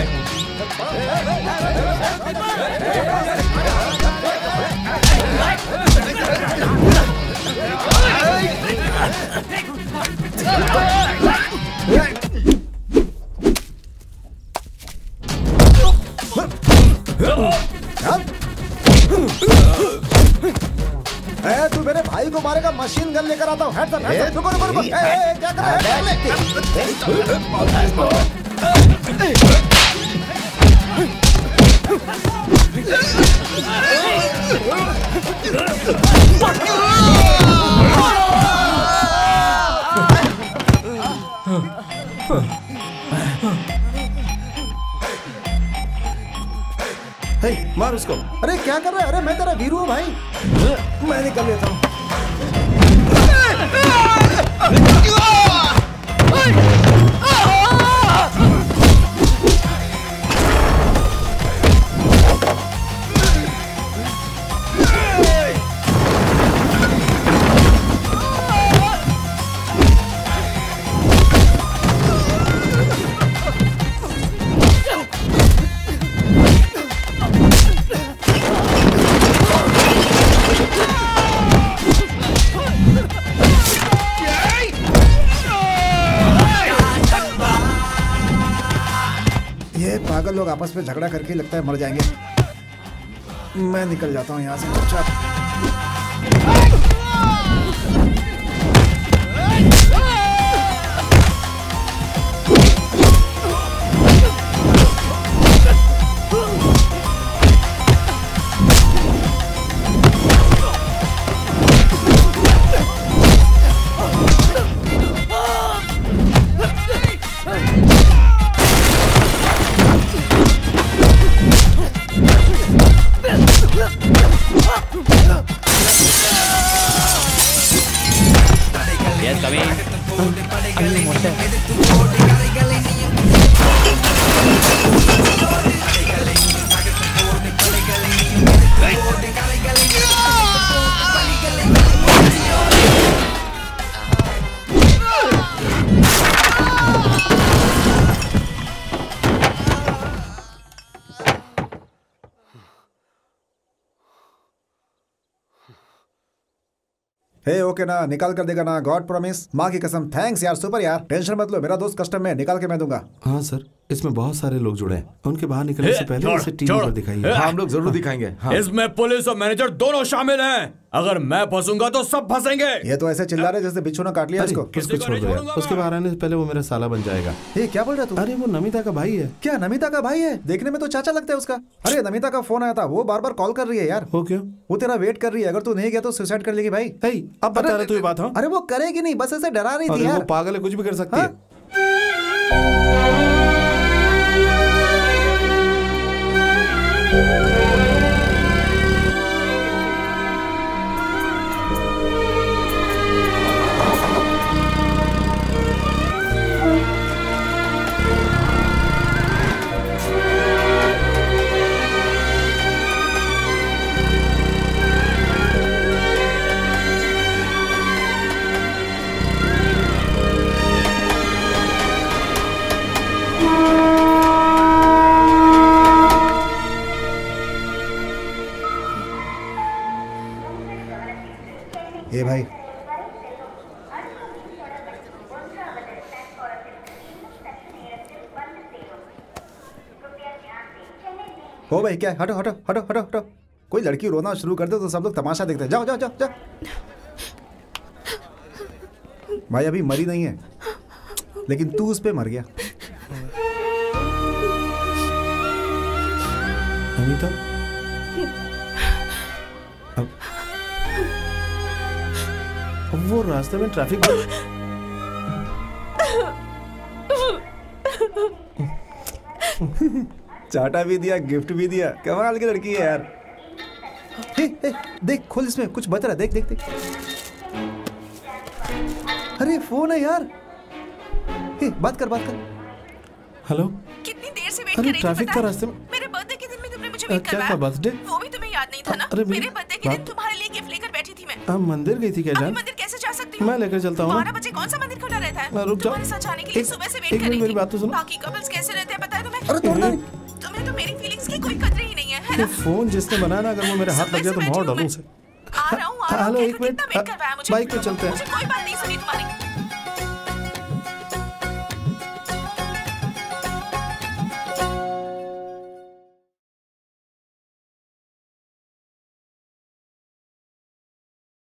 मारेगा, मशीन गन लेकर आता हूँ। हेड्स अप, रुको रुको रुको, क्या कर हे, मार उसको। अरे क्या कर रहा है? अरे मैं तेरा वीरू हूँ भाई। मैं निकल लेता हूँ। पागल लोग आपस में झगड़ा करके लगता है मर जाएंगे। मैं निकल जाता हूँ यहाँ से चुपचाप। हे ओके ना, निकाल कर देगा ना? गॉड प्रॉमिस, माँ की कसम। थैंक्स यार, सुपर यार। टेंशन मत लो, मेरा दोस्त कस्टम में निकाल के मैं दूंगा। हाँ सर, इसमें बहुत सारे लोग जुड़े हैं। उनके बाहर निकलने से पहले इसे टीवी पर दिखाइए। हाँ, हम लोग जरूर दिखाएंगे। हाँ। इसमें पुलिस और मैनेजर दोनों शामिल हैं। अगर मैं फंसूंगा तो सब फंसेंगे। ये तो ऐसे चिल्ला रहे जैसे बिच्छू ने काट लिया इसको। उसको छोड़ दो यार, उसके बाहर आने से पहले वो मेरा साला बन जाएगा। ये क्या बोल रहा तू? अरे वो नमिता का भाई है। क्या नमिता का भाई है? देखने में तो चाचा लगता है उसका। अरे नमिता का फोन आया था, वो बार बार कॉल कर रही है यार। वो क्यों? वो तेरा वेट कर रही है। अगर तू नहीं गया तो सुसाइड कर लेगी भाई। अब बता रहे तू ये बात? हाँ, अरे वो करेगी नहीं, बस ऐसे डरा रही थी यार। वो पागल है, कुछ भी कर सकती है। ए भाई, हो भाई क्या? हटो हटो हटो हटो हटो। कोई लड़की रोना शुरू कर दे तो सब लोग तमाशा देखते हैं। जाओ जाओ जाओ जाओ। भाई अभी मरी नहीं है, लेकिन तू उस पे मर गया। अनीता, अब वो रास्ते में ट्रैफिक चाटा भी दिया, गिफ्ट भी दिया। कमाल की लड़की है यार। हे, हे, देख खोल, इसमें कुछ बच रहा है। देख देख देख। अरे फोन है यार। हे, बात कर बात कर। हेलो, कितनी देर से वेट अरे कर ट्रैफिक का रास्ते में। मेरे बर्थडे के दिन में तुमने मुझे वेट क्या करवाया। बर्थडे? वो भी तुम्हें याद नहीं था ना? अरे मेरे बर्थडे के दिन तुम्हारे लिए गिफ्ट लेकर बैठी थी मैं। आप मंदिर गई थी क्या जान? मंदिर कैसे जा सकती हूँ? मैं लेकर चलता हूँ। 12 बजे कौन सा मंदिर खुला रहता है? रुक जाओ। तुम्हारे साथ जाने के लिए सुबह से वेट एक मिनट, मेरी बात तो सुनो। बाकी कपल्स कैसे रहते हैं पता है तुम्हें? अरे तोड़ना नहीं। तुम्हें तो मेरी फीलिंग्स की कोई कदर ही नहीं है ना? फोन जिसने बनाया ना, अगर वो मेरे हाथ लग जाए तो मार डालूं उसे। आ रहा हूँ हेलो, एक मिनट, वेट करवाया मुझे। बाइक पे चलते हैं। मुझे कोई बात नहीं सुनी तुम्हारी।